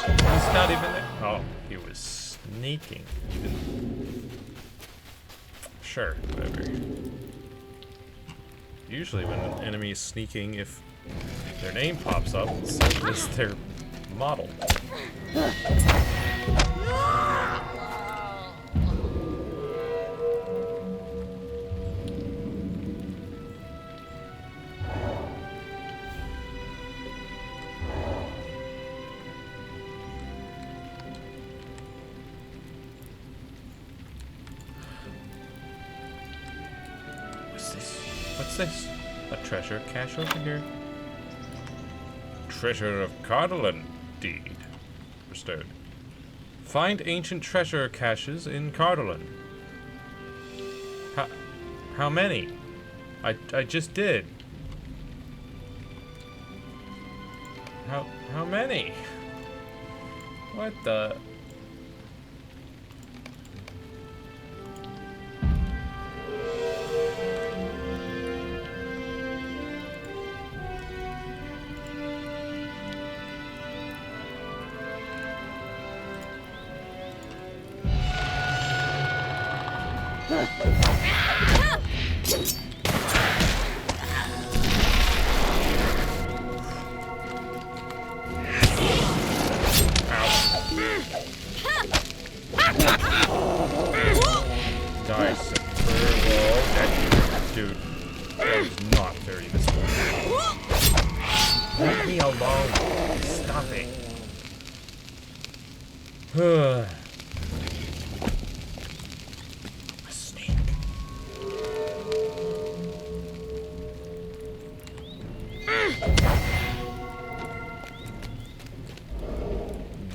He's not even there. Oh, he was sneaking. Sure, whatever. Usually when an enemy is sneaking, if their name pops up, so does their model. What's this? A treasure cache over here? Treasure of Cardolan deed. Restored. Find ancient treasure caches in Cardolan. How many? I just did. How many? What the? Nice. Dude, that was not very visible. Leave me alone. Stop it. A snake.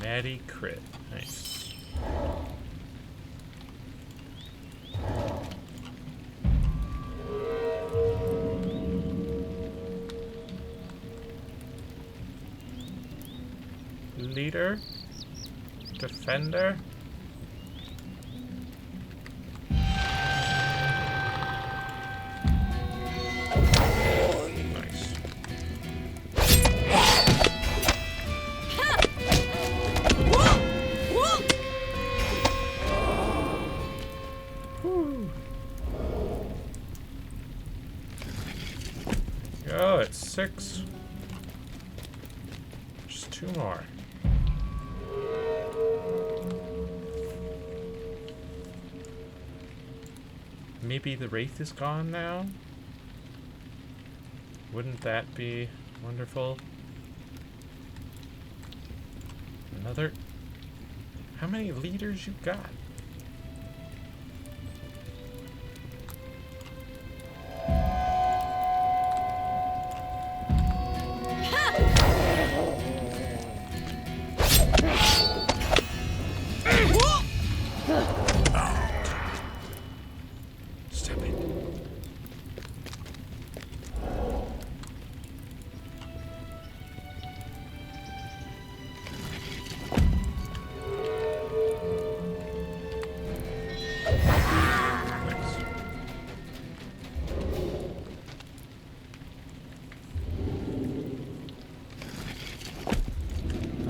Natty crit. Nice. Leader? Defender? Nice. Go, it's 6. Just 2 more. Maybe the Wraith is gone now? Wouldn't that be wonderful? Another? How many leaders you got?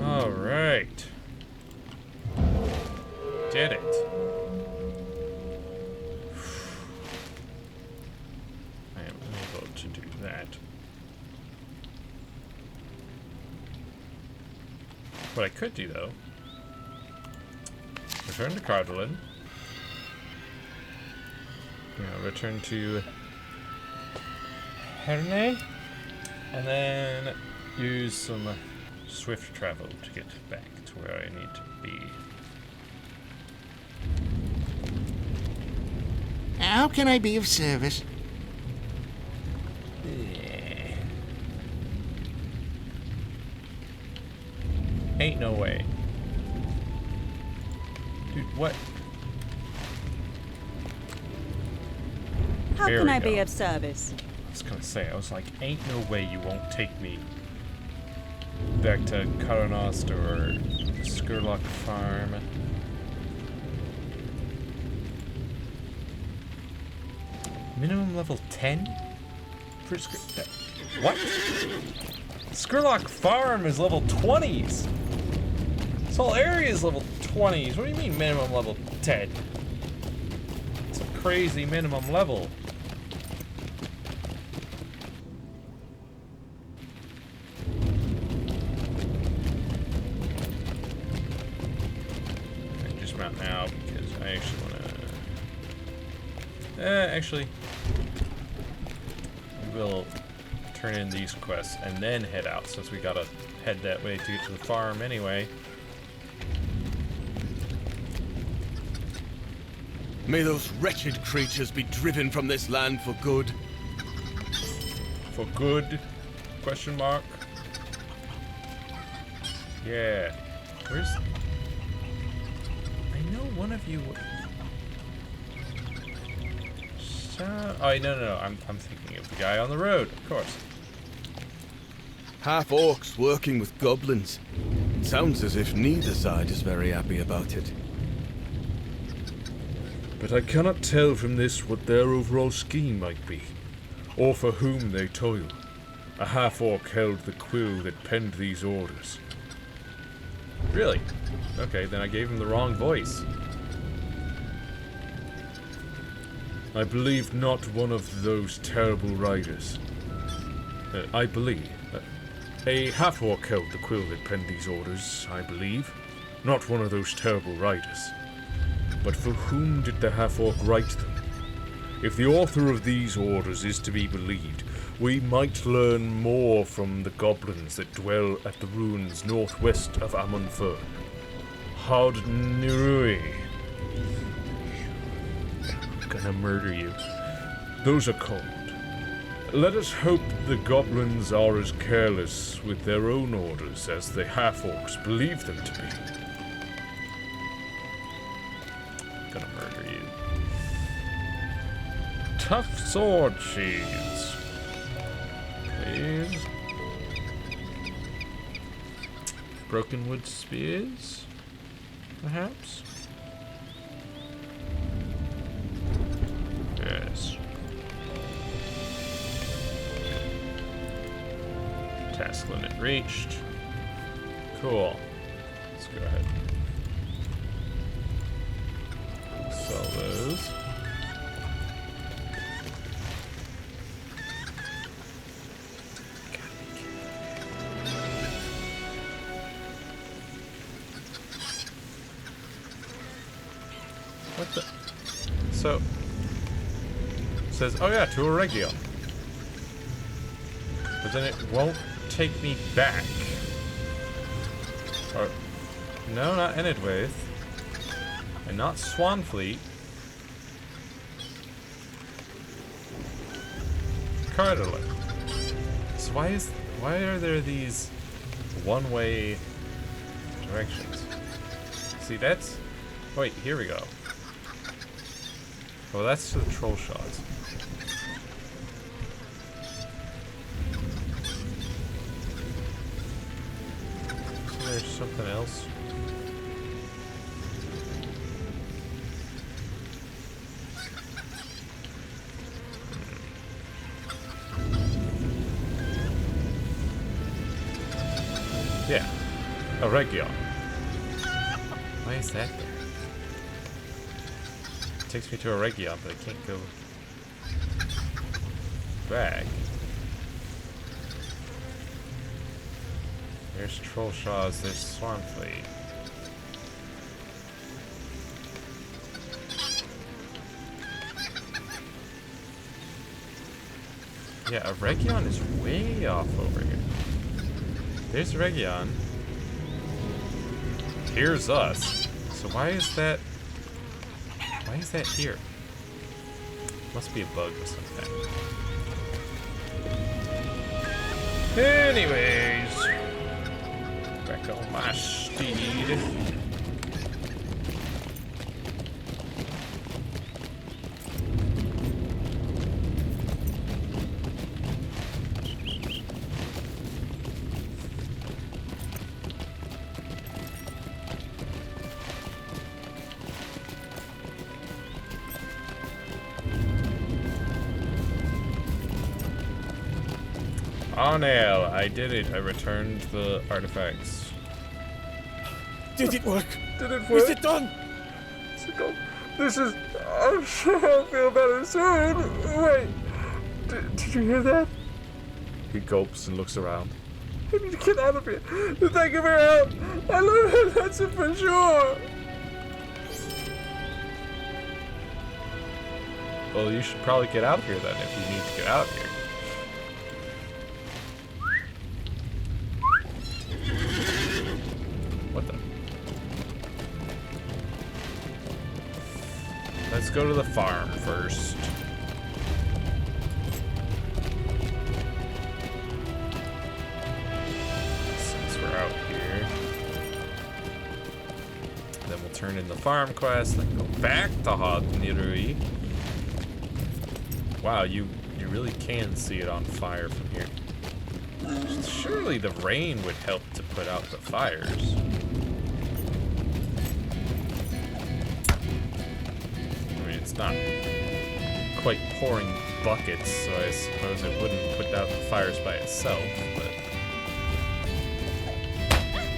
Alright. Did it. I am unable to do that. What I could do, though, return to Cardolan. Return to Herne, and then use some swift travel to get back to where I need to be. How can I be of service? Yeah. Ain't no way. Dude, what? How There can we I be go. of service? I was gonna say, I was like, ain't no way you won't take me back to Karanost or Skurlock Farm. Minimum level 10? For what? Skurlock Farm is level 20s! This whole area is level 20s. What do you mean minimum level 10? It's a crazy minimum level. Now because I actually want to actually we'll turn in these quests and then head out since we gotta head that way to get to the farm anyway. May those wretched creatures be driven from this land for good. For good? Question mark. Yeah. Where's one of you. Oh, no. I'm thinking of the guy on the road, of course. Half-orcs working with goblins. Sounds as if neither side is very happy about it. But I cannot tell from this what their overall scheme might be, or for whom they toil. A half-orc held the quill that penned these orders. Really? Okay, then I gave him the wrong voice. I believe not one of those terrible riders. I believe. A half-orc held the quill that penned these orders, I believe. Not one of those terrible riders. But for whom did the half-orc write them? If the author of these orders is to be believed, we might learn more from the goblins that dwell at the ruins northwest of Amonfern. Haud Nirui. I'm gonna murder you. Those are called. Let us hope the goblins are as careless with their own orders as the half-orcs believe them to be. I'm gonna murder you. Tough sword sheaths. Please. Broken wood spears? Perhaps? Yes. Task limit reached. Cool. Let's go ahead. Sell those. What the? So, it says, oh yeah, to Eregion. But then it won't take me back. Or, no, not Enidwaith. And not Swanfleet. Cardolet. So why are there these one-way directions? See, that's... Wait, here we go. Well, that's the troll shots. So there's something else. Yeah, Eregion. Why is that there? It takes me to Eregion, but I can't go back. There's Trollshaws, there's Swanfleet. Yeah, Eregion is way off over here. There's Region. Here's us. So why is that here? Must be a bug or something. Anyways, back on my steed. Arnel, I did it. I returned the artifacts. Did it work? Did it work? Is it done? This is... I'm sure I'll feel better soon. Wait. Did you hear that? He gulps and looks around. I need to get out of here. Thank you for your help. I learned that's it for sure. Well, you should probably get out of here then if you need to get out of here. What the? Let's go to the farm first. Since we're out here. Then we'll turn in the farm quest, then go back to Hodnirui. Wow, you really can see it on fire from here. Surely the rain would help to put out the fires. I mean, it's not quite pouring buckets, so I suppose it wouldn't put out the fires by itself, but...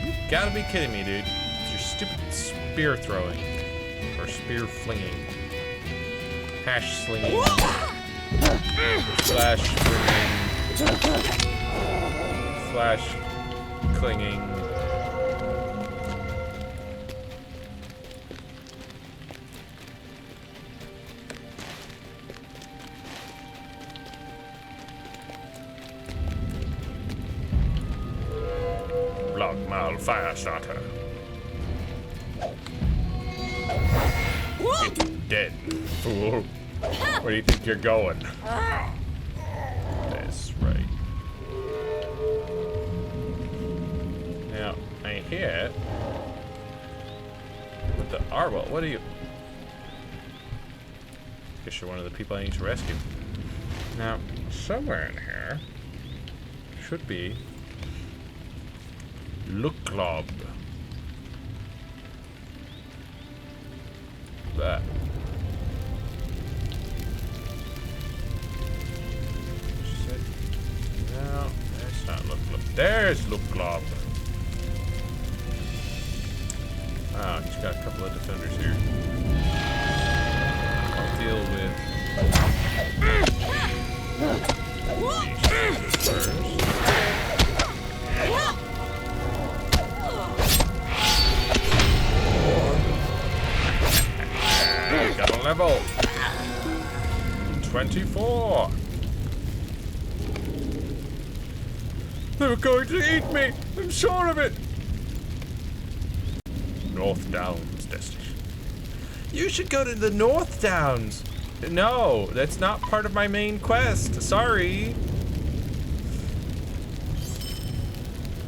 You gotta be kidding me, dude. It's your stupid spear throwing. Or spear flinging. Hash slinging. Flash flinging. Flash clinging. Blockmal fire starter. Get dead, fool. Where do you think you're going? That's right. Now, I hear with the Arwell. What are you? Guess you're one of the people I need to rescue. Now, somewhere in here should be Luklob. That. No, that's not Luklob. There's Luklob. Wow, he's got a couple of defenders here. I'll deal with these first. Got a level 24. They were going to eat me. I'm sure of it. North Downs destination. You should go to the North Downs. No, that's not part of my main quest. Sorry.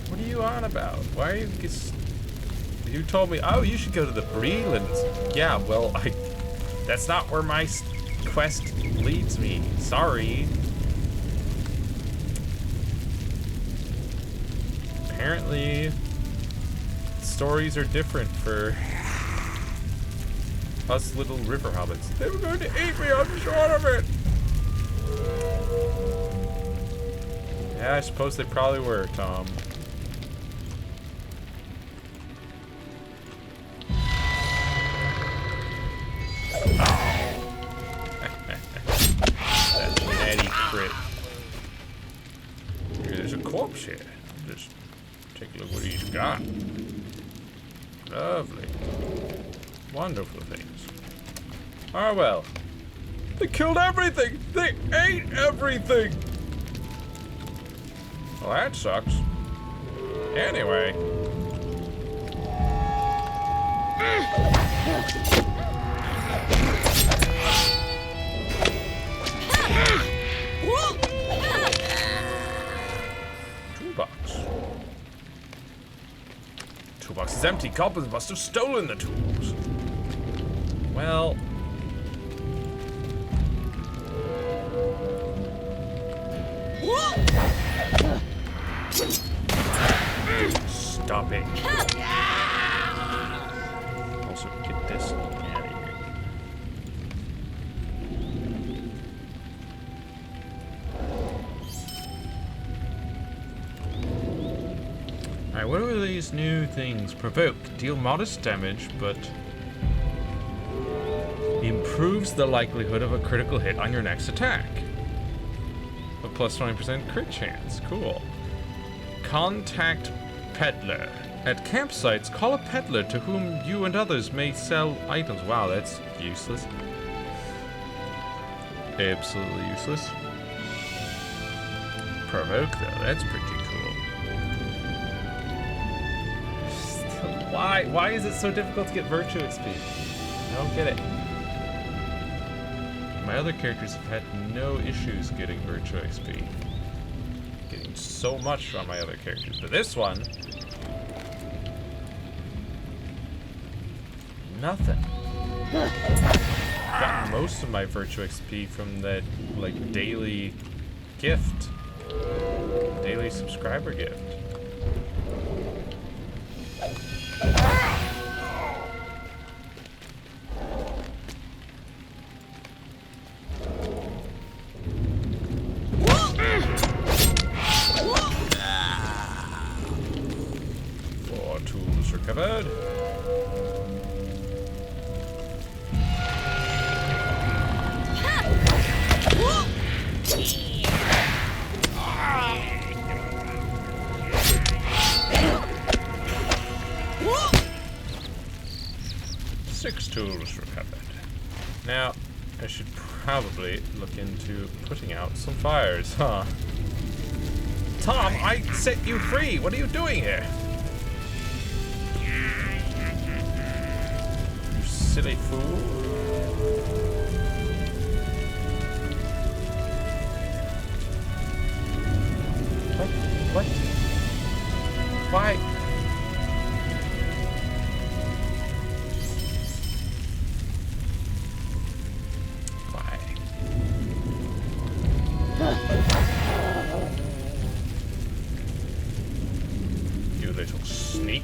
What are you on about? Why are you just... You told me, oh, you should go to the Brelands. Yeah, well, that's not where my quest leads me. Sorry. Apparently, stories are different for us little river hobbits. They were going to eat me, I'm sure of it. Yeah, I suppose they probably were, Tom. That natty crit. Here, there's a corpse here. Just take a look what he's got. Lovely. Wonderful things. Oh well. They killed everything! They ate everything! Well, that sucks. Anyway. Toolbox. Toolbox is empty. Goblins must have stolen the tools. Well. Stop it. Also, get this out of here. Alright, what are these new things? Provoke. Deal modest damage, but improves the likelihood of a critical hit on your next attack. A plus 20% crit chance. Cool. Contact peddler. At campsites, call a peddler to whom you and others may sell items. Wow, that's useless. Absolutely useless. Provoke, though. That's pretty cool. Still, why is it so difficult to get virtue XP? I don't get it. My other characters have had no issues getting virtue XP. Getting so much on my other characters, but this one, nothing. Got most of my virtue XP from that like daily gift, daily subscriber gift. Recovered. Six tools recovered. Now, I should probably look into putting out some fires, huh? Tom, I set you free! What are you doing here? Silly fool. What? Why? Why? You little sneak.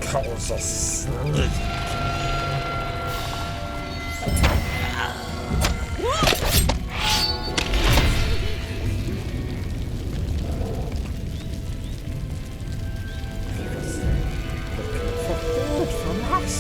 Calls us sneak. He was looking for food from us.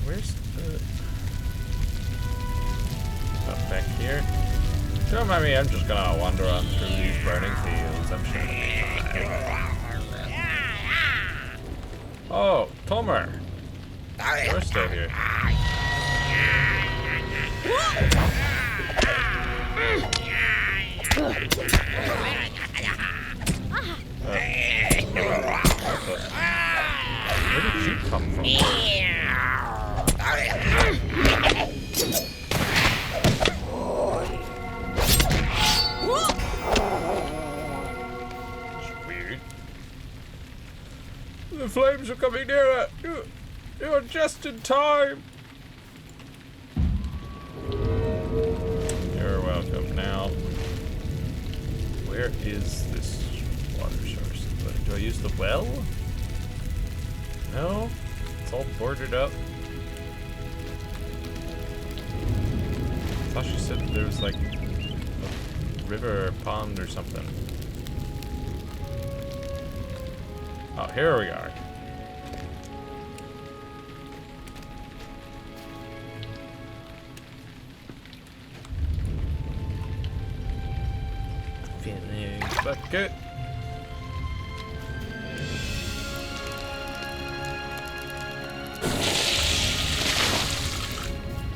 Where's the... Up back here? Don't mind me, I'm just gonna wander on through these burning fields. I'm sure it'll be fine. Oh, Tomer! You're still here. Where did you come from? Weird. The flames are coming nearer. You're just in time. Where is this water source? Do I use the well? No? It's all boarded up. I thought she said that there was like a river or pond or something. Oh, here we are. Filling bucket.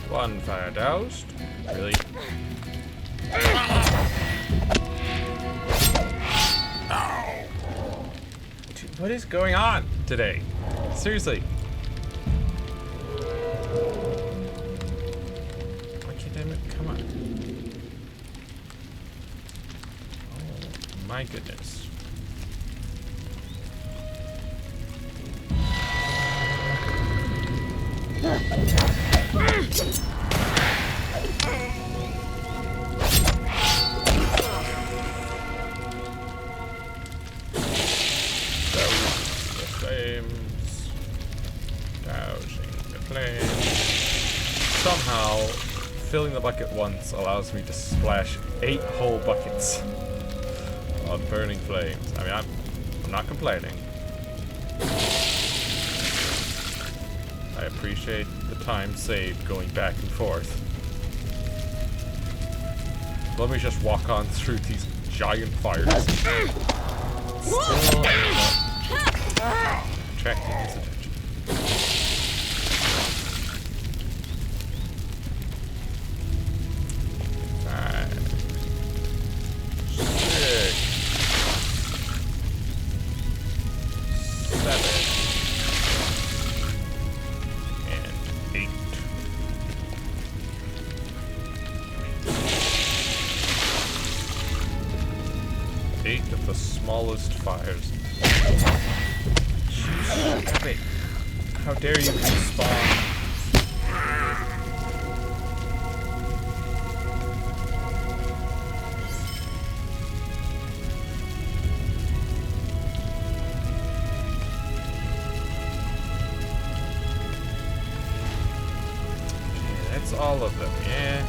One fire doused. Really? Dude, what is going on today? Seriously. Damn it, come on. Oh my goodness. Somehow, filling the bucket once allows me to splash 8 whole buckets of burning flames. I mean, I'm not complaining. I appreciate the time saved going back and forth. Let me just walk on through these giant fires. Still attracting his attention. 8 of the smallest fires. Wait, how dare you respawn? That's all of them, yeah.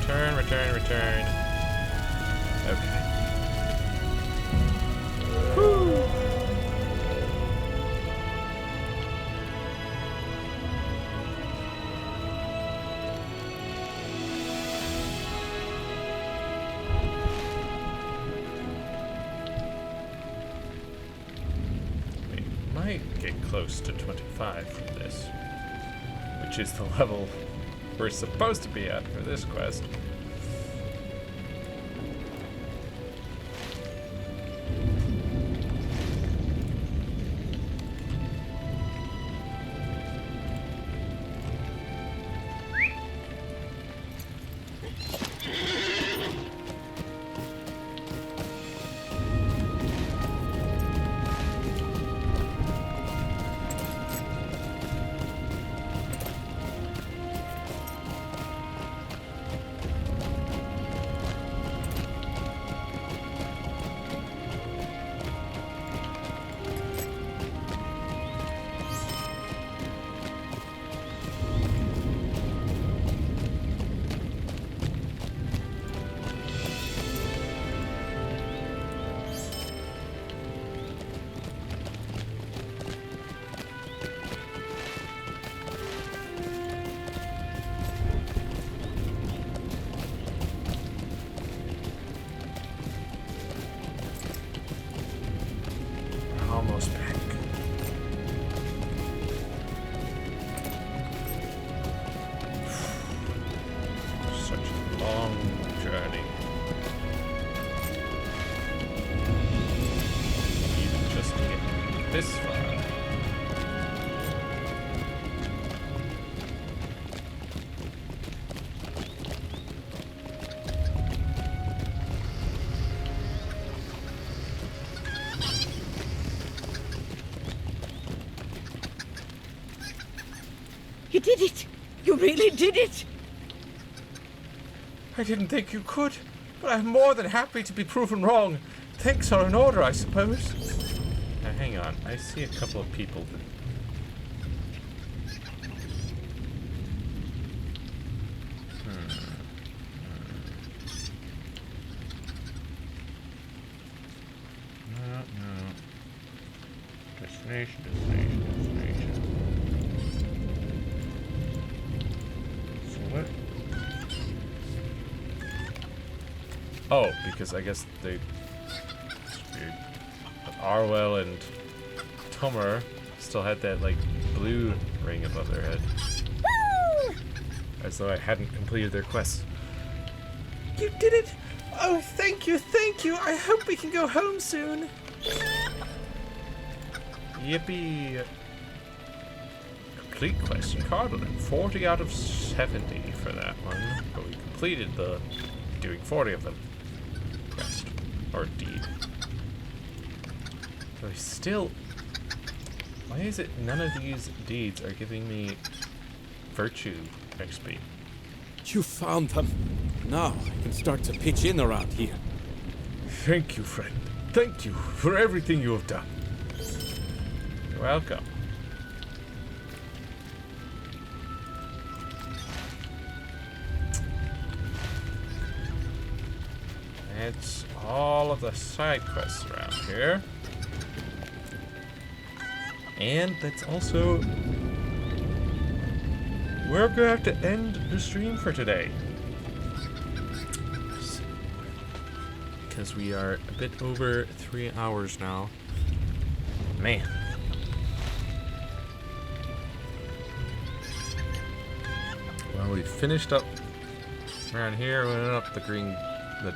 And return. Okay. Woo! We might get close to 25 from this, which is the level we're supposed to be at for this quest. Almost back. Such a long journey. Even just to get this far. You did it! You really did it! I didn't think you could, But I'm more than happy to be proven wrong. Thanks are in order, I suppose. Now, hang on. I see a couple of people that... No. Destination. So what? Oh, because I guess they... Arwell and Tummer still had that, like, blue ring above their head. Woo! As though I hadn't completed their quest. You did it! Oh, thank you! I hope we can go home soon! Yippee! Complete quest in Cardinal. 40 out of 70 for that one. But we completed the doing 40 of them. Quest. Or deed. So still... Why is it none of these deeds are giving me virtue XP? You found them. Now I can start to pitch in around here. Thank you, friend. Thank you for everything you have done. You're welcome. It's all of the side quests around here. And that's also where I'm gonna have to end the stream for today. Because we are a bit over 3 hours now. Man. Well, we finished up around here, we went up the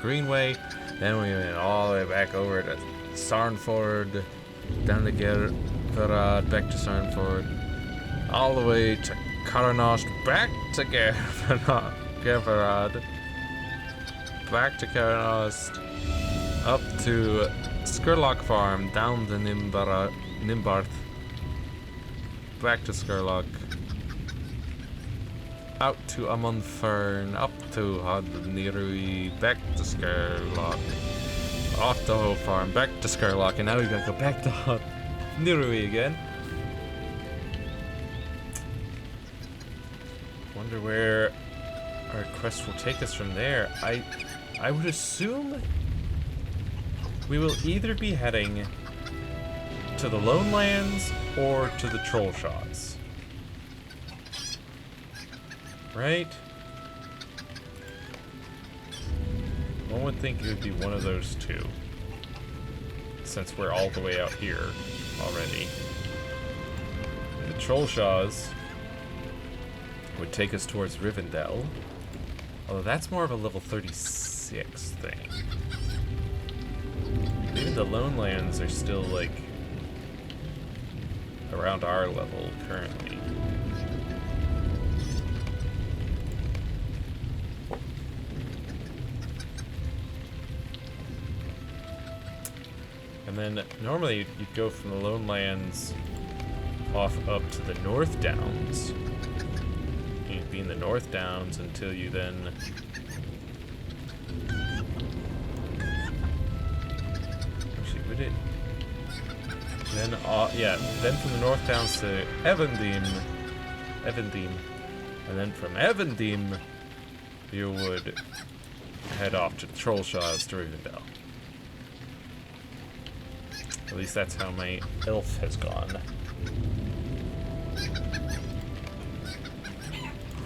Greenway, then we went all the way back over to Sarnford, down to Gervarad, back to Sarnford, all the way to Karanost, back to Gervarad, back to Karanost, up to Skurlock Farm, down to Nimbarth, back to Skurlock, out to Amonfern, up to Hodnirui, back to Skurlock, off the Hoe Farm, back to Skurlock, and now we gotta go back to Hodnirui again. Wonder where our quest will take us from there. I would assume we will either be heading to the Lone Lands or to the Trollshaws. Right? One would think it would be one of those two, since we're all the way out here already. The Trollshaws would take us towards Rivendell, although that's more of a level 36 thing. Even the Lone Lands are still, like, around our level currently. And then normally you'd go from the Lone Lands off up to the North Downs. You'd be in the North Downs until you then then from the North Downs to Evendim, and then from Evendim you would head off to the Trollshaws to Rivendell. At least that's how my elf has gone.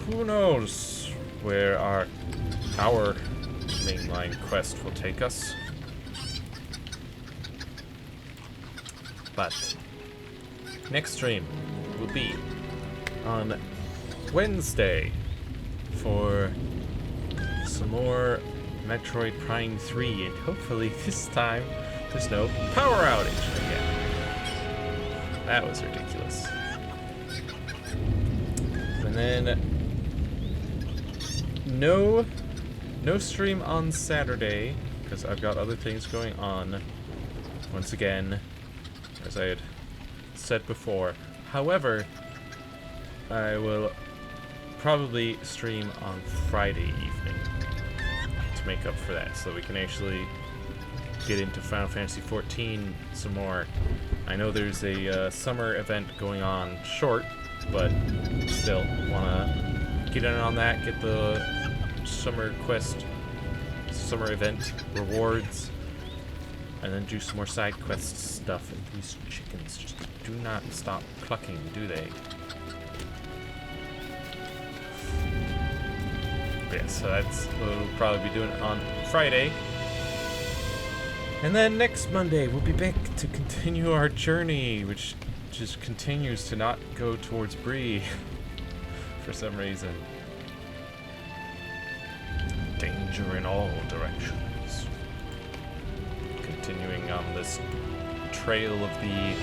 Who knows where our mainline quest will take us? But next stream will be on Wednesday for some more Metroid Prime 3, and hopefully this time there's no power outage again. That was ridiculous. And then no stream on Saturday because I've got other things going on. Once again, as I had said before. However, I will probably stream on Friday evening to to make up for that, so we can actually get into Final Fantasy XIV some more. I know there's a summer event going on short, but still wanna get in on that, get the summer quest, summer event rewards, and then do some more side quest stuff. And these chickens just do not stop clucking, do they? But yeah, so that's what we'll probably be doing on Friday. And then next Monday, we'll be back to continue our journey, which just continues to not go towards Bree for some reason. Danger in all directions. Continuing on this trail of the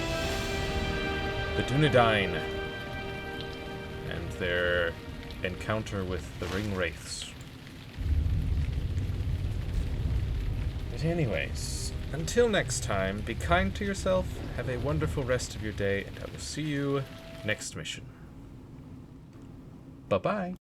Dunedain and their encounter with the Ring Wraiths. But anyways, until next time, be kind to yourself, have a wonderful rest of your day, and I will see you next mission. Bye-bye.